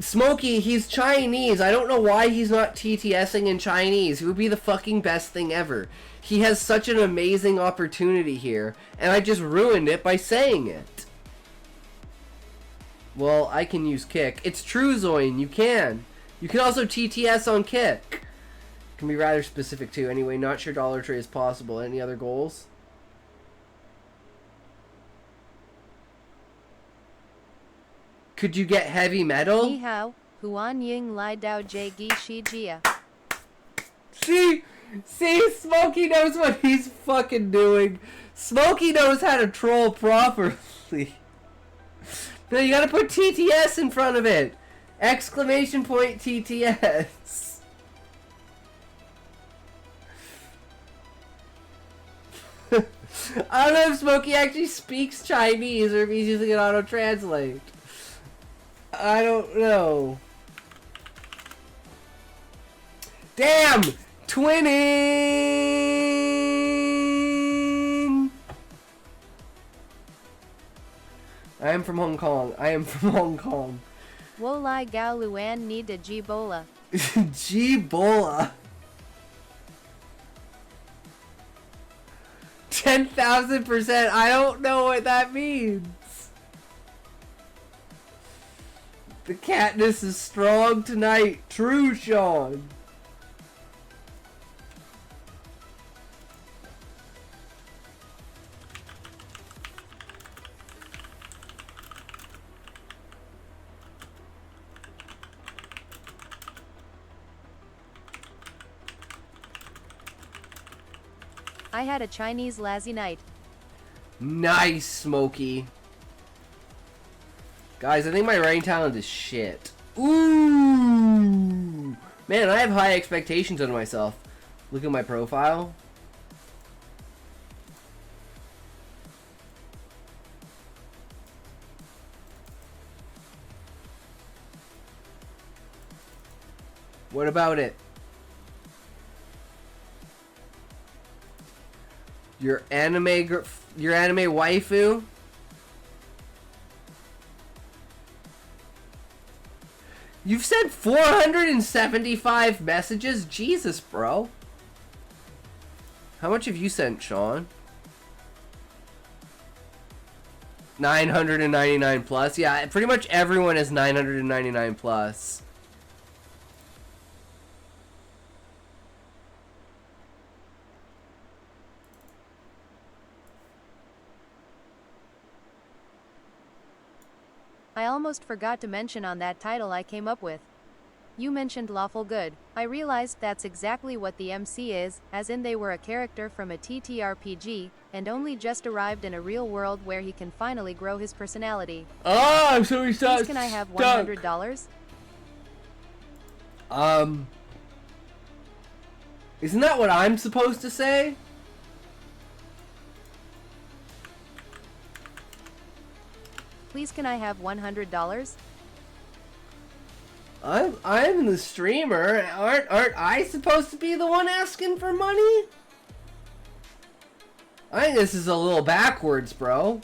Smokey, he's Chinese. I don't know why he's not TTSing in Chinese. It would be the fucking best thing ever. He has such an amazing opportunity here, and I just ruined it by saying it. Well, I can use Kick. It's true, Zoin. You can. You can also TTS on Kick. Can be rather specific too. Anyway, not sure Dollar Tree is possible. Any other goals? Could you get heavy metal? Ni hao, huan ying lai dao jie gi shi jia. See, Smokey knows what he's fucking doing. Smokey knows how to troll properly. No, you gotta put TTS in front of it. Exclamation point TTS. I don't know if Smokey actually speaks Chinese or if he's using an auto-translate. I don't know. Damn! Twinning! I am from Hong Kong. I am from Hong Kong. Wo lai gao luan ni de jibola. Jibola. 10,000%. I don't know what that means. The Katniss is strong tonight. True, Sean. I had a Chinese lassie night. Nice, Smokey. Guys, I think my writing talent is shit. Ooh! Man, I have high expectations on myself. Look at my profile. What about it? Your anime waifu? You've sent 475 messages? Jesus, bro. How much have you sent, Sean? 999 plus. Yeah, pretty much everyone is 999 plus. I almost forgot to mention on that title I came up with. You mentioned lawful good. I realized that's exactly what the MC is, as in they were a character from a TTRPG, and only just arrived in a real world where he can finally grow his personality. Oh, so he's Please can I have $100? Isn't that what I'm supposed to say? Please can I have $100? I'm the streamer. Aren't I supposed to be the one asking for money? I think this is a little backwards, bro.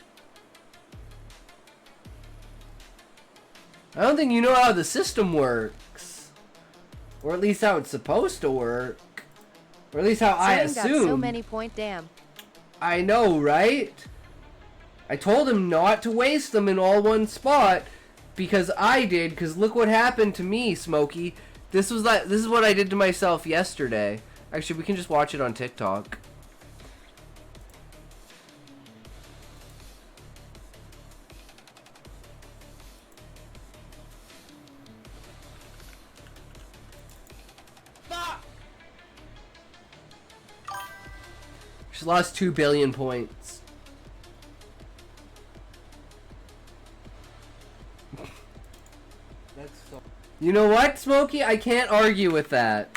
I don't think you know how the system works. Or at least how it's supposed to work. Or at least how I assume. Got so many point damn. I know, right? I told him not to waste them in all one spot. Because I did, because look what happened to me, Smokey. This is what I did to myself yesterday. Actually, we can just watch it on TikTok. Fuck! She lost 2 billion points. You know what, Smokey? I can't argue with that.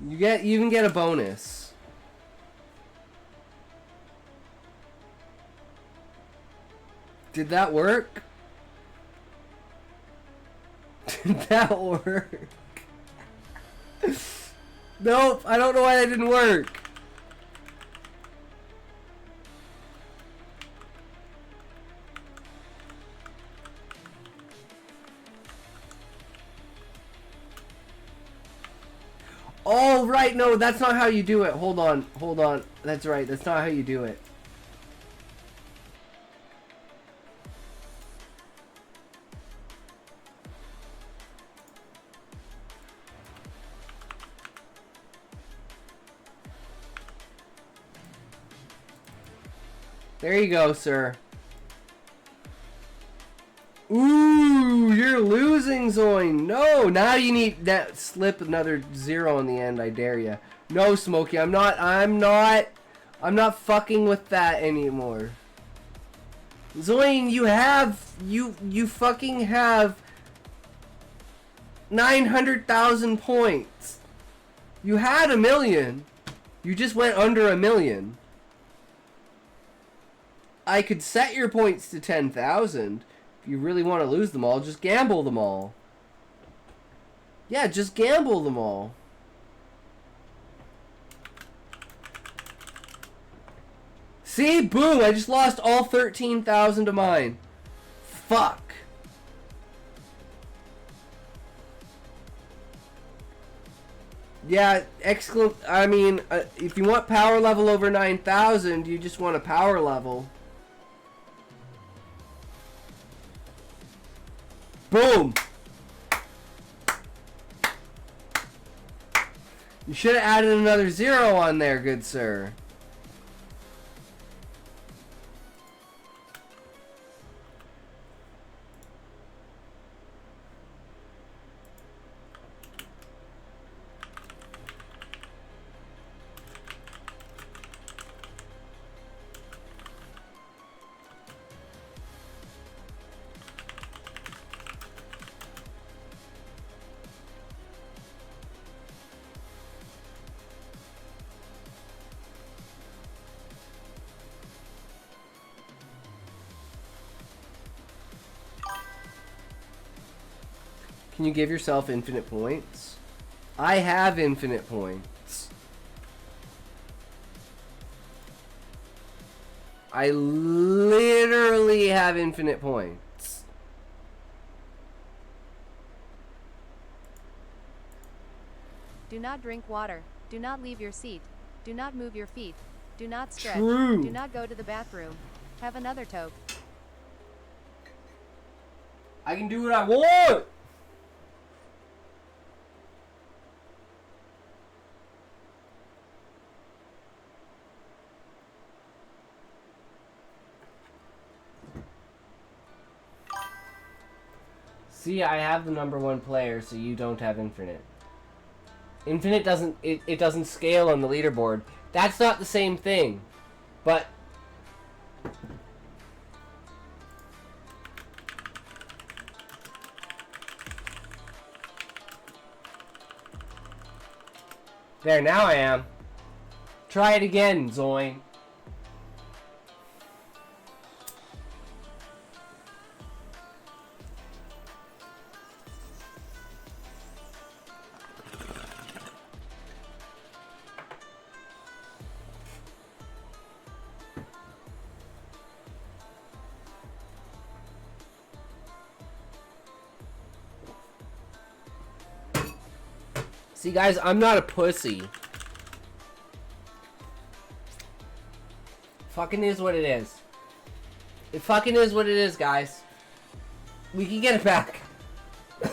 You even get a bonus. Did that work? Did that work? Nope, I don't know why that didn't work. Oh, right, no, that's not how you do it. Hold on. That's right, that's not how you do it. There you go, sir. Ooh, you're losing, Zoin. No, now you need that slip another 0 on the end. I dare you. No, Smokey, I'm not fucking with that anymore. Zoin, you fucking have 900,000 points. You had 1 million. You just went under 1 million. I could set your points to 10,000. If you really want to lose them all, just gamble them all. Yeah, just gamble them all. See? Boom! I just lost all 13,000 of mine. Fuck. Yeah, I mean, if you want power level over 9,000, you just want a power level. Boom! You should have added another 0 on there, good sir. Can you give yourself infinite points? I have infinite points. I literally have infinite points. Do not drink water. Do not leave your seat. Do not move your feet. Do not stretch. True. Do not go to the bathroom. Have another toke. I can do what I want! See, I have the #1 player, so you don't have infinite. Infinite doesn't, it doesn't scale on the leaderboard. That's not the same thing. But there, now I am. Try it again, Zoin. See, guys, I'm not a pussy. Fucking is what it is. It fucking is what it is, guys. We can get it back.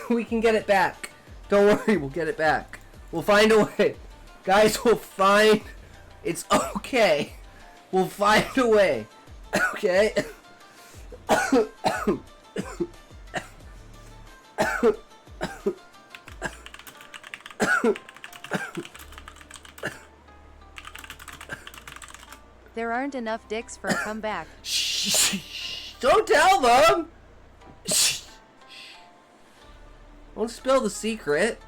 We can get it back. Don't worry, we'll get it back. We'll find a way. Guys, we'll find... It's okay. We'll find a way. Okay? There aren't enough dicks for a comeback. Shh! Don't tell them! Shh! Don't spill the secret.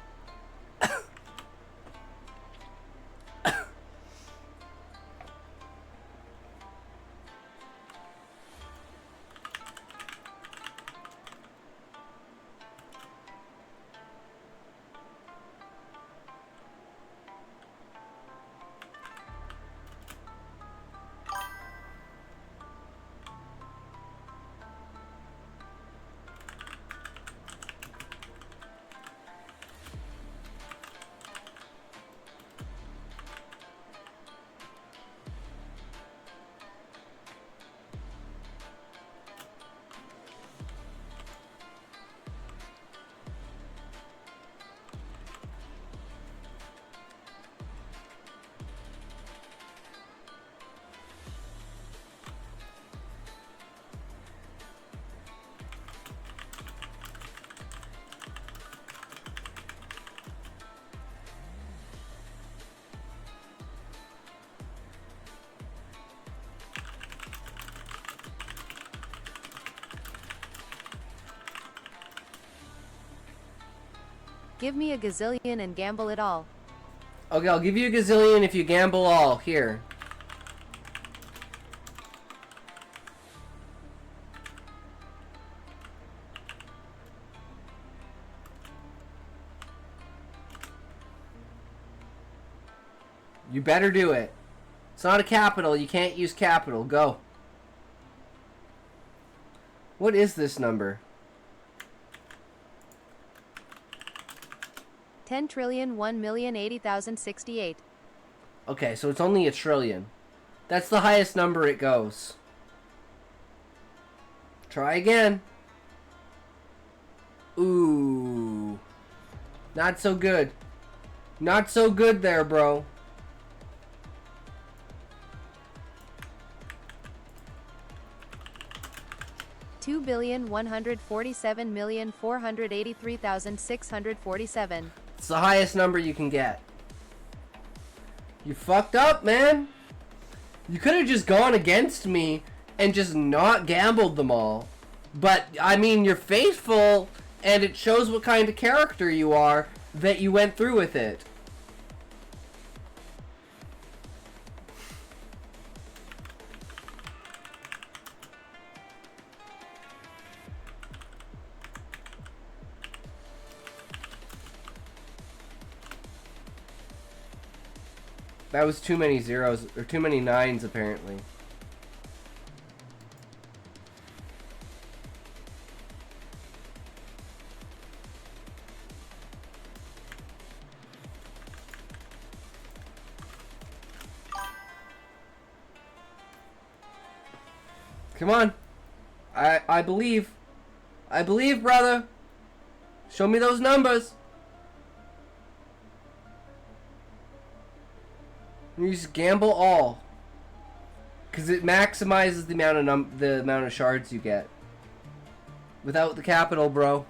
Give me a gazillion and gamble it all. Okay, I'll give you a gazillion if you gamble all. Here. You better do it. It's not a capital. You can't use capital. Go. What is this number? 10,001,080,068. Okay, so it's only a trillion. That's the highest number it goes. Try again. Ooh. Not so good. Not so good there, bro. $2,147,483,647. It's the highest number you can get. You fucked up, man. You could have just gone against me and just not gambled them all. But, I mean, you're faithful, and it shows what kind of character you are that you went through with it. That was too many zeros, or too many nines, apparently. Come on. I believe. I believe, brother. Show me those numbers. You just gamble all. Because it maximizes the amount of shards you get. Without the capital, bro.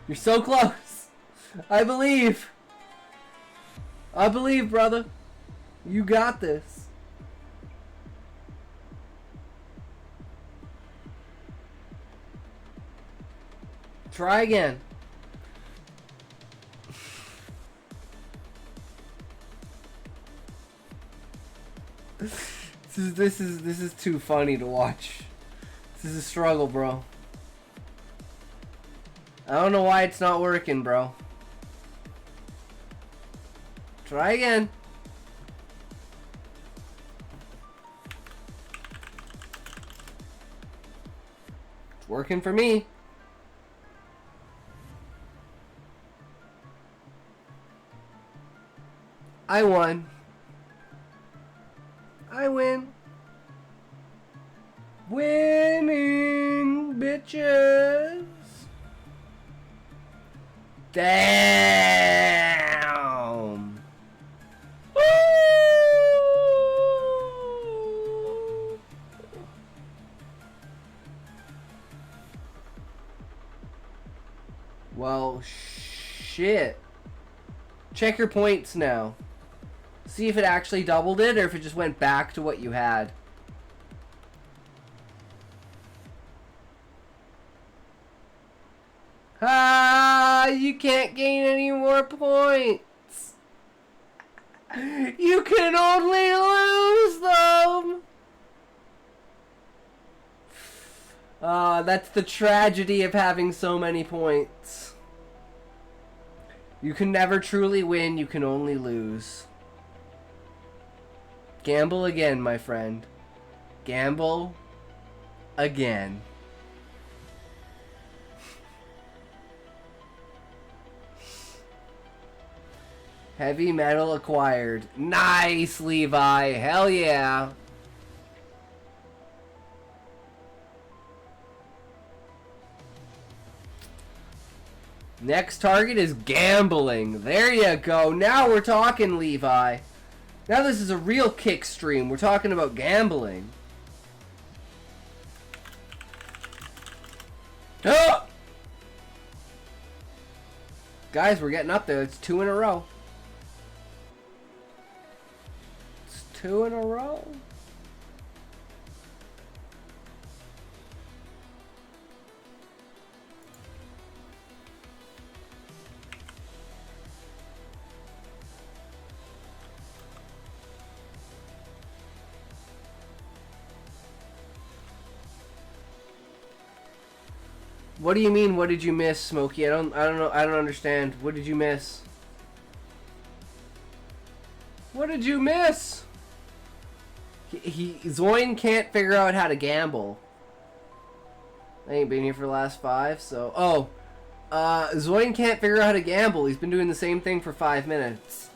You're so close. I believe. I believe, brother. You got this. Try again. This is too funny to watch. This is a struggle, bro. I don't know why it's not working, bro. Try again. It's working for me. I won. I win. Winning, bitches. Damn. Woo! Well, shit. Check your points now. See if it actually doubled it or if it just went back to what you had. Ah, you can't gain any more points. You can only lose them. That's the tragedy of having so many points. You can never truly win, you can only lose. Gamble again, my friend. Gamble again. Heavy metal acquired. Nice, Levi. Hell yeah. Next target is gambling. There you go. Now we're talking, Levi. Now this is a real kick stream. We're talking about gambling. Oh! Guys, we're getting up there. It's 2 in a row. It's 2 in a row. What do you mean? What did you miss, Smokey? I don't know. I don't understand. What did you miss? What did you miss? Zoin can't figure out how to gamble. I ain't been here for the last 5, so Zoin can't figure out how to gamble. He's been doing the same thing for 5 minutes.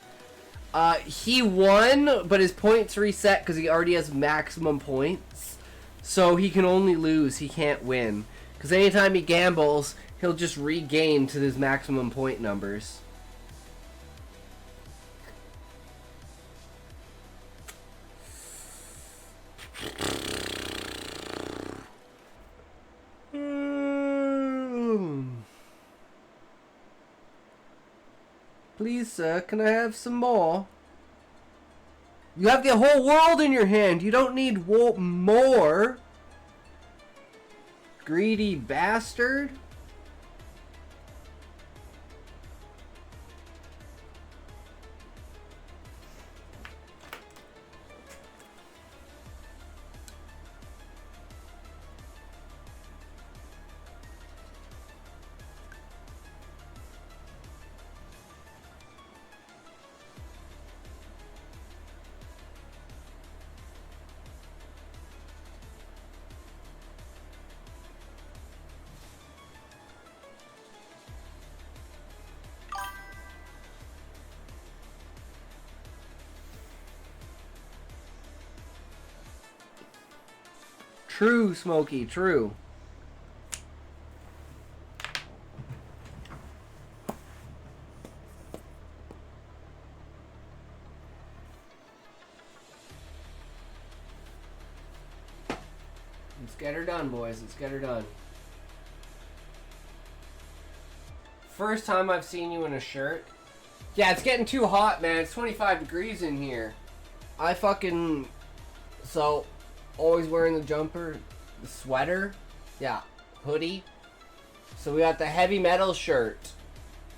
He won, but his points reset because he already has maximum points. So he can only lose. He can't win. Because anytime he gambles, he'll just regain to his maximum point numbers. Please, sir, can I have some more? You have the whole world in your hand. You don't need more. Greedy bastard. True, Smokey, true. Let's get her done, boys. Let's get her done. First time I've seen you in a shirt. Yeah, it's getting too hot, man. It's 25 degrees in here. I fucking... So, always wearing the jumper, the sweater. Yeah, hoodie. So we got the heavy metal shirt.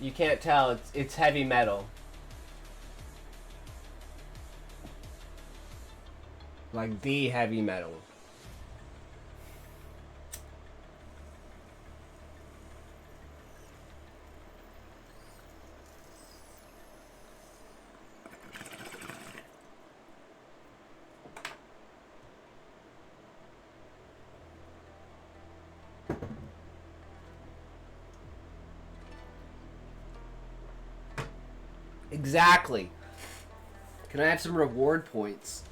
You can't tell, it's heavy metal. Like the heavy metal. Exactly. Can I have some reward points?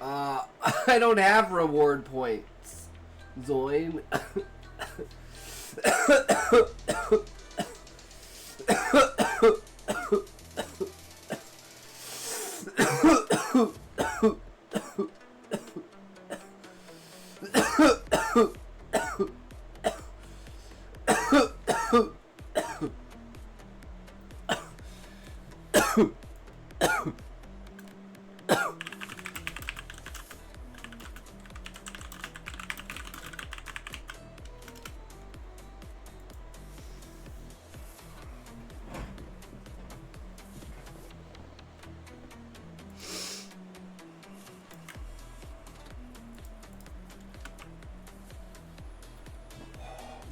I don't have reward points. Zoin.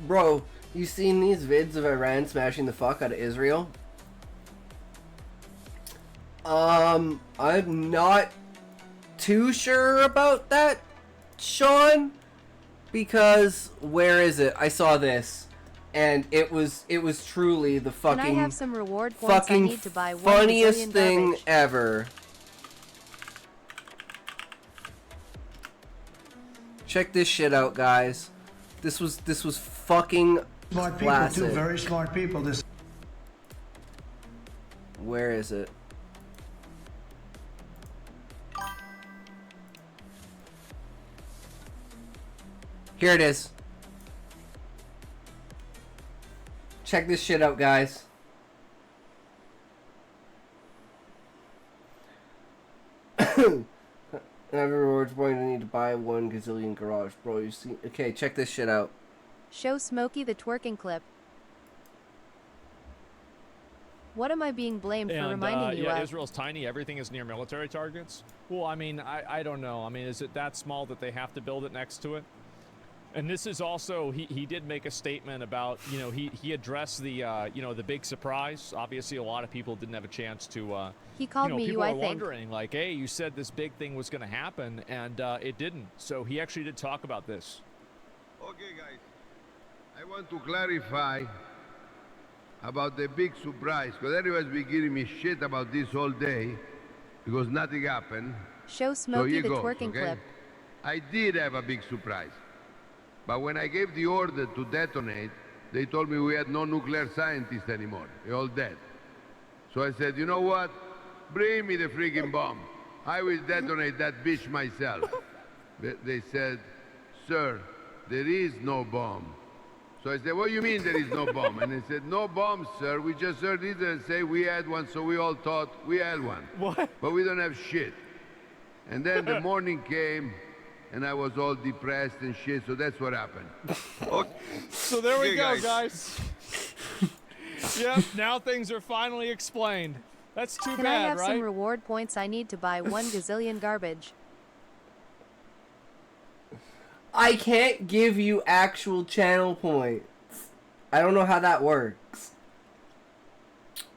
Bro, you seen these vids of Iran smashing the fuck out of Israel? I'm not too sure about that, Sean, because where is it? I saw this, and it was truly the fucking Can I have some reward points? I need to buy one funniest gazillion thing garbage. ever. Check this shit out, guys. This was fucking Smart people classic. too, very smart people. This. Where is it? Here it is. Check this shit out, guys. I have a rewards point. I need to buy 1 gazillion garage, bro. You see? Okay, check this shit out. Show Smokey the twerking clip. What am I being blamed for reminding you yeah, of? Israel's tiny. Everything is near military targets. Well, I mean, I don't know. I mean, is it that small that they have to build it next to it? And this is also, he did make a statement about, you know, he addressed the, you know, the big surprise. Obviously, a lot of people didn't have a chance to, He called you know, me people you, I are think. wondering, like, hey, you said this big thing was going to happen, and it didn't. So he actually did talk about this. Okay, guys. I want to clarify about the big surprise, because everybody's been giving me shit about this all day, because nothing happened. Show So Smokey here the goes, twerking okay? clip. I did have a big surprise. But when I gave the order to detonate, they told me we had no nuclear scientists anymore. They're all dead. So I said, you know what? Bring me the freaking bomb. I will detonate that bitch myself. They said, sir, there is no bomb. So I said, what do you mean there is no bomb? And they said, no bomb, sir. We just heard Israel say we had one, so we all thought we had one. What? But we don't have shit. And then the morning came, and I was all depressed and shit, so that's what happened. So there we Okay, go, guys. Yep, now things are finally explained. That's too Can bad, I have right? some reward points? I need to buy 1 gazillion garbage. I can't give you actual channel points. I don't know how that works.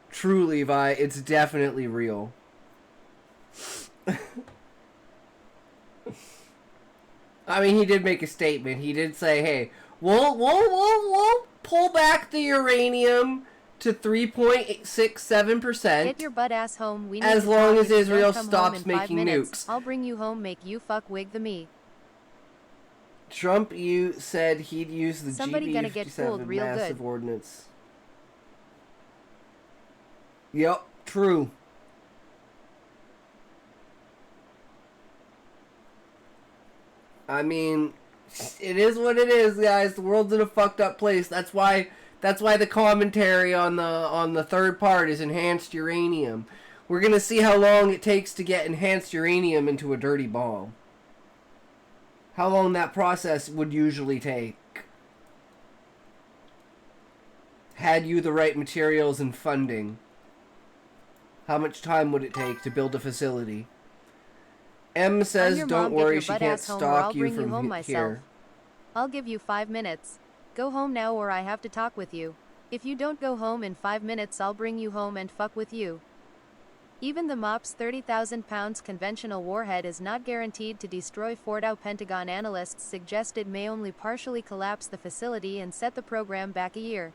True, Levi, it's definitely real. I mean, he did make a statement. He did say, hey, we'll pull back the uranium to 3.67%. Get your butt ass home. We need As to long talk. as If you Israel don't come home stops in 5 making minutes, nukes. I'll bring you home, make you fuck wig the me. Trump said he'd use the Somebody gonna get fooled GB-57 real massive good. ordnance. Yep, true. I mean, it is what it is, guys. The world's in a fucked up place. That's why the commentary on the third part is enhanced uranium. We're gonna see how long it takes to get enhanced uranium into a dirty bomb. How long that process would usually take. Had you the right materials and funding, how much time would it take to build a facility? M says, "Don't worry, she can't stalk you from here." I'll give you 5 minutes. Go home now or I have to talk with you. If you don't go home in 5 minutes, I'll bring you home and fuck with you. Even the MOPS 30,000 pounds conventional warhead is not guaranteed to destroy Fordow. Pentagon analysts suggest it may only partially collapse the facility and set the program back a year.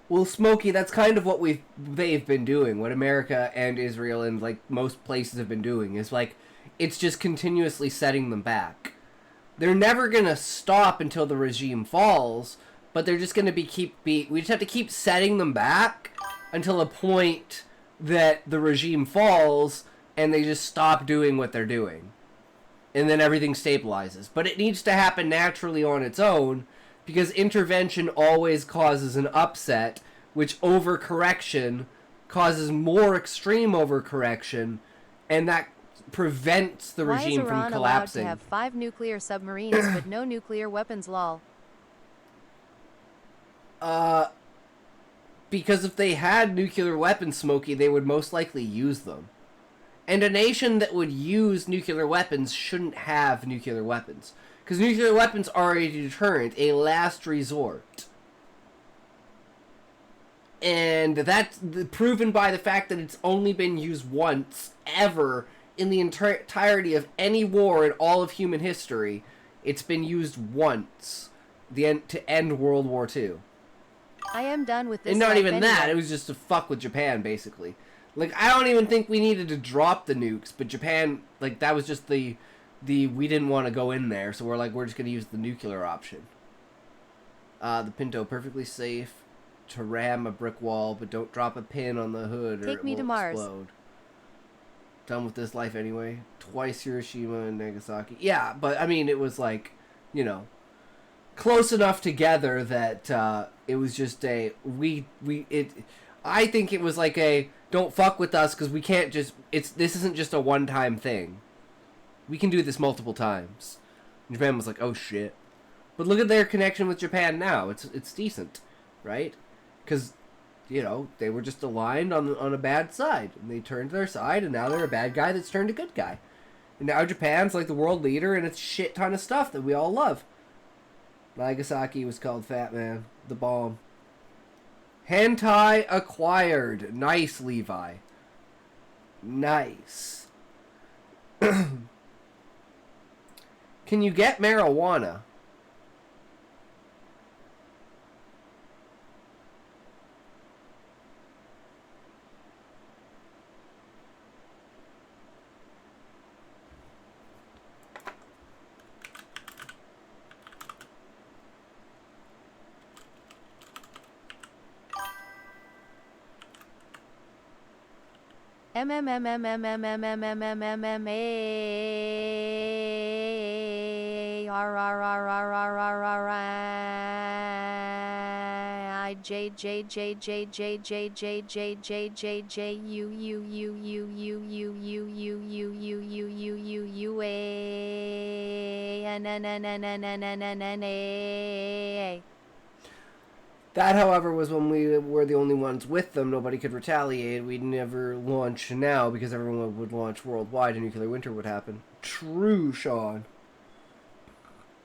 Well, Smokey, that's kind of what they've been doing. What America and Israel and like most places have been doing is like it's just continuously setting them back. They're never gonna stop until the regime falls, but they're just gonna we just have to keep setting them back until a point that the regime falls and they just stop doing what they're doing. And then everything stabilizes. But it needs to happen naturally on its own because intervention always causes an upset, which overcorrection causes more extreme overcorrection, and that prevents the regime from collapsing. Why is Iran allowed to have 5 nuclear submarines but no nuclear weapons, lol? Because if they had nuclear weapons, Smokey, they would most likely use them. And a nation that would use nuclear weapons shouldn't have nuclear weapons. Because nuclear weapons are a deterrent, a last resort. And that's proven by the fact that it's only been used once, ever, in the entirety of any war in all of human history. It's been used once to end World War II. I am done with this. And not even anyway. that, it was just to fuck with Japan, basically. Like, I don't even think we needed to drop the nukes, but Japan, like, that was just the we didn't want to go in there, so we're just going to use the nuclear option. The Pinto, perfectly safe to ram a brick wall, but don't drop a pin on the hood or Take it me will to Mars. explode. Done with this life anyway. Twice Hiroshima and Nagasaki. Yeah, but, I mean, it was like, you know, close enough together that it was just I think it was like a don't fuck with us because we can't just this isn't just a one-time thing. We can do this multiple times. And Japan was like, oh shit. But look at their connection with Japan now. It's decent, right? Because you know they were just aligned on a bad side, and they turned to their side, and now they're a bad guy that's turned a good guy. And now Japan's like the world leader, and it's a shit ton of stuff that we all love. Nagasaki was called Fat Man. The bomb. Hentai acquired. Nice, Levi. Nice. Can you get marijuana? That, however, was when we were the only ones with them. Nobody could retaliate. We'd never launch now because everyone would launch worldwide and nuclear winter would happen. True, Sean.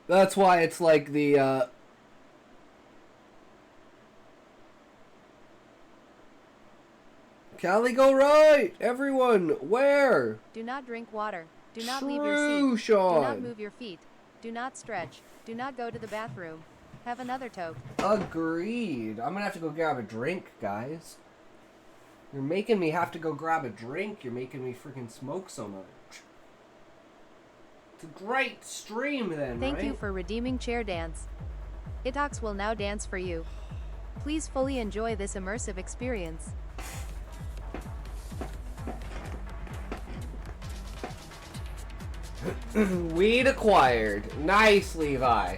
That's why it's like the, Callie, go right! Everyone, where? Do not drink water. Do not True, leave your seat. Sean. Do not move your feet. Do not stretch. Do not go to the bathroom. Have another toke. Agreed. I'm gonna have to go grab a drink, guys. You're making me have to go grab a drink. You're making me freaking smoke so much. It's a great stream then, Thank right? you for redeeming Chair Dance. Hitox will now dance for you. Please fully enjoy this immersive experience. Weed acquired. Nice, Levi.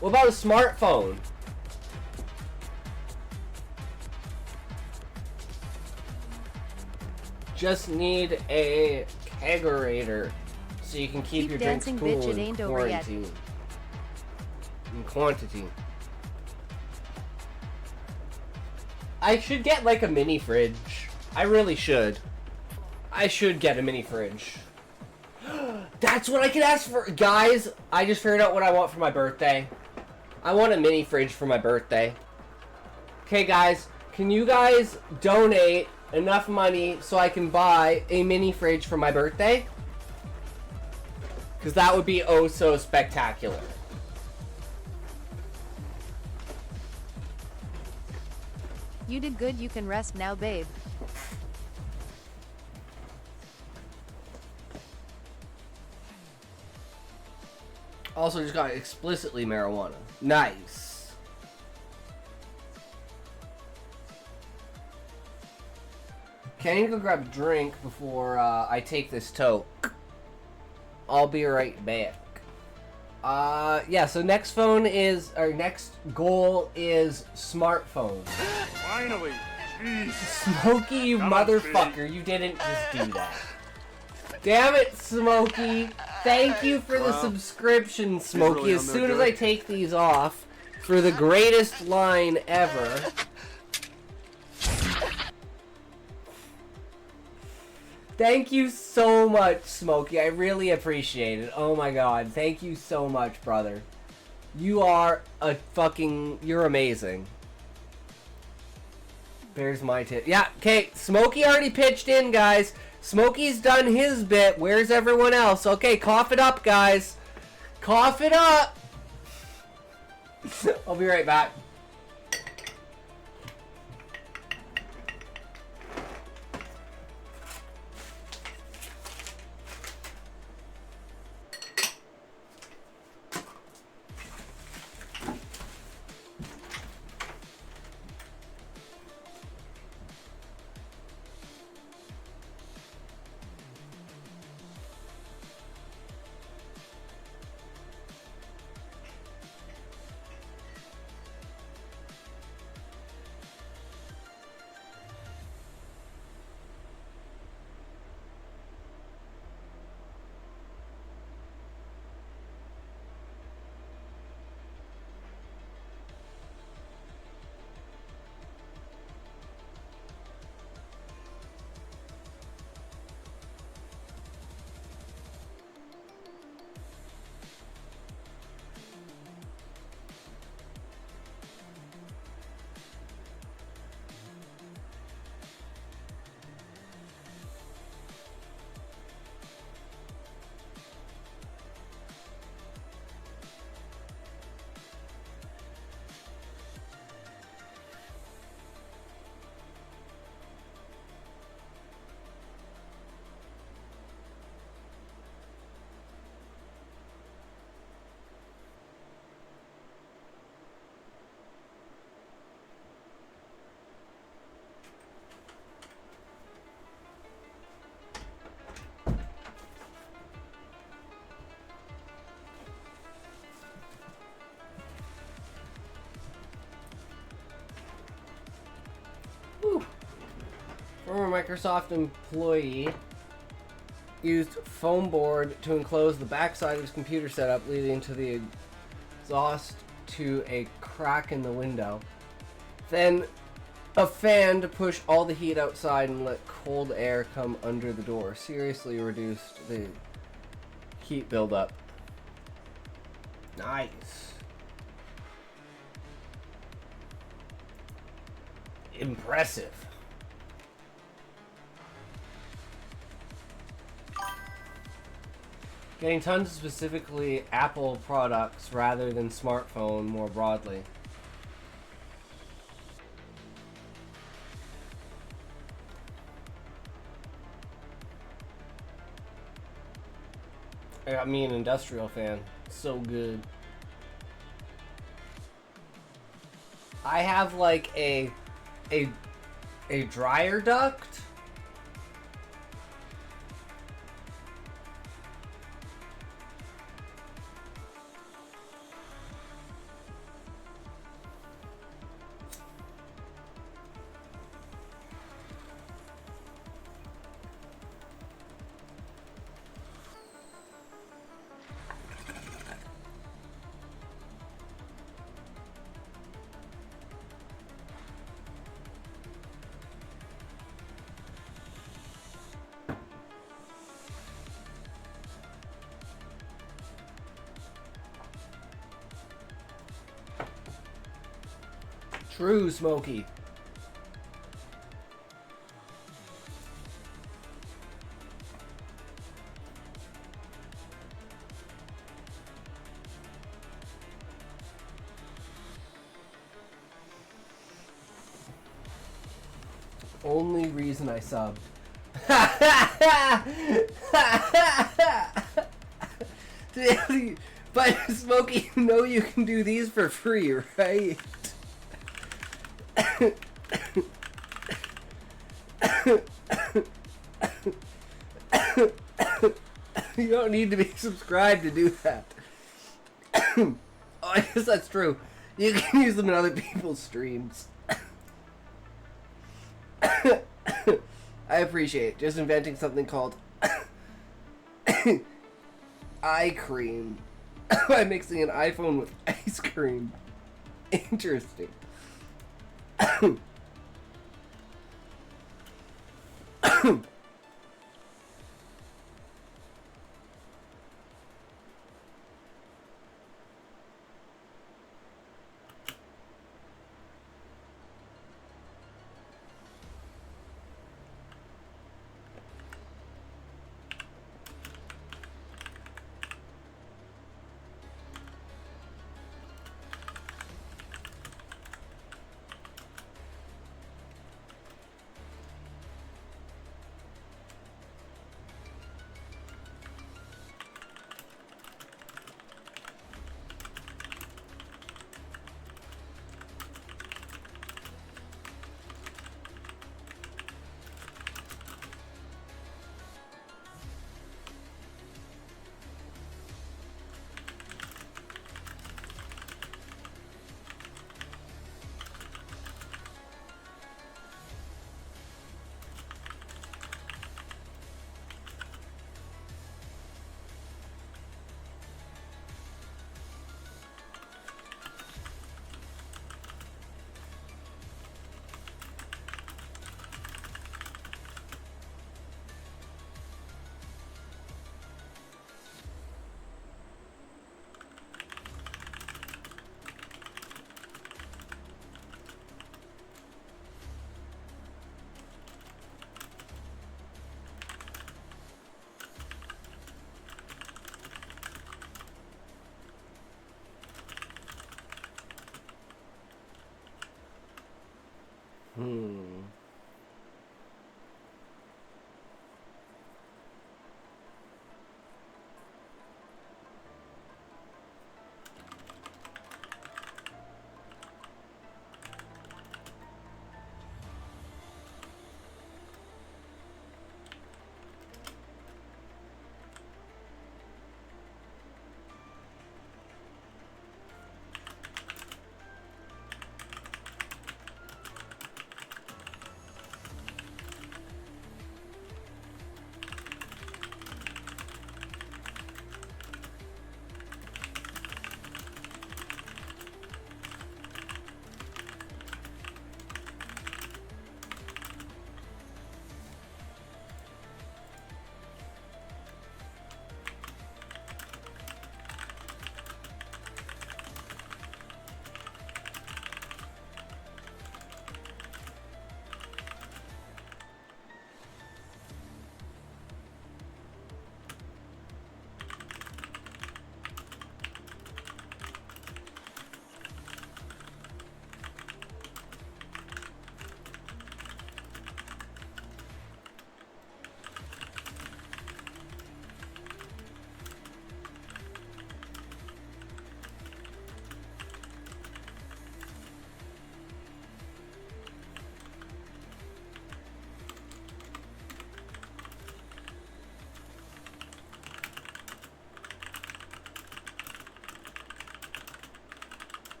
What about a smartphone? Just need a kegerator so you can keep your drinks dancing, cool bitch, it in ain't over yet. quarantine. In quantity. I should get like a mini fridge. I really should. I should get a mini fridge. That's what I can ask for. Guys, I just figured out what I want for my birthday. I want a mini fridge for my birthday. Okay, guys, can you guys donate enough money so I can buy a mini fridge for my birthday? Because that would be oh so spectacular. You did good, you can rest now, babe. Also just got explicitly marijuana. Nice. Can you go grab a drink before I take this toke? I'll be right back. Yeah, so next phone is, or next goal is smartphone. Finally! Jeez. Smokey, you Come on, motherfucker, Speedy. you didn't just do that. Damn it, Smokey. Thank you for the subscription, Smokey. really As on no soon as good. I take these off, for the greatest line ever. Thank you so much, Smokey. I really appreciate it. Oh my god. Thank you so much, brother. You are a fucking... You're amazing. There's my tip. Yeah, okay. Smokey already pitched in, guys. Smokey's done his bit. Where's everyone else? Okay, cough it up, guys. Cough it up. I'll be right back. Former Microsoft employee used foam board to enclose the backside of his computer setup, leading to the exhaust to a crack in the window. Then a fan to push all the heat outside and let cold air come under the door. Seriously reduced the heat buildup. Nice. Impressive. Getting tons of specifically Apple products rather than smartphone more broadly. I got me an industrial fan. So good. I have like a dryer duct. True, Smokey. Only reason I subbed. But Smokey, you know you can do these for free, right? You don't need to be subscribed to do that. Oh, I guess that's true. You can use them in other people's streams. I appreciate just inventing something called eye cream by mixing an iPhone with ice cream. Interesting.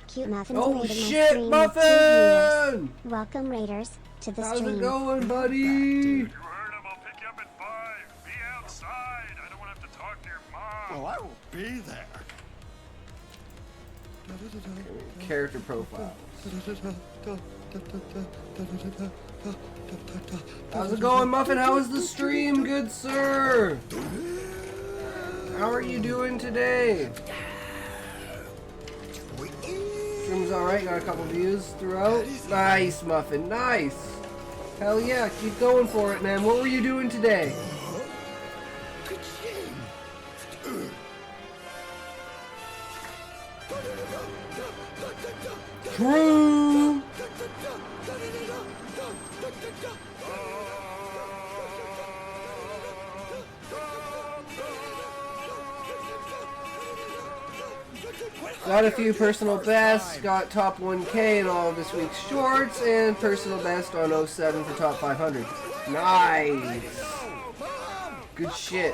Cute Muffins Oh rated my shit, stream with 2 viewers. Muffin! Welcome, Raiders, to the How's stream. it going, buddy? You heard him. I'll pick you up at 5. Be outside. I don't want to have to talk to your mom. Well, I will be there. Character profile. How's it going, Muffin? How is the stream, good sir? How are you doing today? Stream's alright, got a couple views throughout. Nice, Muffin, nice. Hell yeah, keep going for it, man. What were you doing today? True. Got a few personal bests, got top 1K in all of this week's shorts, and personal best on 07 for top 500. Nice! Good shit.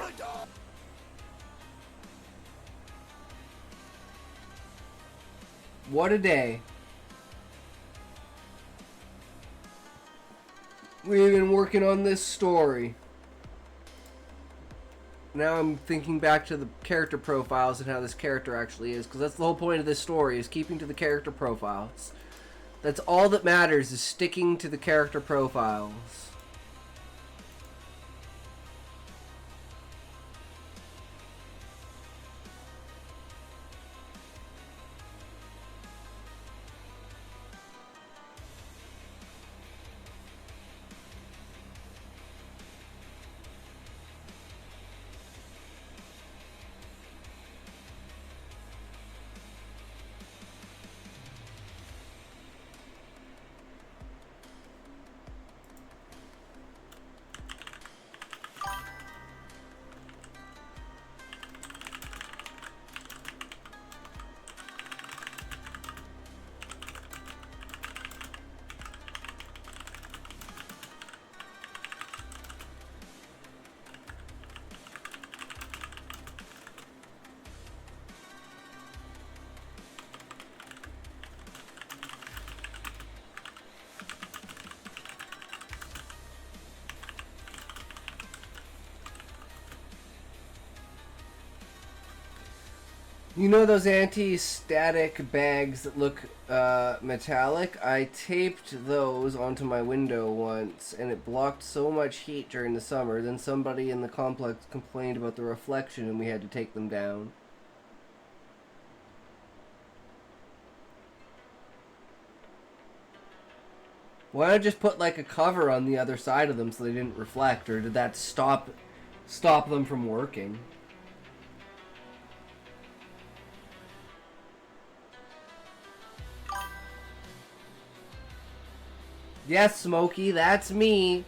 What a day. We've been working on this story. Now I'm thinking back to the character profiles and how this character actually is, because that's the whole point of this story, is keeping to the character profiles. That's all that matters, is sticking to the character profiles. You know those anti-static bags that look metallic? I taped those onto my window once, and it blocked so much heat during the summer. Then somebody in the complex complained about the reflection, and we had to take them down. Why not just put like a cover on the other side of them so they didn't reflect, or did that stop them from working? Yes, Smokey, that's me.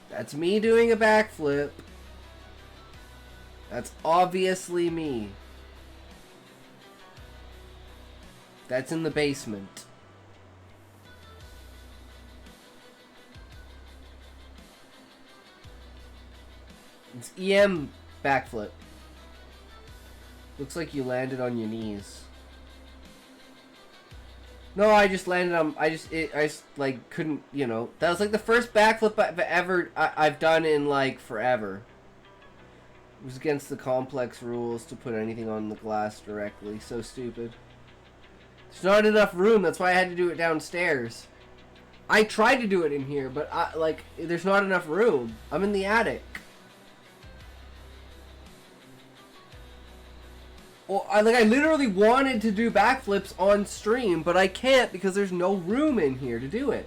That's me doing a backflip. That's obviously me. That's in the basement. It's EM backflip. Looks like you landed on your knees. No, I just landed on. I just like couldn't. You know, that was like the first backflip I've done in like forever. It was against the complex rules to put anything on the glass directly. So stupid. There's not enough room. That's why I had to do it downstairs. I tried to do it in here, but there's not enough room. I'm in the attic. Well, I literally wanted to do backflips on stream, but I can't because there's no room in here to do it.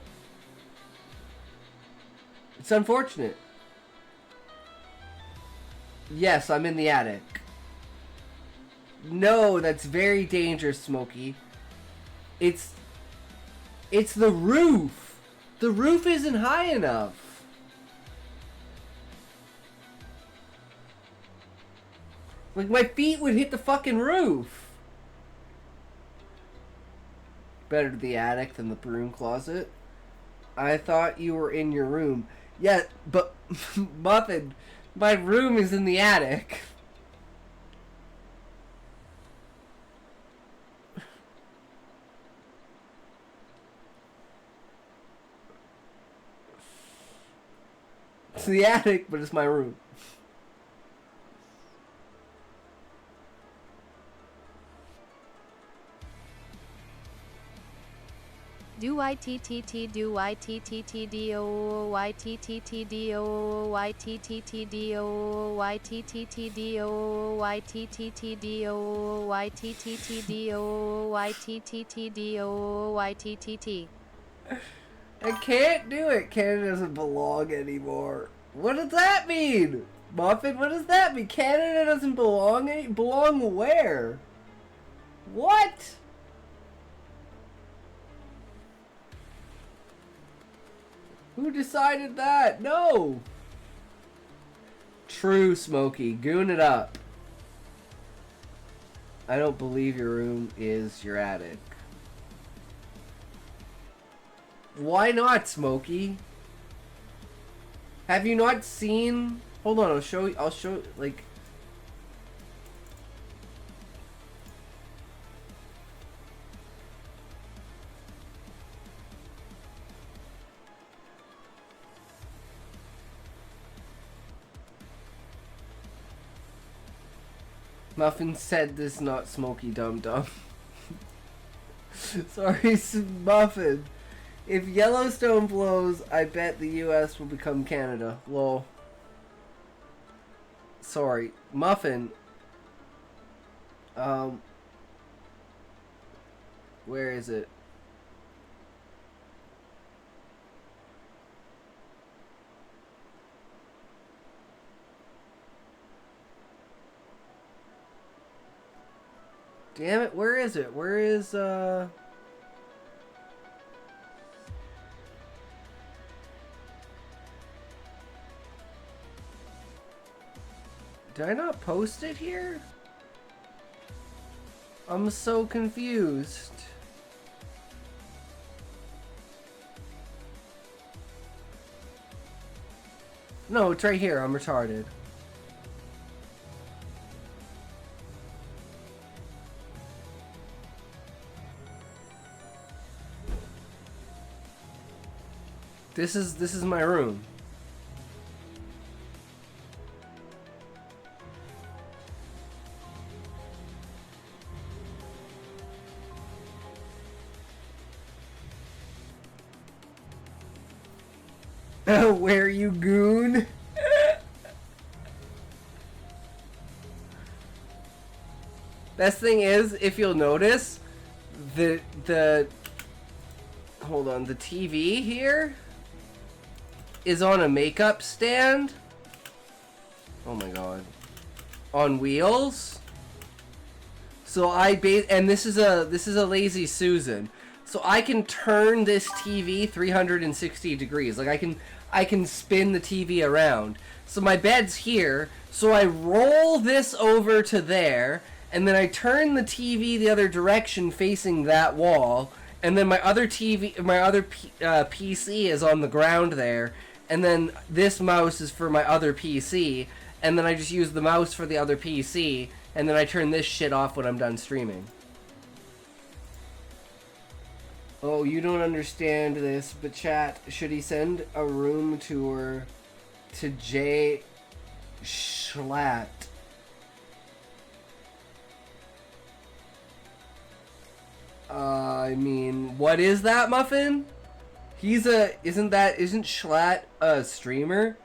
It's unfortunate. Yes, I'm in the attic. No, that's very dangerous, Smokey. It's the roof. The roof isn't high enough. Like, my feet would hit the fucking roof. Better the attic than the broom closet. I thought you were in your room. Yeah, but Muffin, my room is in the attic. It's the attic, but it's my room. Do YTTT do YTTT do YTTT do YTTT do YTTT do YTTT do YTTT do YTTT do YTTT. I can't do it. Canada doesn't belong anymore. What does that mean? Muffin, what does that mean? Canada doesn't belong belong where? What? Who decided that? No! True, Smokey. Goon it up. I don't believe your room is your attic. Why not, Smokey? Have you not seen... Hold on, I'll show you, like... Muffin said this, not Smokey Dum Dum. Sorry, Muffin. If Yellowstone blows, I bet the US will become Canada. Lol. Sorry. Muffin. Where is it? Damn it, where is it? Where is, Did I not post it here? I'm so confused. No, it's right here. I'm retarded. This is my room. Where you goon? Best thing is, if you'll notice, the hold on, the TV here is on a makeup stand. Oh my god. On wheels. So and this is a Lazy Susan. So I can turn this TV 360 degrees. Like I can spin the TV around. So my bed's here. So I roll this over to there, and then I turn the TV the other direction facing that wall, and then my other PC is on the ground there, and then this mouse is for my other PC, and then I just use the mouse for the other PC, and then I turn this shit off when I'm done streaming. Oh, you don't understand this, but chat, should he send a room tour to Jay Schlatt? I mean, what is that, Muffin? Isn't Schlatt a streamer?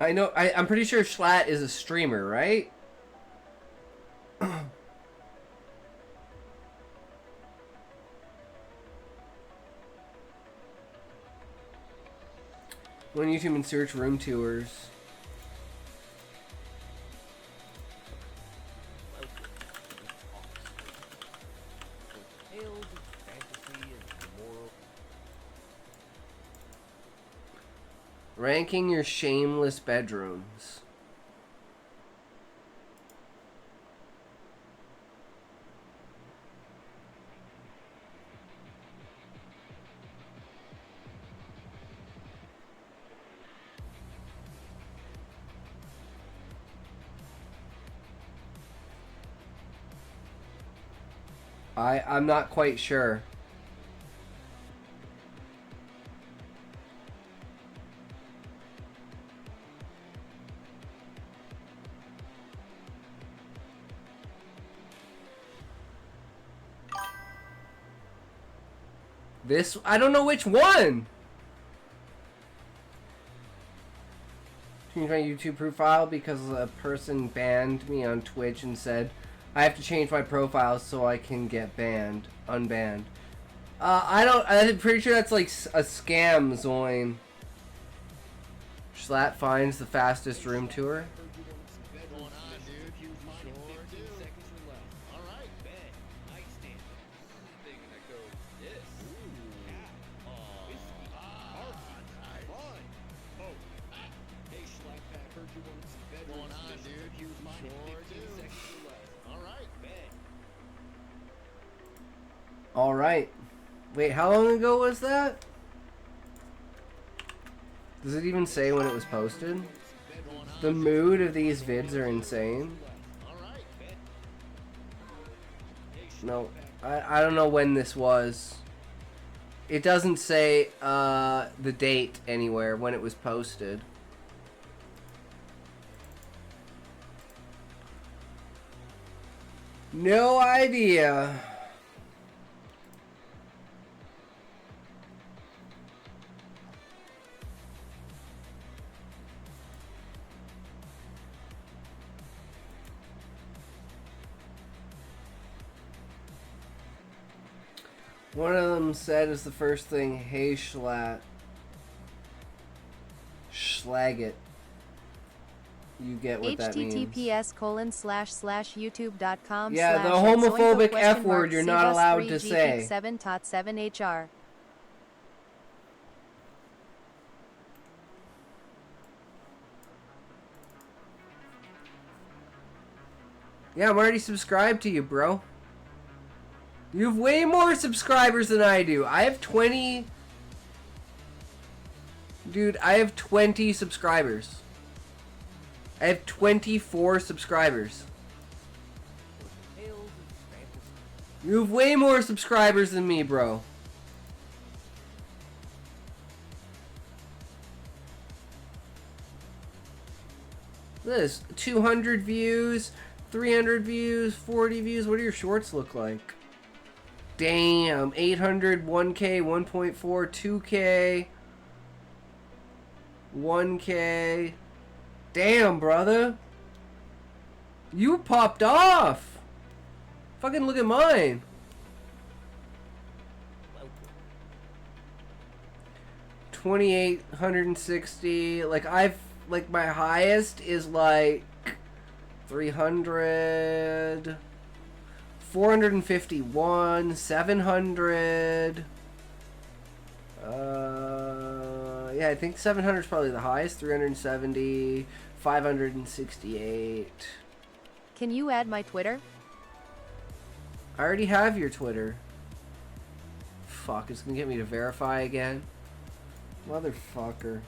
I know, I'm pretty sure Schlatt is a streamer, right? Go on YouTube and search room tours. Ranking your shameless bedrooms. I'm not quite sure. This, I don't know which one. Change my YouTube profile because a person banned me on Twitch and said I have to change my profile so I can get banned, unbanned. I'm pretty sure that's like a scam, Zoin. Schlatt finds the fastest room tour. Alright. Wait, how long ago was that? Does it even say when it was posted? The mood of these vids are insane. No, I don't know when this was. It doesn't say the date anywhere when it was posted. No idea. One of them said is the first thing, hey Schlatt. Schlag it. You get what that means. https://youtube.com/. Yeah, the homophobic F word you're not allowed to say. 7.7hr. Yeah, I'm already subscribed to you, bro. You have way more subscribers than I do. I have 20... Dude, I have 20 subscribers. I have 24 subscribers. You have way more subscribers than me, bro. Look at this. 200 views, 300 views, 40 views. What do your shorts look like? Damn, 800, 1K, 1.4, 2K, 1K. Damn, brother. You popped off. Fucking look at mine. $2,860. Like my highest is like 300. 451, 700. Yeah, I think 700 is probably the highest. 370, 568. Can you add my Twitter? I already have your Twitter. Fuck, it's gonna get me to verify again. Motherfucker.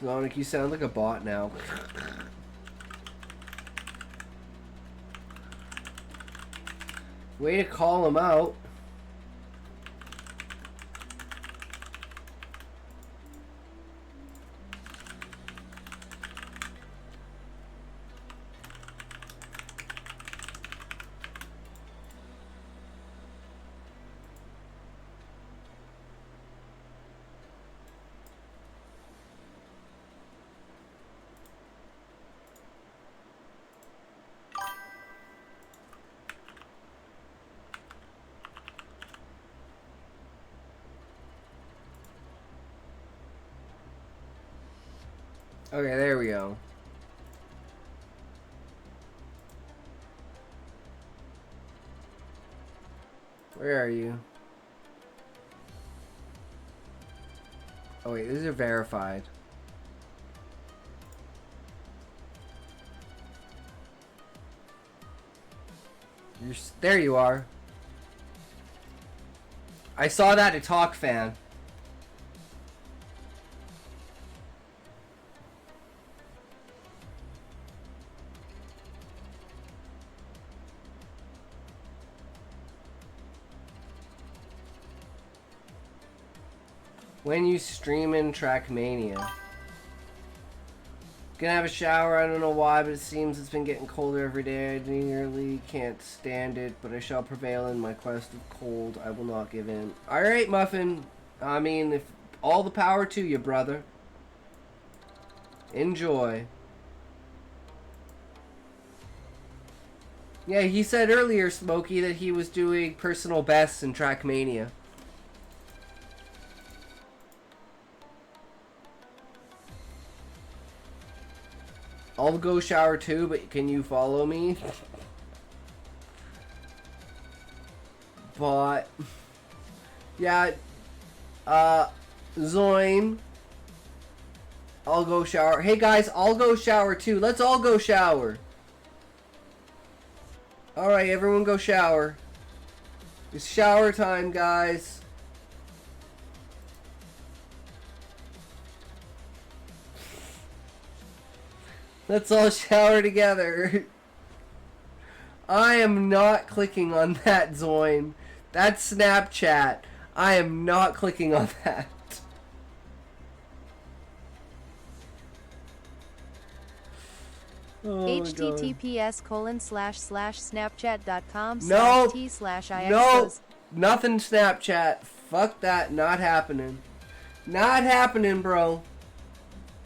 Sonic, you sound like a bot now. Way to call him out. Okay, there we go. Where are you? Oh wait, these are verified. There you are. I saw that at Talk Fan. When you stream in Trackmania. Gonna have a shower, I don't know why, but it seems it's been getting colder every day. I nearly can't stand it, but I shall prevail in my quest of cold. I will not give in. Alright, Muffin. I mean, if all the power to you, brother. Enjoy. Yeah, he said earlier, Smokey, that he was doing personal bests in Trackmania. I'll go shower too, but can you follow me? But yeah, Zoin, I'll go shower. Hey guys, I'll go shower too. Let's all go shower. Alright, everyone go shower. It's shower time, guys. Let's all shower together. I am not clicking on that, Zoin. That's Snapchat. I am not clicking on that. Oh https://snapchat.com/t/ixos. Nope. Nothing Snapchat. Fuck that. Not happening. Not happening, bro.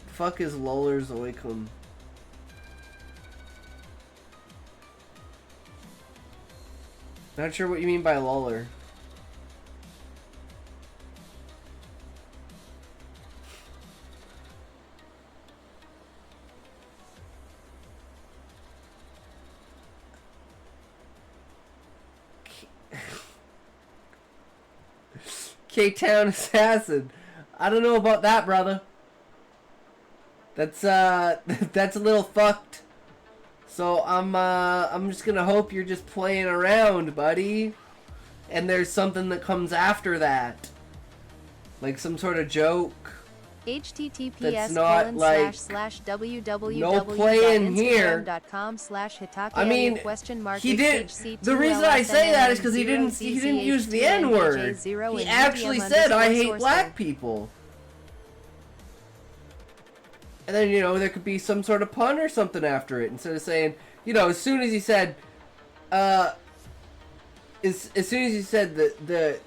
Fuck is Lollers Oikum. Not sure what you mean by luller. K-Town Assassin. I don't know about that, brother. That's that's a little fucked. So I'm just gonna hope you're just playing around, buddy. And there's something that comes after that. Like some sort of joke. https not like no playing here. I mean, he did. The reason I say that is because he didn't use the N-word. He actually said, "I hate black people." And then, you know, there could be some sort of pun or something after it. Instead of saying, you know, as soon as he said, as soon as he said the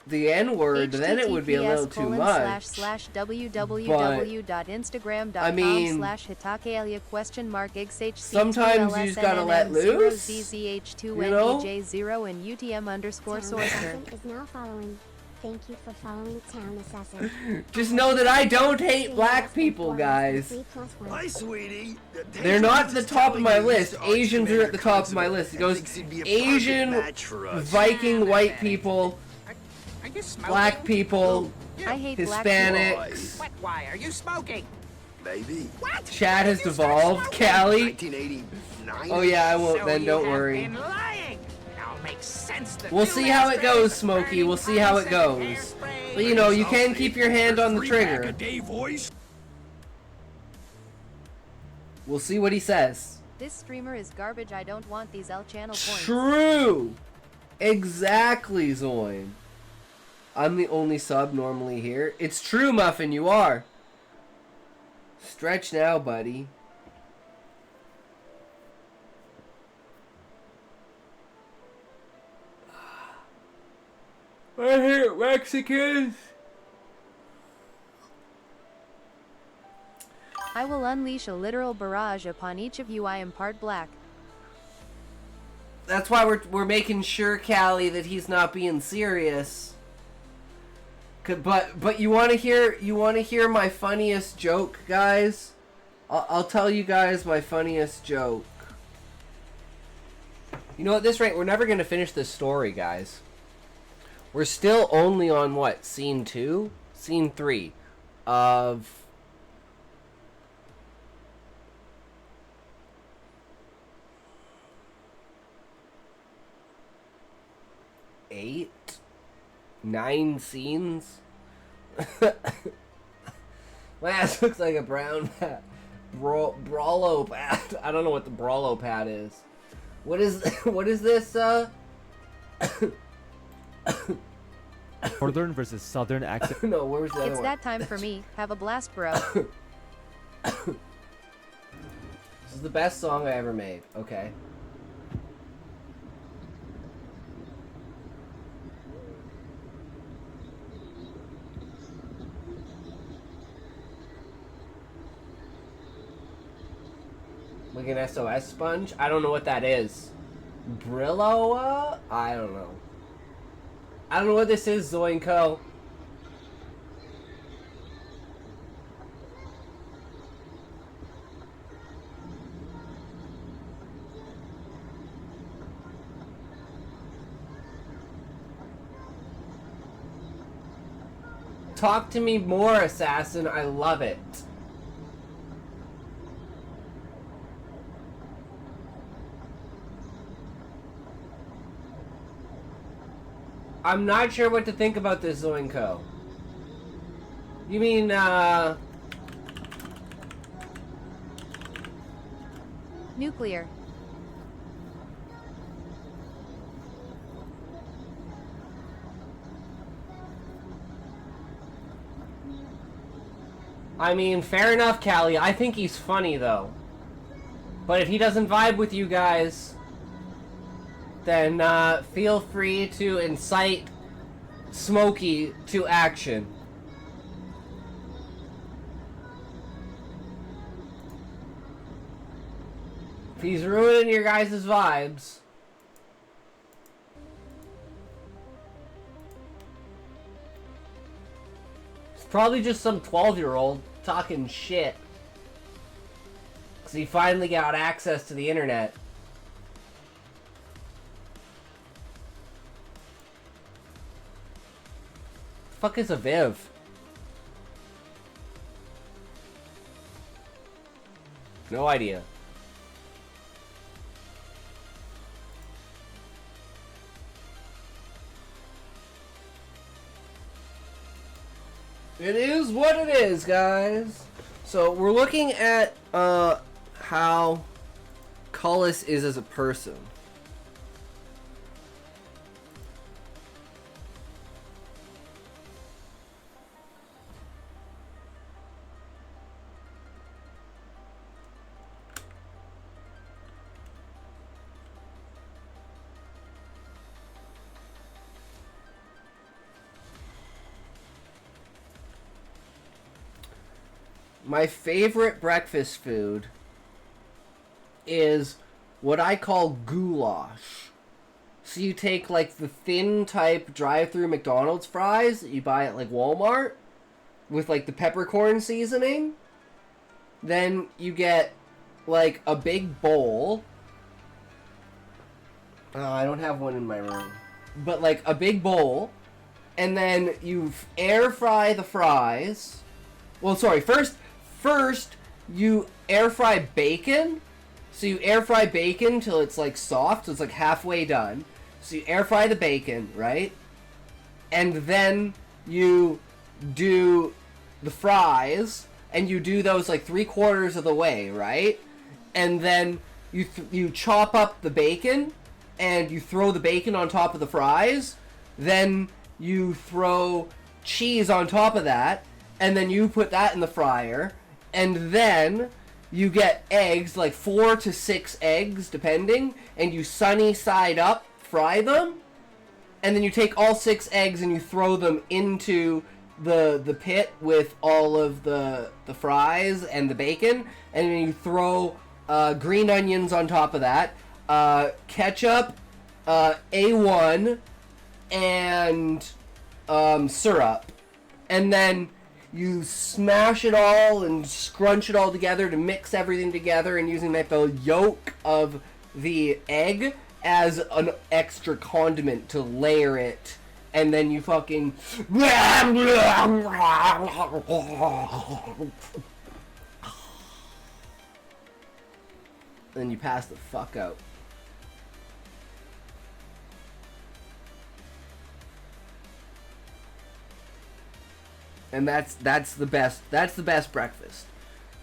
N-word, then it would be a little too much. www.instagram.com I mean, /HitakeAlia ? Sometimes you just gotta let loose, ZZH2 you know? NDJ0 and UTM_Sourcer. is now following. Thank you for following Town Assassin. Just know that I don't hate black people, guys. Hi, sweetie. They're not at the top of my list. Asians are at the top of my list. It goes Asian, Viking, white people, black people, I hate Hispanics. What? Why are you smoking? Maybe. What? Chat has devolved. Callie. 1989. Oh yeah, I won't. So Then you don't have worry. been lying. Now makes sense. We'll see how it goes, Smokey. We'll see how it goes. But you know, you can keep your hand on the trigger. We'll see what he says. This streamer is garbage. I don't want these L channel points. True. Exactly, Zoin. I'm the only sub normally here. It's true, Muffin, you are. Stretch now, buddy. I hate Mexicans. I will unleash a literal barrage upon each of you. I am part black. That's why we're making sure, Callie, that he's not being serious. But you want to hear my funniest joke, guys? I'll tell you guys my funniest joke. You know, at this rate, we're never going to finish this story, guys. We're still only on, what, scene 2? Scene 3 of... eight? 9 scenes? My ass looks like a brown pad. Brawlo pad. I don't know what the Brawlo pad is. What is this, Northern versus Southern accent. No, where's the other It's one? that time for me. Have a blast, bro. This is the best song I ever made. Okay. Like an SOS sponge? I don't know what that is. Brillo? I don't know. I don't know what this is, Zoinko. Talk to me more, Assassin. I love it. I'm not sure what to think about this, Zoinko. You mean, Nuclear. I mean, fair enough, Callie. I think he's funny, though. But if he doesn't vibe with you guys, then feel free to incite Smokey to action. If he's ruining your guys' vibes. It's probably just some 12-year-old talking shit. Because he finally got access to the internet. Fuck is a Viv? No idea. It is what it is, guys. So we're looking at how Cullis is as a person. My favorite breakfast food is what I call goulash. So you take like the thin type drive-through McDonald's fries that you buy at like Walmart with like the peppercorn seasoning. Then you get like a big bowl. I don't have one in my room. But like a big bowl. And then you air fry the fries. Well, sorry, first you air fry bacon. So you air fry bacon till it's like soft, so it's like halfway done. So you air fry the bacon, right? And then you do the fries, and you do those like 3/4 of the way, right? And then you chop up the bacon, and you throw the bacon on top of the fries. Then you throw cheese on top of that, and then you put that in the fryer. And then you get eggs, like 4 to 6 eggs, depending, and you sunny side up fry them. And then you take all 6 eggs and you throw them into the pit with all of the fries and the bacon. And then you throw green onions on top of that, ketchup, A1, and syrup. and then you smash it all and scrunch it all together to mix everything together, and using like the yolk of the egg as an extra condiment to layer it, and then you fucking then you pass the fuck out. And that's the best breakfast.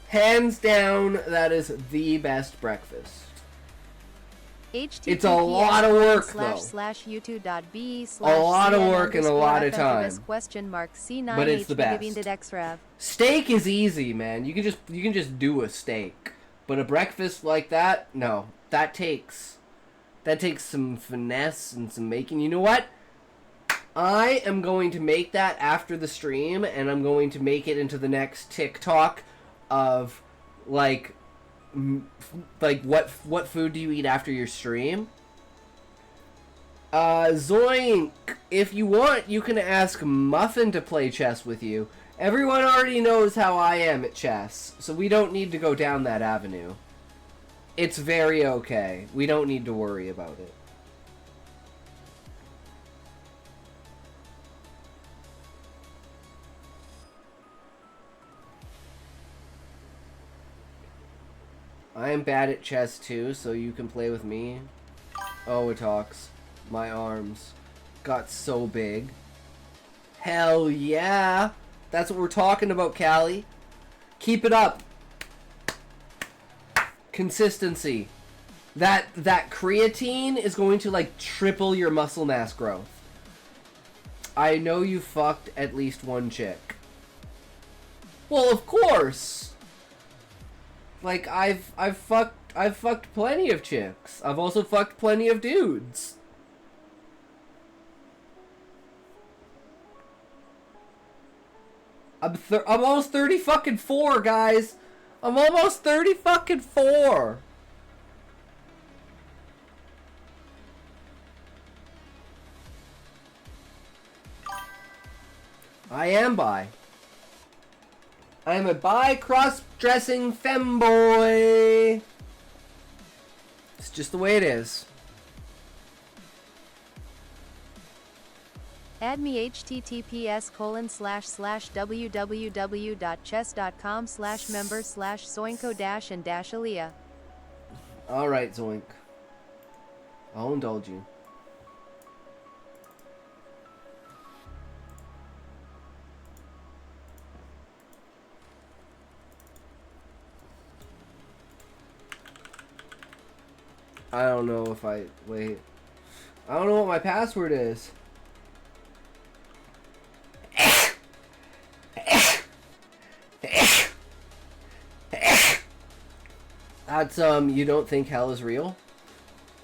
Hands down, that is the best breakfast. It's a lot of work, though. //youtube.be/cnn a lot of work and a lot of time. C9 but it's the best. Steak is easy, man. You can just do a steak. But a breakfast like that, no. That takes some finesse and some making. You know what? I am going to make that after the stream, and I'm going to make it into the next TikTok of like what food do you eat after your stream? Zoink, if you want, you can ask Muffin to play chess with you. Everyone already knows how I am at chess, so we don't need to go down that avenue. It's very okay. We don't need to worry about it. I am bad at chess too, so you can play with me. Oh, it talks. My arms got so big. Hell yeah! That's what we're talking about, Callie. Keep it up. Consistency. That creatine is going to like triple your muscle mass growth. I know you fucked at least one chick. Well, of course. Like I've fucked plenty of chicks. I've also fucked plenty of dudes. I'm almost 30 fucking 4, guys. I'm almost 30 fucking 4. I am bi. I am a bi cross-dressing femboy. It's just the way it is. Add me https://www.chess.com/member/soinko-and-aliyah. Alright, Zoink. I'll indulge you. I don't know if I... Wait. I don't know what my password is. That's, you don't think hell is real?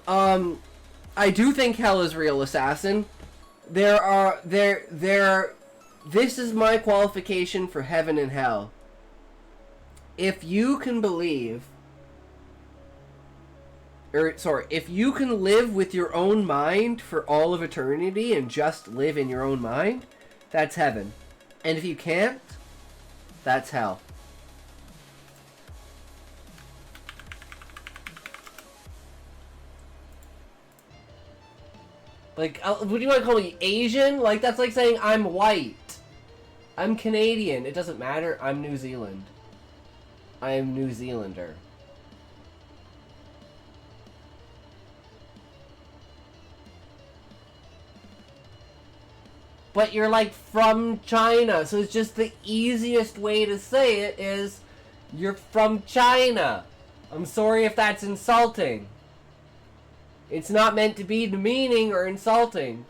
I do think hell is real, Assassin. This is my qualification for heaven and hell. If you can believe... if you can live with your own mind for all of eternity and just live in your own mind, that's heaven. And if you can't, that's hell. Like, what do you want to call me, Asian? Like, that's like saying I'm white. I'm Canadian. It doesn't matter. I'm New Zealand. I am New Zealander. But you're like from China, so it's just the easiest way to say it is you're from China. I'm sorry if that's insulting. It's not meant to be demeaning or insulting.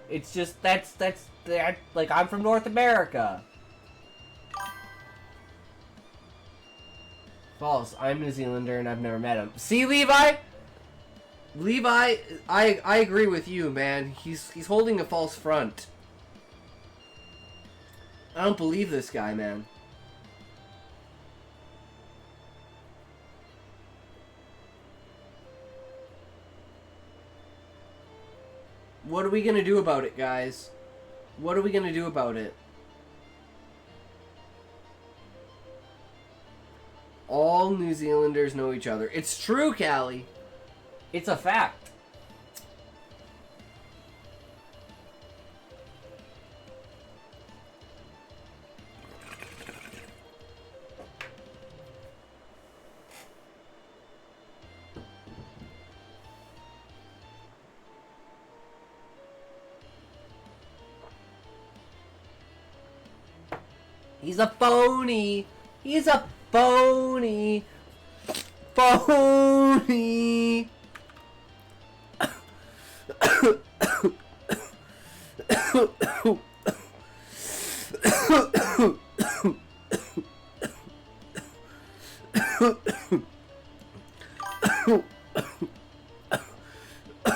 It's just that's like I'm from North America. False. I'm New Zealander and I've never met him. See, Levi? Levi, I agree with you, man. He's holding a false front. I don't believe this guy, man. What are we gonna do about it, guys? What are we gonna do about it? New Zealanders know each other. It's true, Callie. It's a fact. He's a phony. He's a phony. Phony.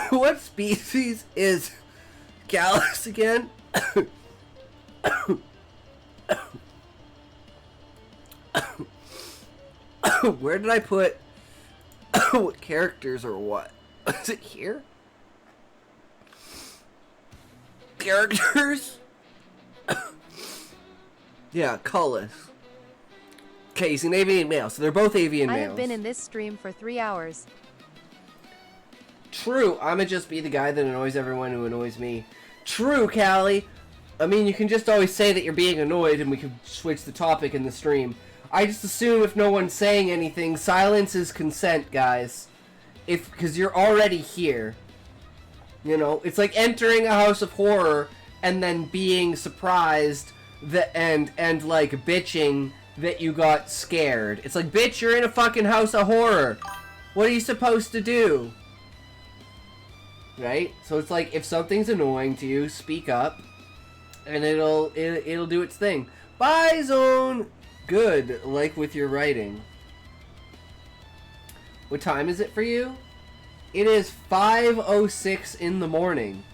What species is Gallus again? Where did I put what characters or what? Is it here? Characters? Yeah, Cullis. Okay, he's an avian male, so they're both avian males. I have been in this stream for 3 hours. True, I'ma just be the guy that annoys everyone who annoys me. True, Callie. I mean, you can just always say that you're being annoyed and we can switch the topic in the stream. I just assume if no one's saying anything, silence is consent, guys. Because you're already here. You know, it's like entering a house of horror and then being surprised that and like bitching that you got scared. It's like, bitch, you're in a fucking house of horror. What are you supposed to do? Right? So it's like, if something's annoying to you, speak up and it'll do its thing. Bye, Zone. Good, like with your writing. What time is it for you? It is 5:06 in the morning.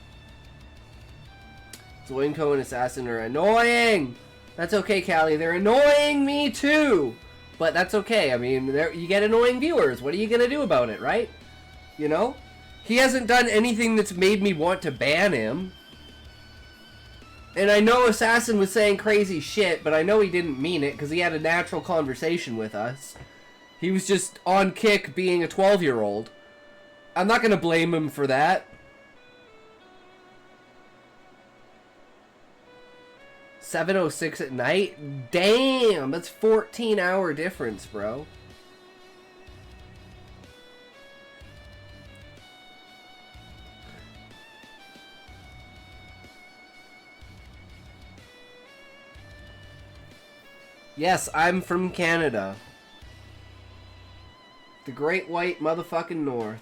Zoinko and Assassin are annoying! That's okay, Callie. They're annoying me too! But that's okay. I mean, you get annoying viewers. What are you gonna do about it, right? You know? He hasn't done anything that's made me want to ban him. And I know Assassin was saying crazy shit, but I know he didn't mean it because he had a natural conversation with us. He was just on kick being a 12-year-old. I'm not going to blame him for that. 7:06 at night? Damn, that's 14-hour difference, bro. Yes, I'm from Canada. The Great White Motherfucking North.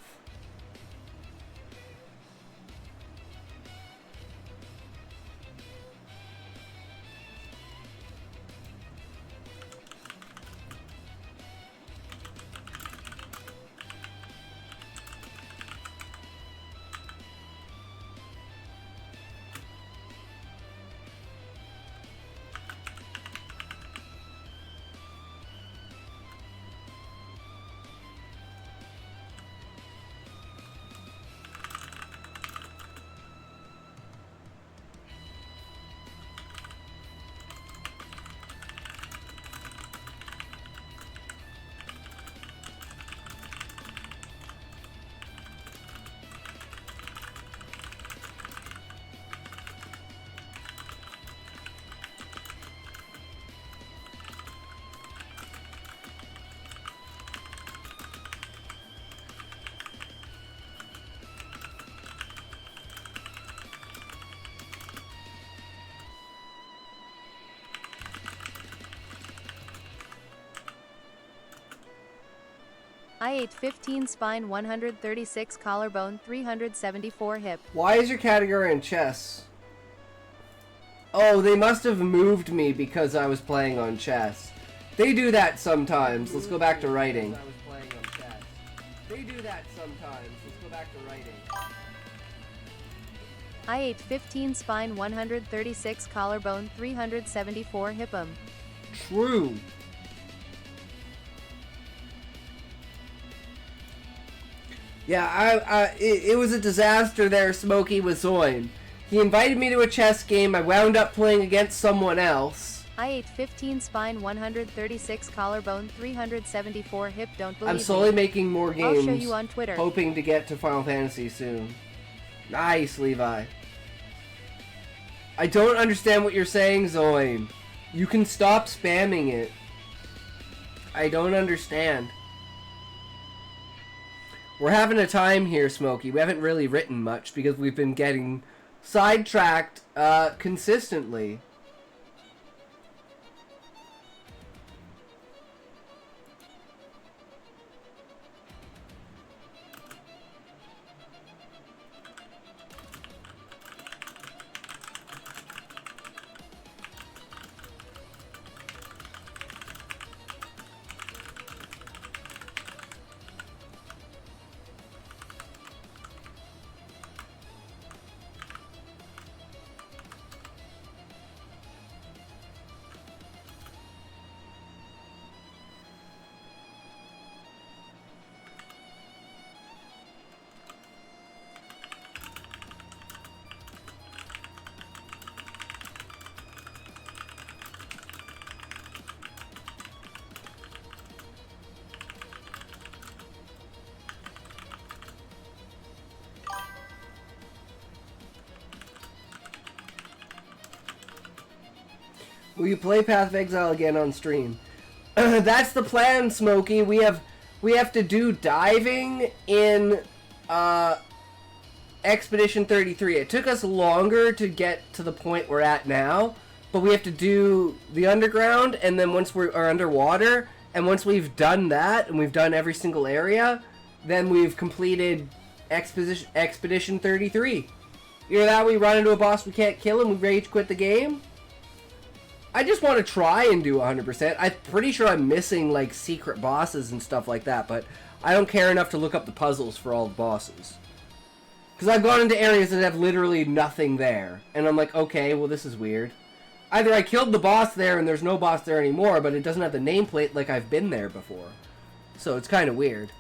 I ate 15 spine, 136 collarbone, 374 hip. Why is your category in chess? Oh, they must have moved me because I was playing on chess. They do that sometimes. Let's go back to writing. They do that sometimes. Let's go back to writing. I ate 15 spine, 136 collarbone, 374 hip'em. True. Yeah, it was a disaster there, Smokey, with Zoin. He invited me to a chess game. I wound up playing against someone else. I ate 15 spine, 136 collarbone, 374 hip. Don't believe I'm slowly me. making more games. I'll show you on Twitter. Hoping to get to Final Fantasy soon. Nice, Levi. I don't understand what you're saying, Zoin. You can stop spamming it. I don't understand. We're having a time here, Smokey. We haven't really written much because we've been getting sidetracked consistently. Will you play Path of Exile again on stream? That's the plan, Smokey. We have to do diving in Expedition 33. It took us longer to get to the point we're at now, but we have to do the underground, and then once we're underwater, and once we've done that, and we've done every single area, then we've completed Expedition 33. Either that, we run into a boss, we can't kill him, we rage quit the game. I just want to try and do 100%. I'm pretty sure I'm missing, like, secret bosses and stuff like that, but I don't care enough to look up the puzzles for all the bosses. Because I've gone into areas that have literally nothing there, and I'm like, okay, well, this is weird. Either I killed the boss there and there's no boss there anymore, but it doesn't have the nameplate like I've been there before. So it's kind of weird.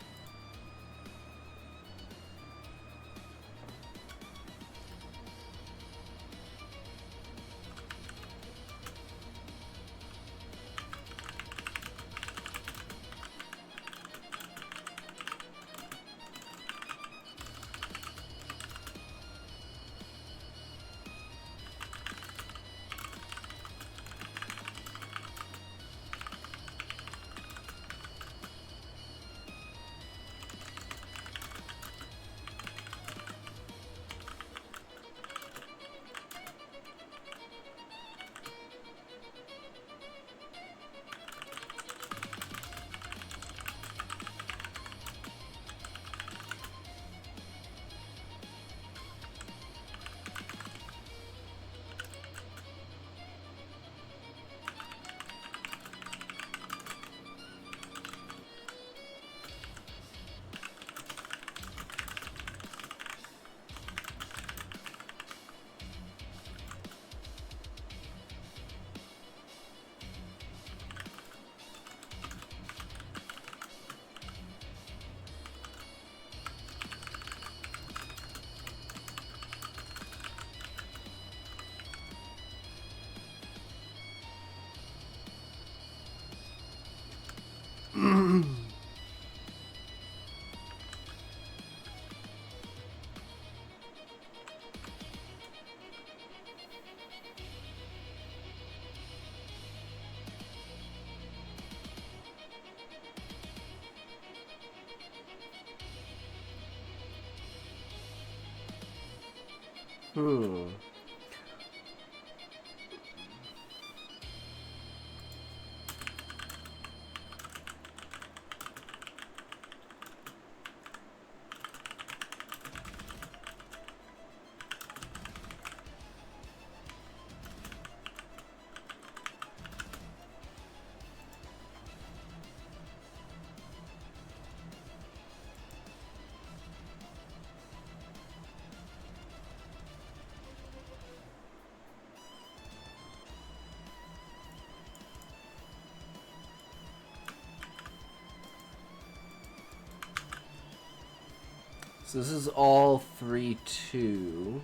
So this is all 3-2.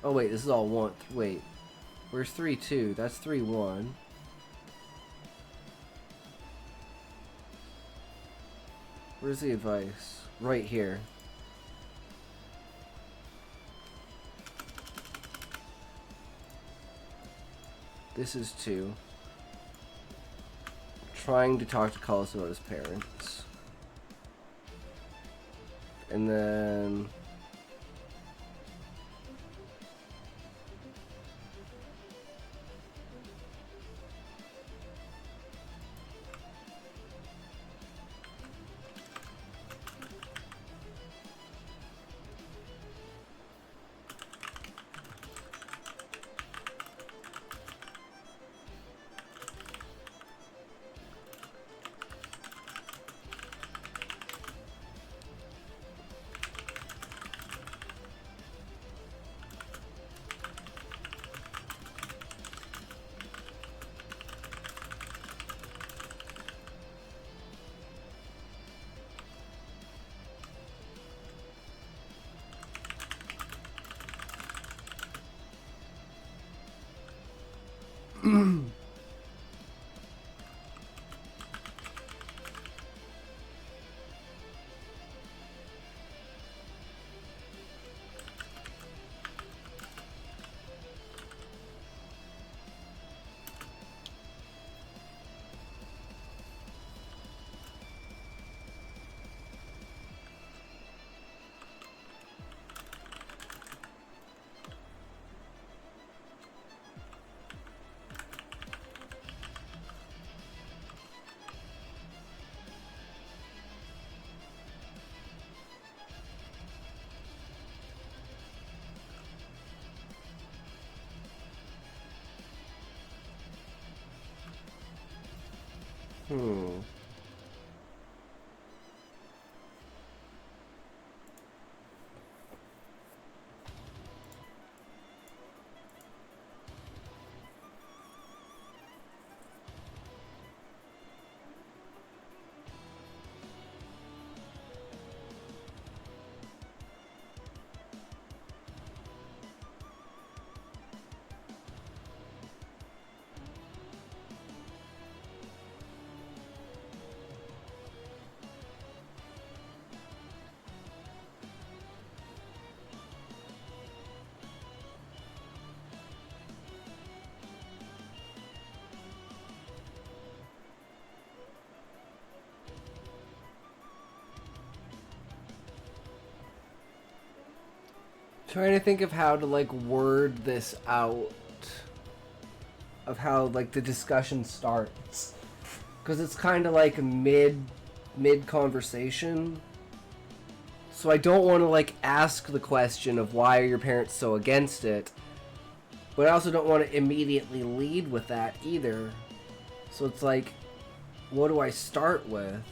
Oh wait, this is all 1. Wait, where's 3-2? That's 3-1. Where's the advice? Right here. This is 2. Trying to talk to Carlos about his parents. And then... Trying to think of how to, like, word this out. Of how, like, the discussion starts. Because it's kind of like mid-conversation. So I don't want to, like, ask the question of why are your parents so against it. But I also don't want to immediately lead with that either. So it's like, what do I start with?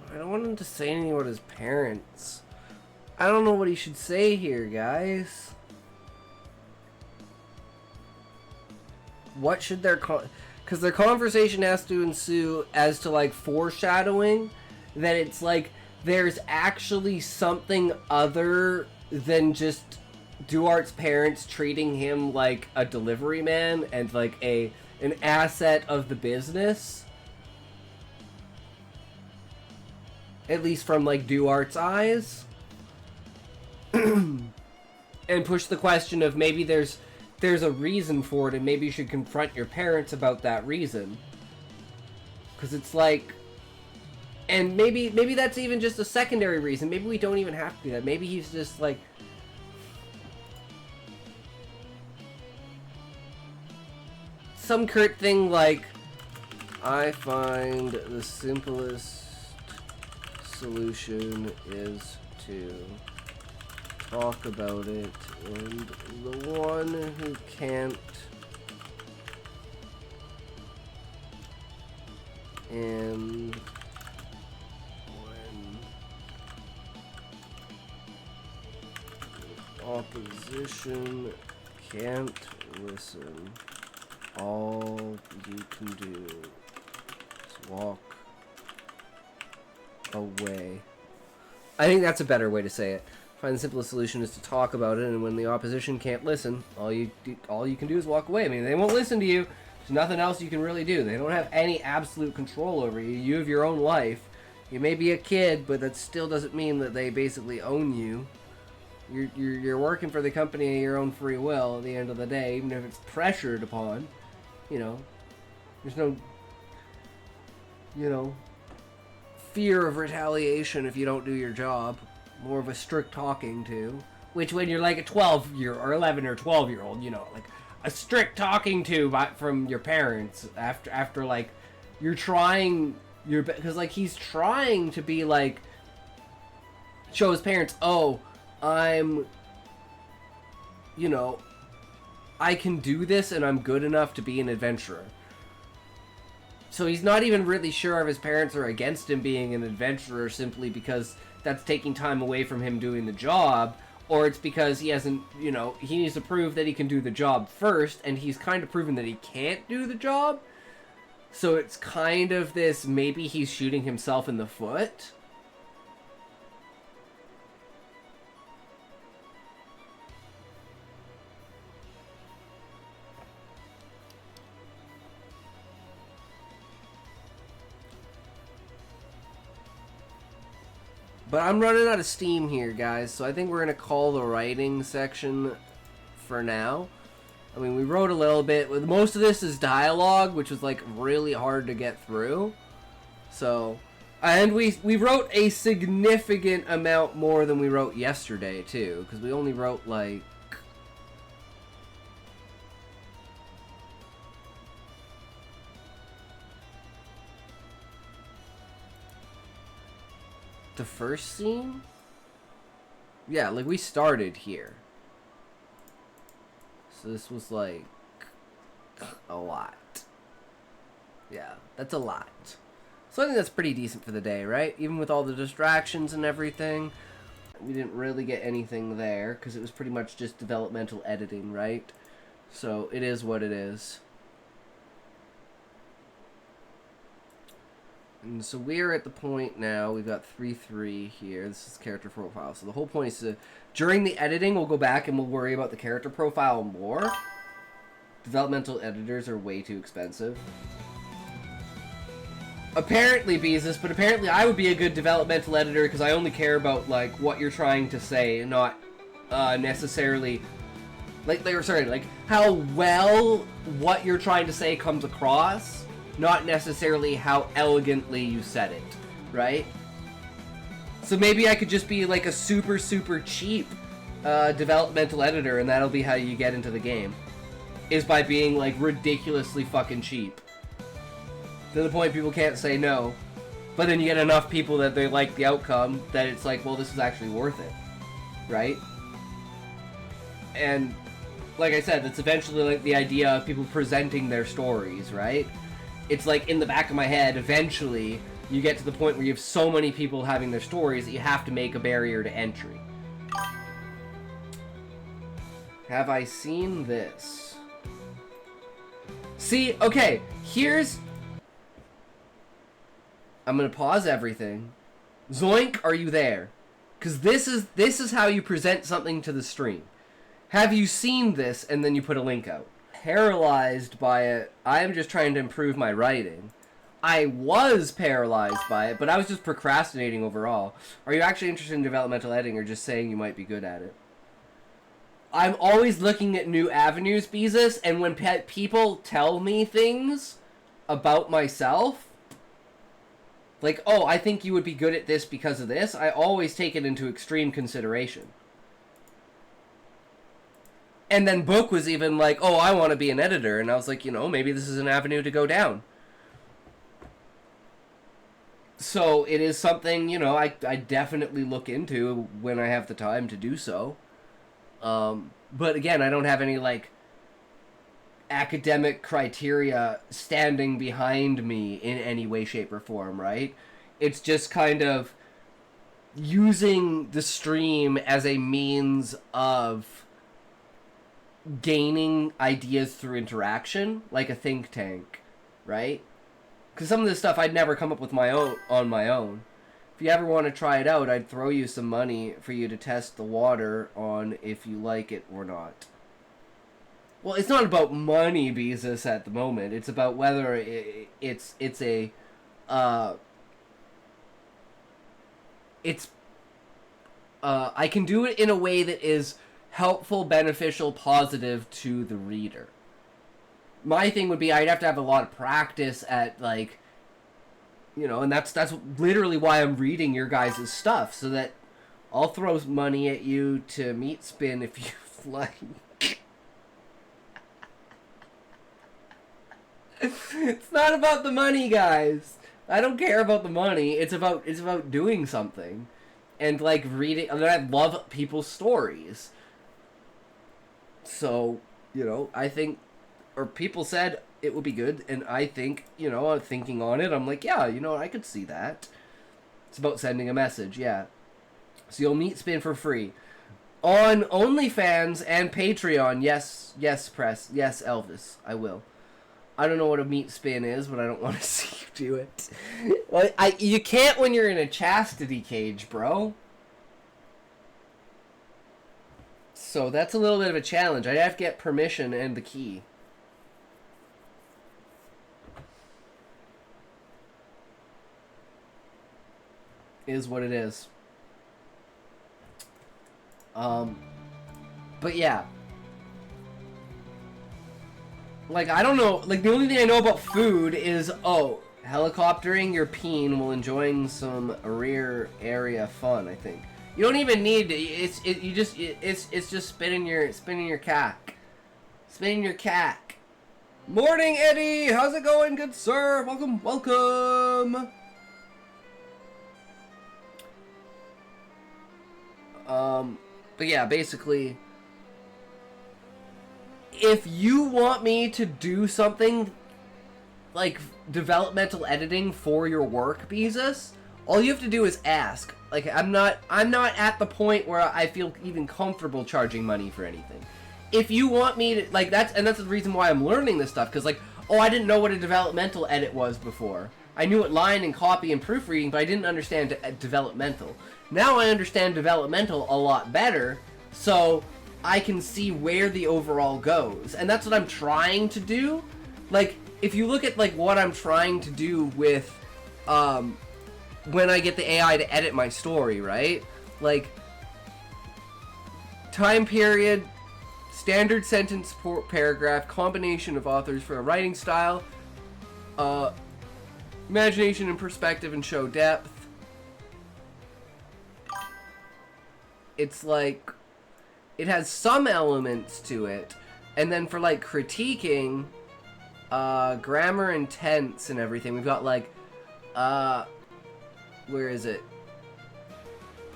I don't want him to say anything about his parents. I don't know what he should say here, guys. What should their because their conversation has to ensue as to, like, foreshadowing that it's like there's actually something other than just Duearts' parents treating him like a delivery man and like an asset of the business. At least from, like, Duearts' eyes. And push the question of maybe there's there's a reason for it, and maybe you should confront your parents about that reason. Because it's like... And maybe that's even just a secondary reason. Maybe we don't even have to do that. Maybe he's just like... some curt thing like, I find the simplest solution is to talk about it, and the one who can't and when opposition can't listen, all you can do is walk away. I think that's a better way to say it. Find the simplest solution is to talk about it, and when the opposition can't listen, all you can do is walk away. I mean, they won't listen to you. There's nothing else you can really do. They don't have any absolute control over you. You have your own life. You may be a kid, but that still doesn't mean that they basically own you. You're working for the company of your own free will at the end of the day, even if it's pressured upon. You know, there's no, fear of retaliation if you don't do your job. More of a strict talking to, which when you're like a 12-year or 11 or 12-year-old, like a strict talking to from your parents after like you're trying because like he's trying to be like show his parents, oh, I'm, I can do this and I'm good enough to be an adventurer. So he's not even really sure if his parents are against him being an adventurer simply because that's taking time away from him doing the job, or it's because he hasn't, he needs to prove that he can do the job first, and he's kind of proven that he can't do the job. So it's kind of this, maybe he's shooting himself in the foot. But I'm running out of steam here, guys, so I think we're going to call the writing section for now. I mean, we wrote a little bit. Most of this is dialogue, which was, like, really hard to get through. So, and we wrote a significant amount more than we wrote yesterday, too, because we only wrote, like... the first scene? Yeah, like we started here. So this was like a lot. Yeah, that's a lot. So I think that's pretty decent for the day, right? Even with all the distractions and everything. We didn't really get anything there because it was pretty much just developmental editing, right? So it is what it is. And so we're at the point now, we've got 3.3 here, this is character profile. So the whole point is to, during the editing, we'll go back and we'll worry about the character profile more. Developmental editors are way too expensive. Apparently, Beezus, but apparently I would be a good developmental editor because I only care about, like, what you're trying to say, and not, necessarily, like, how well what you're trying to say comes across. Not necessarily how elegantly you said it, right? So maybe I could just be like a super, super cheap developmental editor, and that'll be how you get into the game. Is by being like ridiculously fucking cheap. To the point people can't say no. But then you get enough people that they like the outcome that it's like, well, this is actually worth it. Right? And like I said, that's eventually like the idea of people presenting their stories, right? It's like in the back of my head, eventually, you get to the point where you have so many people having their stories that you have to make a barrier to entry. Have I seen this? See, okay, here's... I'm gonna pause everything. Zoink, are you there? Because this is how you present something to the stream. Have you seen this? And then you put a link out. Paralyzed by it. I'm just trying to improve my writing. I was paralyzed by it, but I was just procrastinating overall. Are you actually interested in developmental editing or just saying you might be good at it? I'm always looking at new avenues, Beezus, and when people tell me things about myself, like, oh, I think you would be good at this because of this, I always take it into extreme consideration. And then Book was even like, oh, I want to be an editor, and I was like, you know, maybe this is an avenue to go down. So it is something, you know, I definitely look into when I have the time to do so. But again, I don't have any, like, academic criteria standing behind me in any way, shape, or form, right? It's just kind of using the stream as a means of gaining ideas through interaction, like a think tank, right? Because some of this stuff I'd never come up with on my own. If you ever want to try it out, I'd throw you some money for you to test the water on if you like it or not. Well, it's not about money, Beezus, at the moment. It's about whether it's a... I can do it in a way that is helpful, beneficial, positive to the reader. My thing would be I'd have to have a lot of practice at, like, you know, and that's literally why I'm reading your guys' stuff, so that I'll throw money at you to meat spin if you like. It's not about the money, guys. I don't care about the money. It's about doing something. And, like, reading. I mean, I love people's stories. So, you know, I think, or people said it would be good, and I think, you know, thinking on it, I'm like, yeah, you know, I could see that. It's about sending a message, yeah. So you'll meet Spin for free. On OnlyFans and Patreon, yes, Press, yes, Elvis, I will. I don't know what a meat spin is, but I don't want to see you do it. Well, you can't when you're in a chastity cage, bro. So that's a little bit of a challenge. I'd have to get permission and the key. Is what it is. But yeah. Like, I don't know, like, the only thing I know about food is, oh, helicoptering your peen while enjoying some rear area fun, I think. You don't even need to, it's just spinning your cack. Spinning your cack. Morning, Eddie! How's it going, good sir? Welcome, welcome! But yeah, basically, if you want me to do something like developmental editing for your work, Beezus, all you have to do is ask. Like, I'm not at the point where I feel even comfortable charging money for anything. If you want me to, like, that's the reason why I'm learning this stuff, because, like, oh, I didn't know what a developmental edit was before. I knew what line and copy and proofreading, but I didn't understand developmental. Now I understand developmental a lot better, so I can see where the overall goes. And that's what I'm trying to do. Like, if you look at, like, what I'm trying to do with, when I get the AI to edit my story, right? Like, time period, standard sentence paragraph, combination of authors for a writing style, imagination and perspective and show depth. It's like, it has some elements to it, and then for, like, critiquing, grammar and tense and everything, we've got, like, where is it?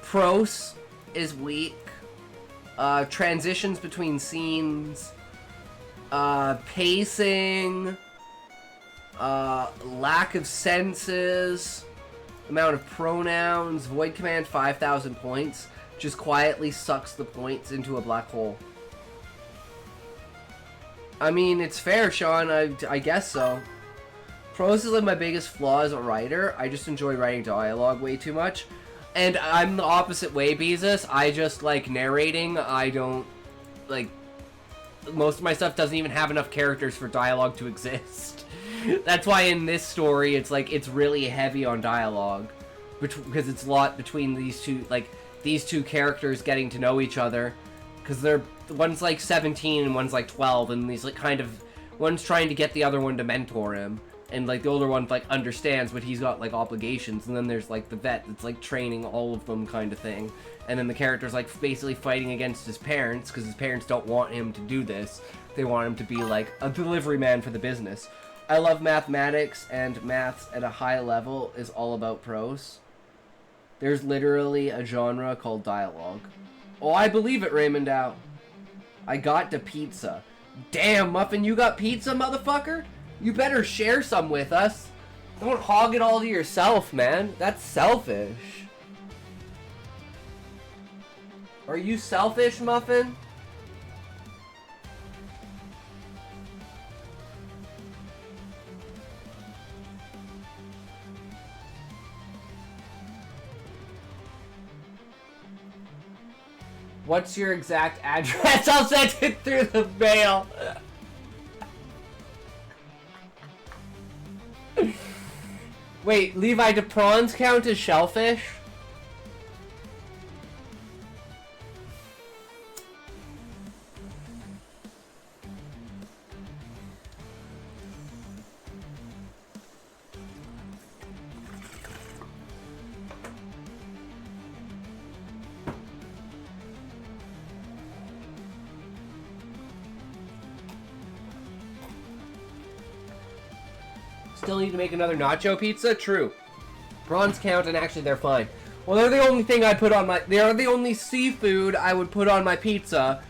Prose is weak. Transitions between scenes, pacing, lack of senses, amount of pronouns, void command 5,000 points. Just quietly sucks the points into a black hole. I mean, it's fair, Sean. I guess so. Prose is like my biggest flaw as a writer. I just enjoy writing dialogue way too much. And I'm the opposite way, Beezus. I just like narrating. I don't, like, most of my stuff doesn't even have enough characters for dialogue to exist. That's why in this story, it's like, it's really heavy on dialogue. Because it's a lot between these two, like, these two characters getting to know each other. Because they're one's like 17 and one's like 12, and he's like kind of, one's trying to get the other one to mentor him, and like the older one like understands, but he's got like obligations, and then there's like the vet that's like training all of them kind of thing, and then the character's like basically fighting against his parents because his parents don't want him to do this. They want him to be like a delivery man for the business. I love mathematics, and maths at a high level is all about prose. There's literally a genre called dialogue. Oh, I believe it, Raymond Dow. I got the pizza. Damn, Muffin, you got pizza, motherfucker? You better share some with us. Don't hog it all to yourself, man. That's selfish. Are you selfish, Muffin? What's your exact address? I'll send it through the mail. Wait, Levi, do prawns count as shellfish? Still need to make another nacho pizza? True. Prawns count, and actually they're fine. Well, they're the only thing I put on my... They are the only seafood I would put on my pizza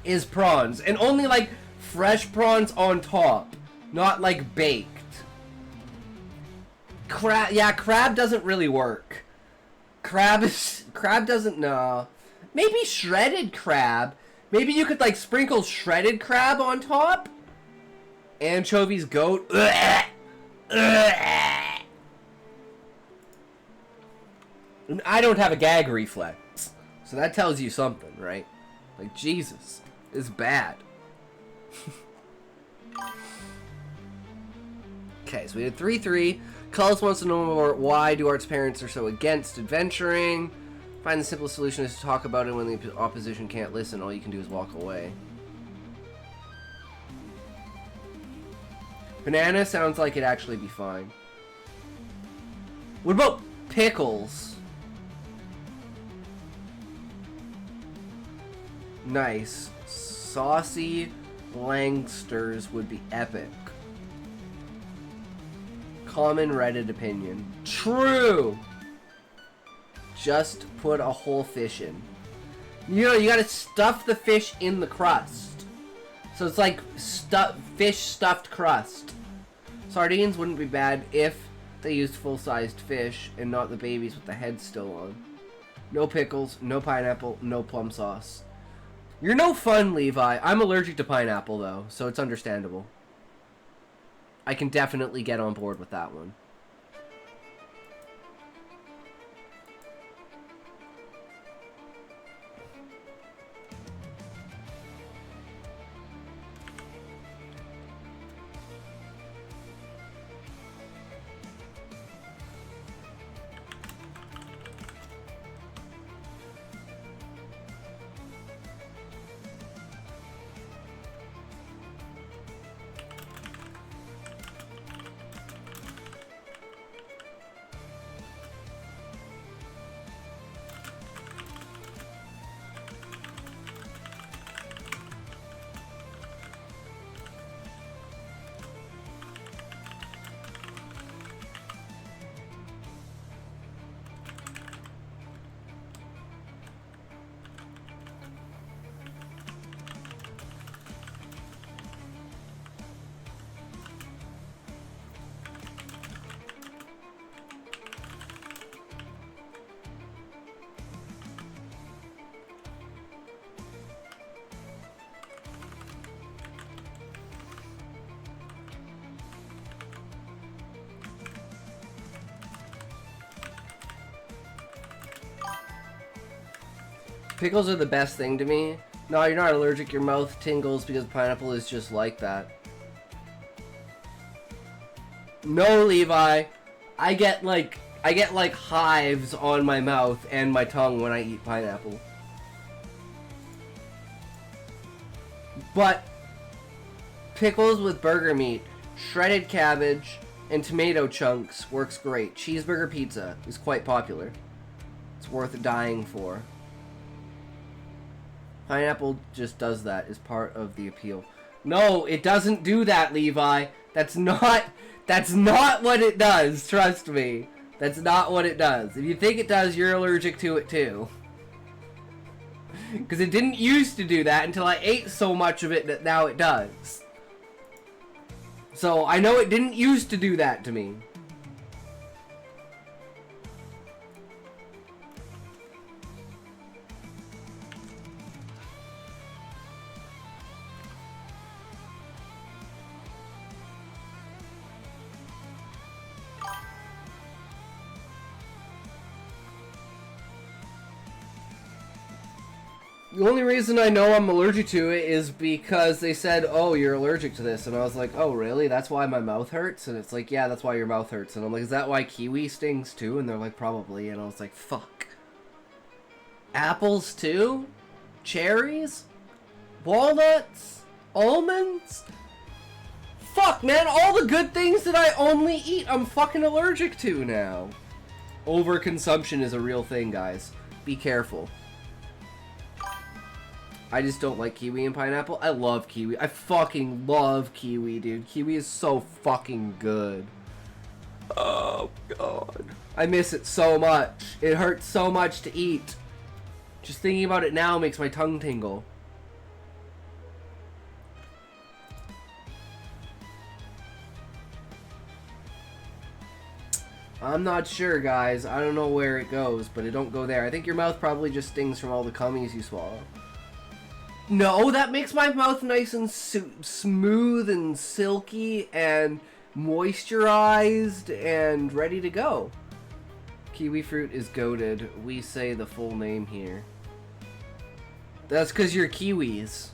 is prawns. And only, like, fresh prawns on top. Not, like, baked. Crab... Yeah, crab doesn't really work. Crab doesn't... No. Maybe shredded crab. Maybe you could, like, sprinkle shredded crab on top? Anchovies, goat... Ugh. Ugh. I don't have a gag reflex, so that tells you something, right? Like, Jesus, it's bad. Okay, so we did 3-3. Cullis wants to know more why Duearts' parents are so against adventuring. Find the simplest solution is to talk about it when the opposition can't listen. All you can do is walk away. Banana sounds like it'd actually be fine. What about pickles? Nice. Saucy Langsters would be epic. Common Reddit opinion. True! Just put a whole fish in. You know, you gotta stuff the fish in the crust. So it's like fish stuffed crust. Sardines wouldn't be bad if they used full-sized fish and not the babies with the head still on. No pickles, no pineapple, no plum sauce. You're no fun, Levi. I'm allergic to pineapple, though, so it's understandable. I can definitely get on board with that one. Pickles are the best thing to me. No, you're not allergic. Your mouth tingles because pineapple is just like that. No, Levi. I get like hives on my mouth and my tongue when I eat pineapple. But pickles with burger meat, shredded cabbage, and tomato chunks works great. Cheeseburger pizza is quite popular. It's worth dying for. Pineapple just does that, is part of the appeal. No, it doesn't do that, Levi. That's not what it does, trust me. That's not what it does. If you think it does, you're allergic to it too. Because it didn't used to do that until I ate so much of it that now it does. So I know it didn't used to do that to me. The only reason I know I'm allergic to it is because they said, oh, you're allergic to this. And I was like, oh, really? That's why my mouth hurts? And it's like, yeah, that's why your mouth hurts. And I'm like, is that why kiwi stings too? And they're like, probably. And I was like, fuck. Apples too? Cherries? Walnuts? Almonds? Fuck, man, all the good things that I only eat, I'm fucking allergic to now. Overconsumption is a real thing, guys. Be careful. I just don't like kiwi and pineapple. I love kiwi. I fucking love kiwi, dude. Kiwi is so fucking good. Oh, God. I miss it so much. It hurts so much to eat. Just thinking about it now makes my tongue tingle. I'm not sure, guys. I don't know where it goes, but it don't go there. I think your mouth probably just stings from all the cummies you swallow. No, that makes my mouth nice and smooth and silky and moisturized and ready to go. Kiwi fruit is goated. We say the full name here. That's because you're Kiwis.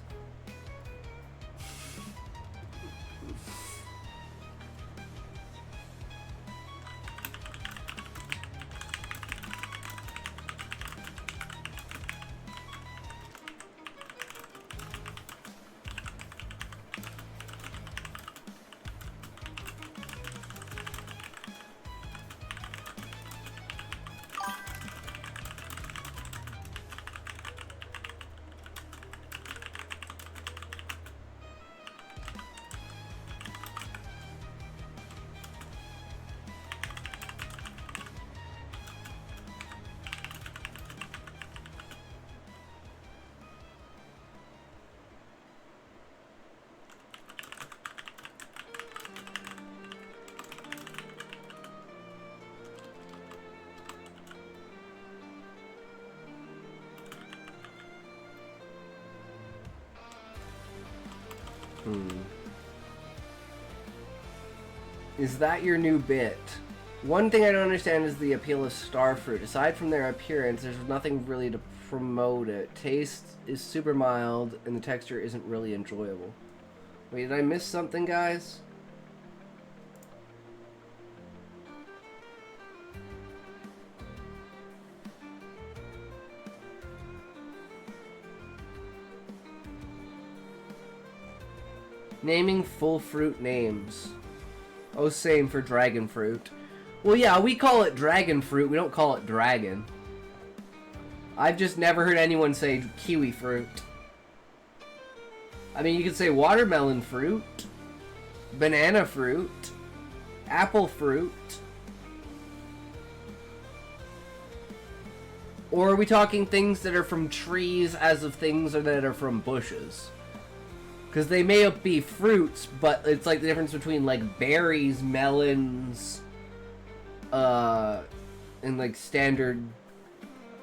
Is that your new bit? One thing I don't understand is the appeal of starfruit. Aside from their appearance, there's nothing really to promote it. Taste is super mild, and the texture isn't really enjoyable. Wait, did I miss something, guys? Naming full fruit names. Oh, same for dragon fruit. Well, yeah, we call it dragon fruit. We don't call it dragon. I've just never heard anyone say kiwi fruit. I mean, you could say watermelon fruit, banana fruit, apple fruit. Or are we talking things that are from trees as of things that are from bushes? Because they may be fruits, but it's like the difference between like berries, melons, and like standard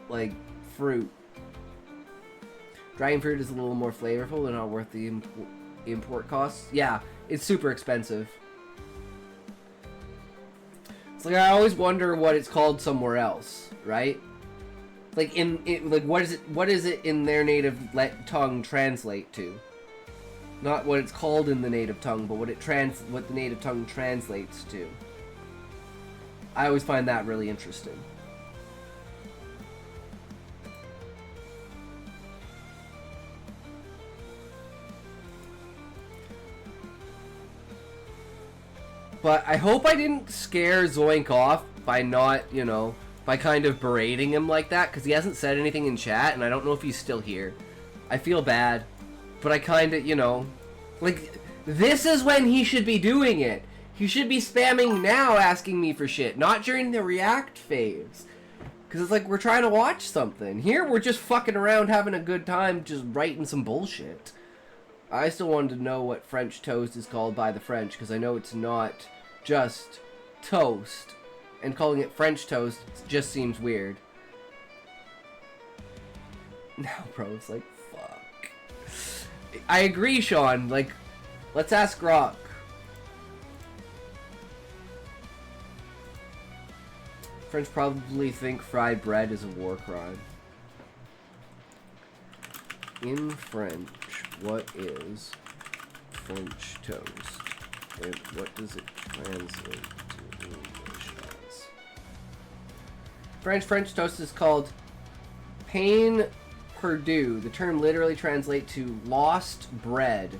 like fruit. Dragon fruit is a little more flavorful and not worth the import costs. Yeah, it's super expensive. It's like I always wonder what it's called somewhere else, right? Like like what is it in their native tongue translate to? Not what it's called in the native tongue, but what the native tongue translates to. I always find that really interesting. But I hope I didn't scare Zoink off by not, you know, by kind of berating him like that, because he hasn't said anything in chat, and I don't know if he's still here. I feel bad, but I kind of, you know, like, this is when he should be doing it. He should be spamming now asking me for shit, not during the react phase. Because it's like we're trying to watch something. Here we're just fucking around having a good time just writing some bullshit. I still wanted to know what French toast is called by the French, because I know it's not just toast. And calling it French toast just seems weird. Now, bro, it's like, fuck. I agree, Sean. Like, let's ask Rock. French probably think fried bread is a war crime. In French, what is French toast? And what does it translate to English as? French toast is called pain perdu. The term literally translates to lost bread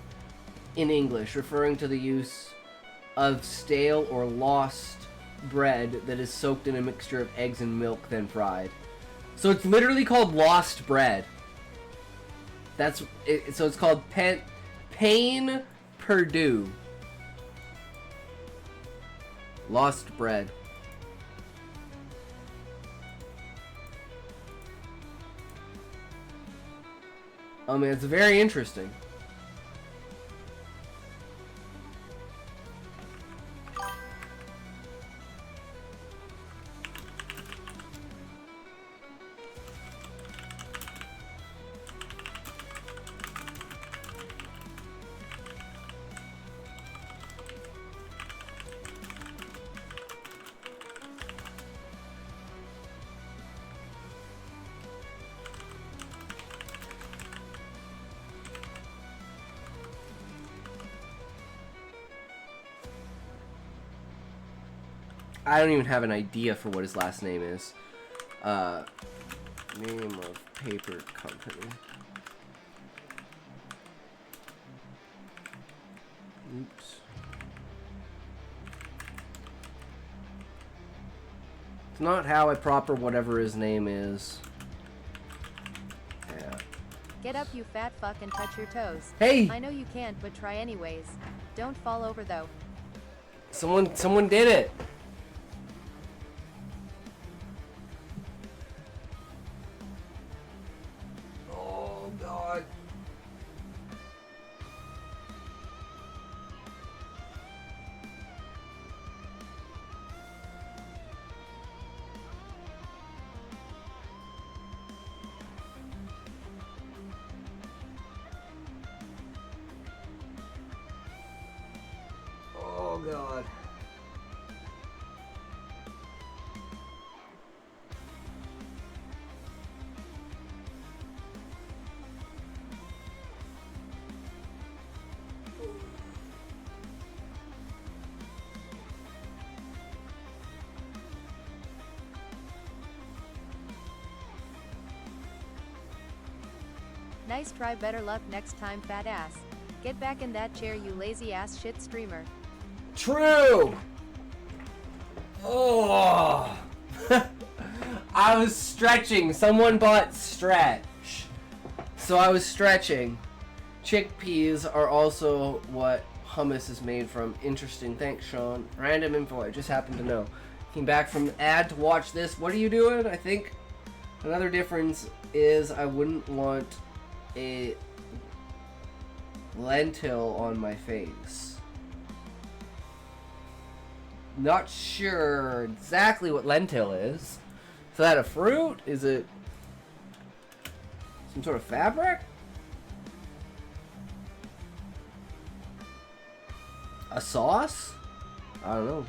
in English, referring to the use of stale or lost bread that is soaked in a mixture of eggs and milk then fried. So it's literally called lost bread. That's it. So it's called pain perdu. Lost bread. I mean, it's very interesting. I don't even have an idea for what his last name is. Name of paper company. Oops. It's not how I proper whatever his name is. Yeah. Get up, you fat fuck, and touch your toes. Hey! I know you can't, but try anyways. Don't fall over though. Someone did it. Oh god. Oh god. Nice try, better luck next time, fat ass. Get back in that chair, you lazy ass shit streamer. True. Oh. I was stretching. Someone bought stretch. So I was stretching. Chickpeas are also what hummus is made from. Interesting. Thanks, Sean. Random info I just happened to know. Came back from the ad to watch this. What are you doing? I think another difference is I wouldn't want a lentil on my face. Not sure exactly what lentil is. Is that a fruit? Is it some sort of fabric? A sauce? I don't know.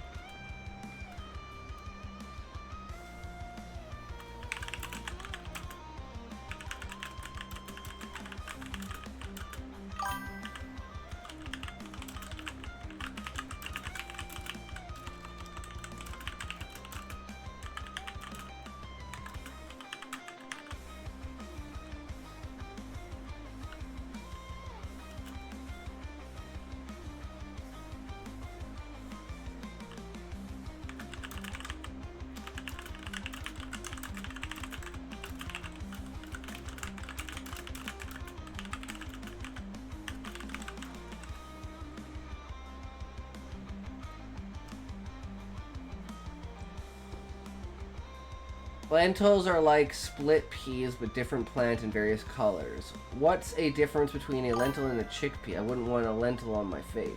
Lentils are like split peas, but different plant in various colors. What's a difference between a lentil and a chickpea? I wouldn't want a lentil on my face.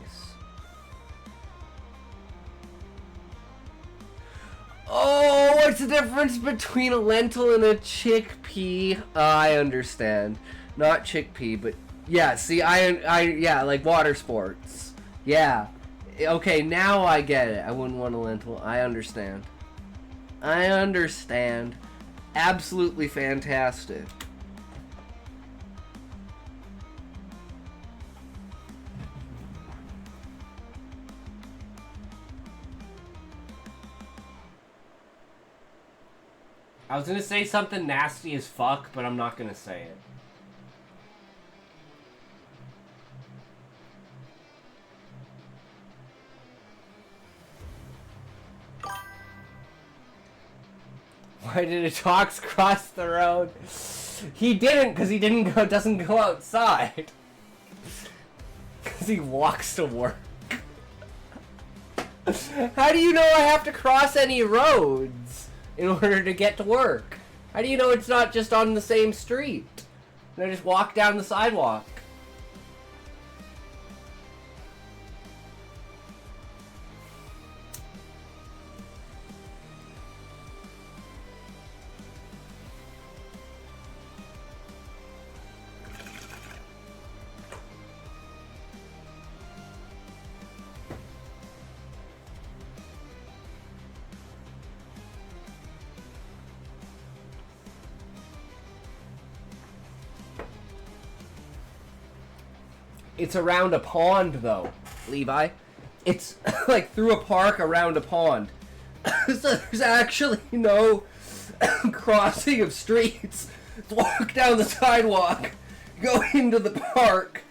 Oh, what's the difference between a lentil and a chickpea? I understand. Not chickpea, but yeah, see, yeah, like water sports. Yeah. Okay, now I get it. I wouldn't want a lentil. I understand. I understand. Absolutely fantastic. I was gonna say something nasty as fuck, but I'm not gonna say it. Why did a Tox cross the road? He didn't, because he doesn't go outside. Because he walks to work. How do you know I have to cross any roads in order to get to work? How do you know it's not just on the same street? And I just walk down the sidewalk. It's around a pond, though, Levi. It's like through a park around a pond. So there's actually no crossing of streets. Walk down the sidewalk, go into the park,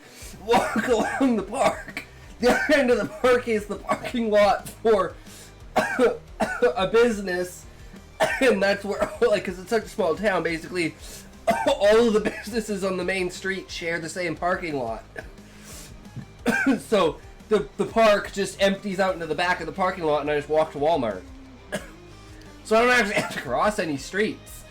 walk along the park. The other end of the park is the parking lot for a business, and that's where, like, because it's such a small town, basically, all of the businesses on the main street share the same parking lot. So the park just empties out into the back of the parking lot, and I just walk to Walmart. So I don't actually have to cross any streets.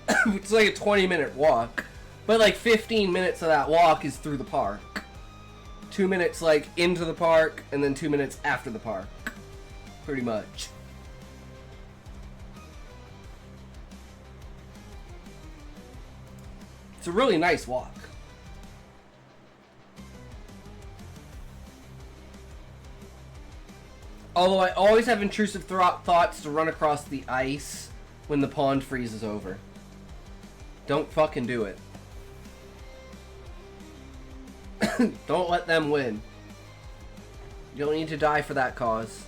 It's like a 20-minute walk, but like 15 minutes of that walk is through the park. 2 minutes like into the park, and then 2 minutes after the park. Pretty much. It's a really nice walk. Although I always have intrusive thoughts to run across the ice when the pond freezes over. Don't fucking do it. Don't let them win. You don't need to die for that cause.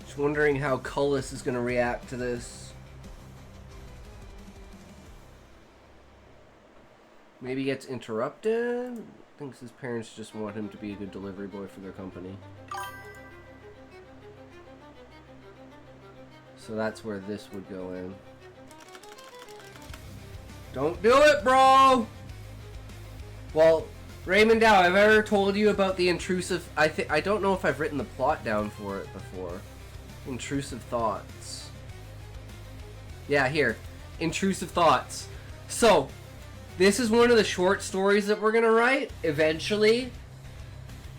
Just wondering how Cullis is going to react to this. Maybe gets interrupted. Thinks his parents just want him to be a good delivery boy for their company. So that's where this would go in. Don't do it, bro! Well, Raymond Dow, have I ever told you about the intrusive... I don't know if I've written the plot down for it before. Intrusive thoughts. Yeah, here. Intrusive thoughts. So... this is one of the short stories that we're gonna write, eventually.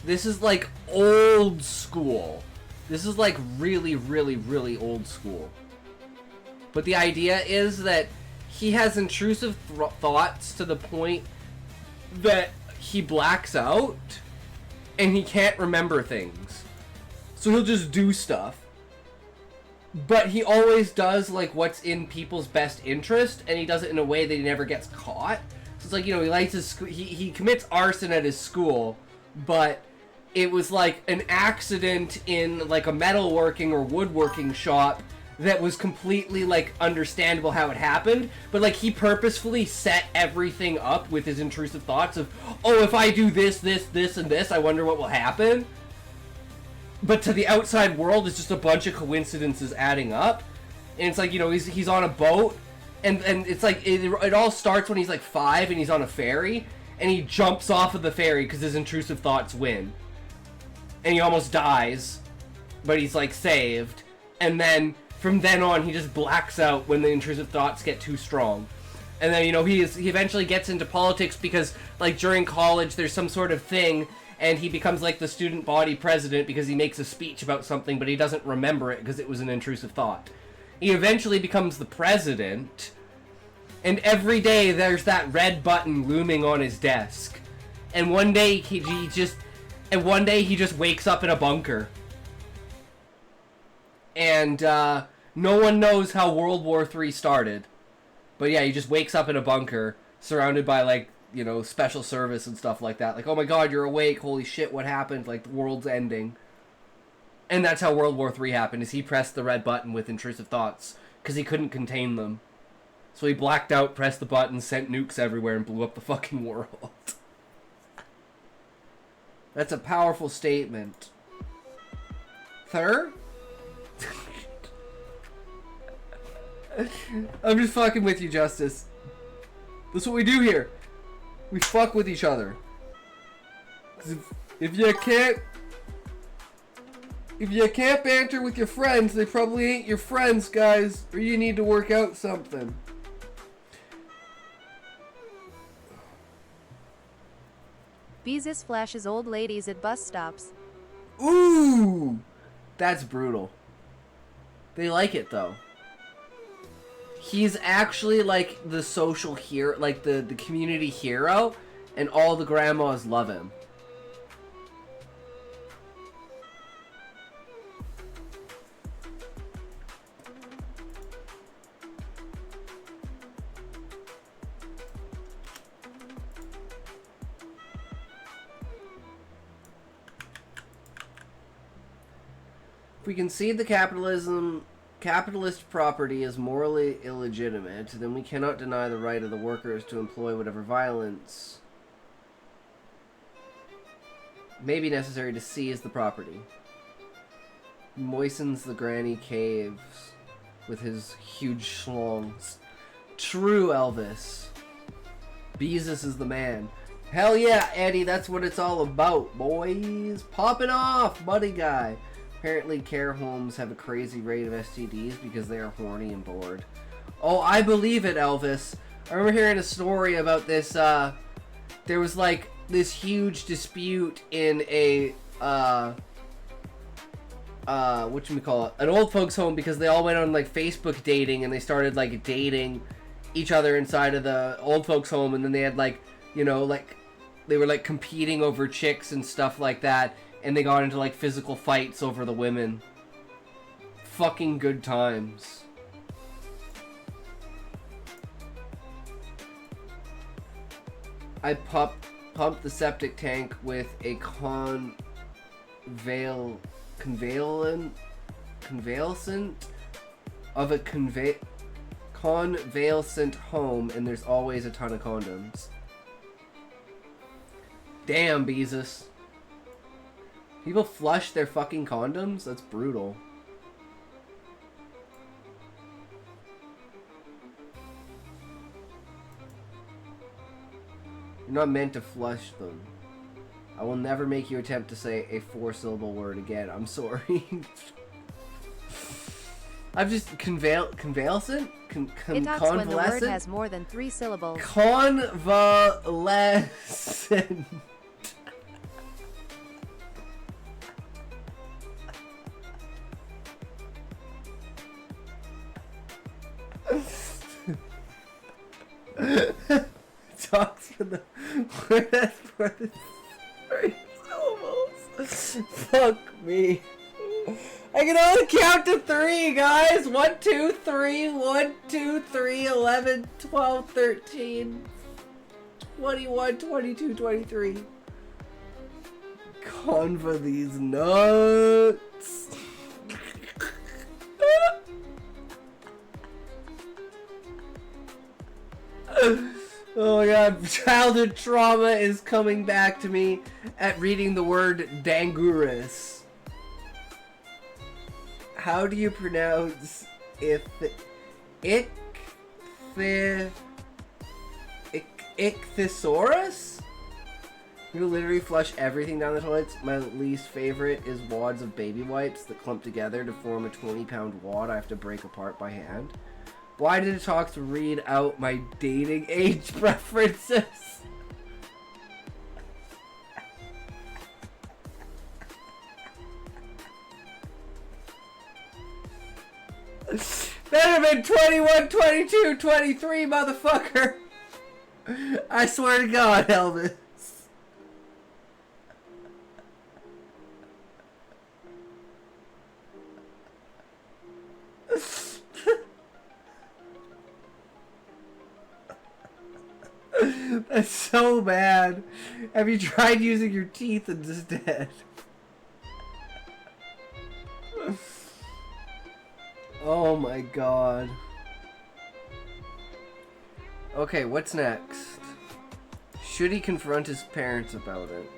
This is like old school. This is like really, really, really old school. But the idea is that he has intrusive thoughts to the point that he blacks out and he can't remember things. So he'll just do stuff. But he always does, like, what's in people's best interest, and he does it in a way that he never gets caught. So it's like, you know, he lights his he commits arson at his school, but it was, like, an accident in, like, a metalworking or woodworking shop that was completely, like, understandable how it happened. But, like, he purposefully set everything up with his intrusive thoughts of, oh, if I do this, this, this, and this, I wonder what will happen. But to the outside world, it's just a bunch of coincidences adding up. And it's like, you know, he's on a boat, and it's like, it all starts when he's like 5 and he's on a ferry. and he jumps off of the ferry because his intrusive thoughts win. And he almost dies, but he's like saved. And then from then on, he just blacks out when the intrusive thoughts get too strong. And then, you know, he eventually gets into politics because, like, during college, there's some sort of thing, and he becomes, like, the student body president because he makes a speech about something, but he doesn't remember it because it was an intrusive thought. He eventually becomes the president, and every day there's that red button looming on his desk. And one day he just wakes up in a bunker. And no one knows how World War III started. But yeah, he just wakes up in a bunker, surrounded by, like, you know, special service and stuff like that. Like, oh my god, you're awake, holy shit, what happened? Like, the world's ending. And that's how World War III happened, is he pressed the red button with intrusive thoughts, because he couldn't contain them. So he blacked out, pressed the button, sent nukes everywhere, and blew up the fucking world. That's a powerful statement. Third? I'm just fucking with you, Justice. That's what we do here. We fuck with each other. 'Cause if you can't banter with your friends, they probably ain't your friends, guys. Or you need to work out something. Beezus flashes old ladies at bus stops. Ooh! That's brutal. They like it, though. He's actually, like, the social hero, like, the community hero, and all the grandmas love him. If we concede the capitalist property is morally illegitimate, then we cannot deny the right of the workers to employ whatever violence may be necessary to seize the property. He moistens the granny caves with his huge schlongs. True, Elvis. Beezus is the man. Hell yeah, Eddie, that's what it's all about, boys. Popping off, buddy guy. Apparently care homes have a crazy rate of STDs because they are horny and bored. Oh, I believe it, Elvis. I remember hearing a story about this, there was like this huge dispute in a, whatchamacallit, an old folks home because they all went on like Facebook dating and they started like dating each other inside of the old folks home, and then they had like, you know, like, they were like competing over chicks and stuff like that. And they got into, like, physical fights over the women. Fucking good times. I pumped the septic tank with a convalescent of a convalescent home, and there's always a ton of condoms. Damn, Beezus. People flush their fucking condoms? That's brutal. You're not meant to flush them. I will never make you attempt to say a 4-syllable word again. I'm sorry. I'm just convalescent? It talks when the word has more than 3 syllables. Convalescent. Talks for the syllables. Fuck me. I can only count to 3, guys. 1, 2, 3. 1, 2, 3. 11, 12, 13, 21, 22, 23. Conva these nuts. Oh my god, childhood trauma is coming back to me at reading the word Danguris. How do you pronounce Ichthyosaurus? You literally flush everything down the toilets. My least favorite is wads of baby wipes that clump together to form a 20-pound wad I have to break apart by hand. Why did it talk to read out my dating age preferences? Better been 21, 22, 23, motherfucker! I swear to God, Elvis. That's so bad. Have you tried using your teeth instead? Oh my God. Okay, what's next? Should he confront his parents about it?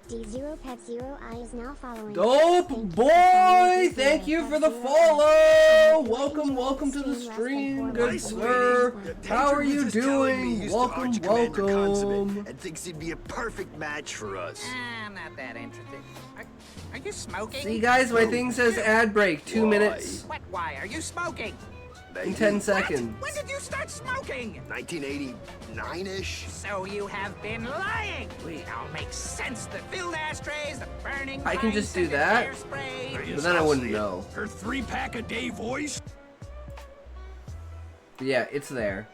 D0Pet0I is now following. Dope boy! Thank you for the follow! Welcome to the stream, good sir. How are you doing? Welcome. And thinks he'd be a perfect match for us. I'm not that interested. Are you smoking? See guys, my thing says ad break, 2 minutes. What? Why are you smoking? In 10 seconds. When did you start smoking? 1989-ish. So you have been lying. Wait. It all makes sense. The filled ashtrays, the burning. I can just do that? Hairspray. But then I wouldn't know. Her 3-pack a day voice? But yeah, it's there.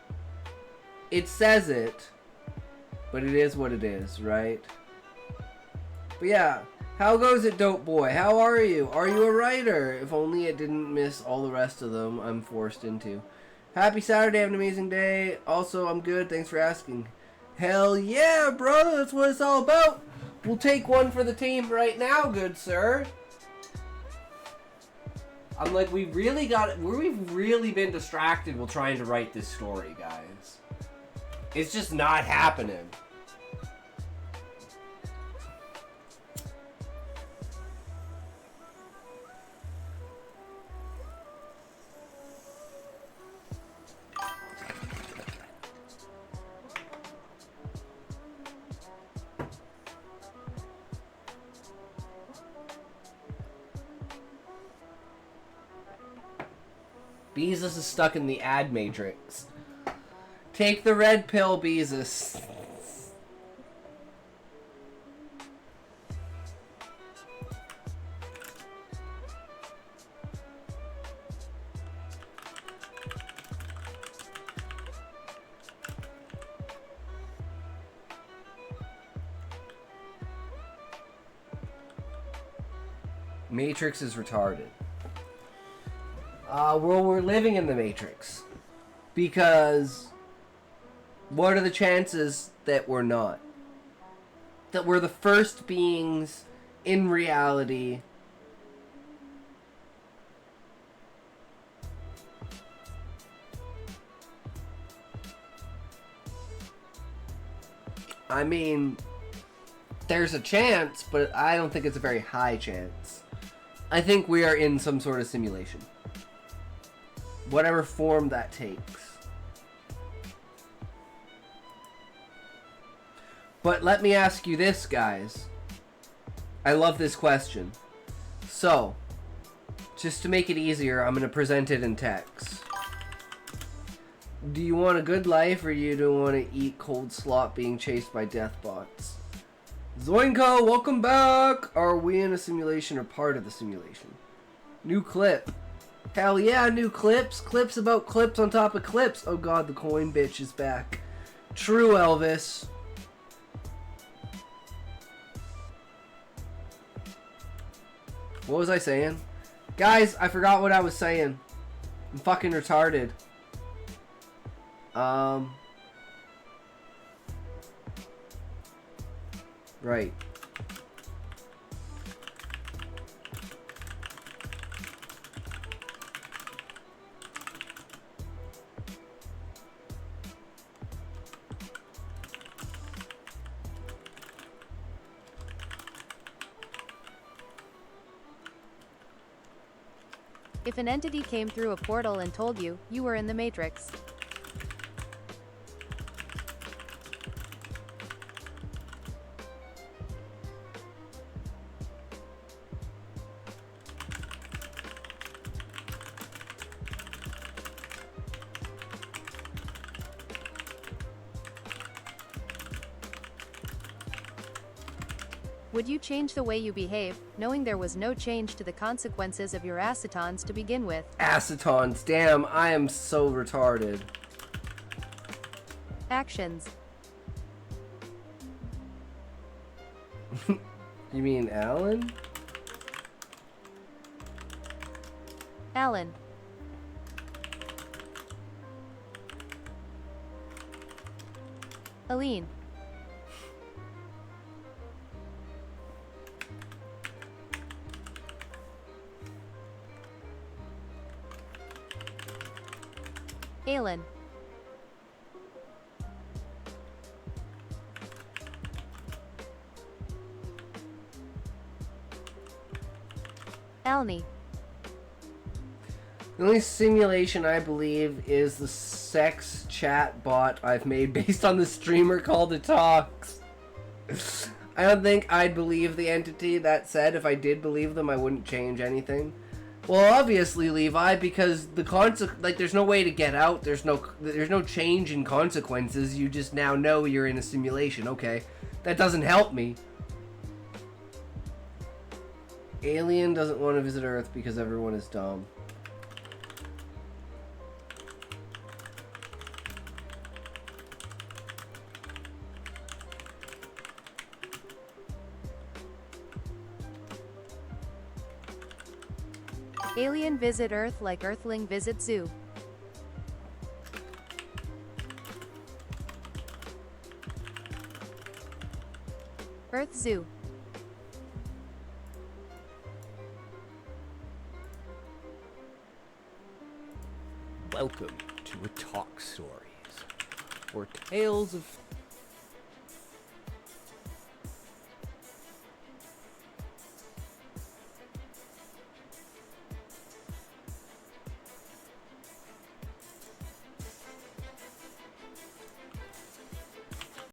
It says it, but it is what it is, right? But yeah, how goes it, dope boy? How are you? Are you a writer? If only it didn't miss all the rest of them I'm forced into. Happy Saturday, have an amazing day. Also, I'm good, thanks for asking. Hell yeah, brother, that's what it's all about. We'll take one for the team right now, good sir. I'm like, we've really been distracted while trying to write this story, guys. It's just not happening. Beezus is stuck in the ad matrix. Take the red pill, Beezus. Matrix is retarded. Well, we're living in the Matrix. Because what are the chances that we're not? That we're the first beings in reality I mean, there's a chance, but I don't think it's a very high chance. I think we are in some sort of simulation. Whatever form that takes. But let me ask you this, guys. I love this question. So, just to make it easier, I'm going to present it in text. Do you want a good life, or you don't want to eat cold slop being chased by death bots? Zoinko, welcome back! Are we in a simulation or part of the simulation? New clip. Hell yeah, new clips. Clips about clips on top of clips. Oh god, the coin bitch is back. True, Elvis. What was I saying? Guys, I forgot what I was saying. I'm fucking retarded. Right. If an entity came through a portal and told you, you were in the Matrix. Would you change the way you behave, knowing there was no change to the consequences of your acetons to begin with? Acetons, damn, I am so retarded. Actions. You mean Alan? Alan. Aline. Alan. Alni. The only simulation I believe is the sex chat bot I've made based on the streamer called It Talks. I don't think I'd believe the entity. That said, if I did believe them, I wouldn't change anything. Well, obviously, Levi, because the there's no way to get out. There's no change in consequences. You just now know you're in a simulation. Okay, that doesn't help me. Alien doesn't want to visit Earth because everyone is dumb. Alien visit Earth like Earthling visit zoo. Earth Zoo. Welcome to A Talk Stories, or tales of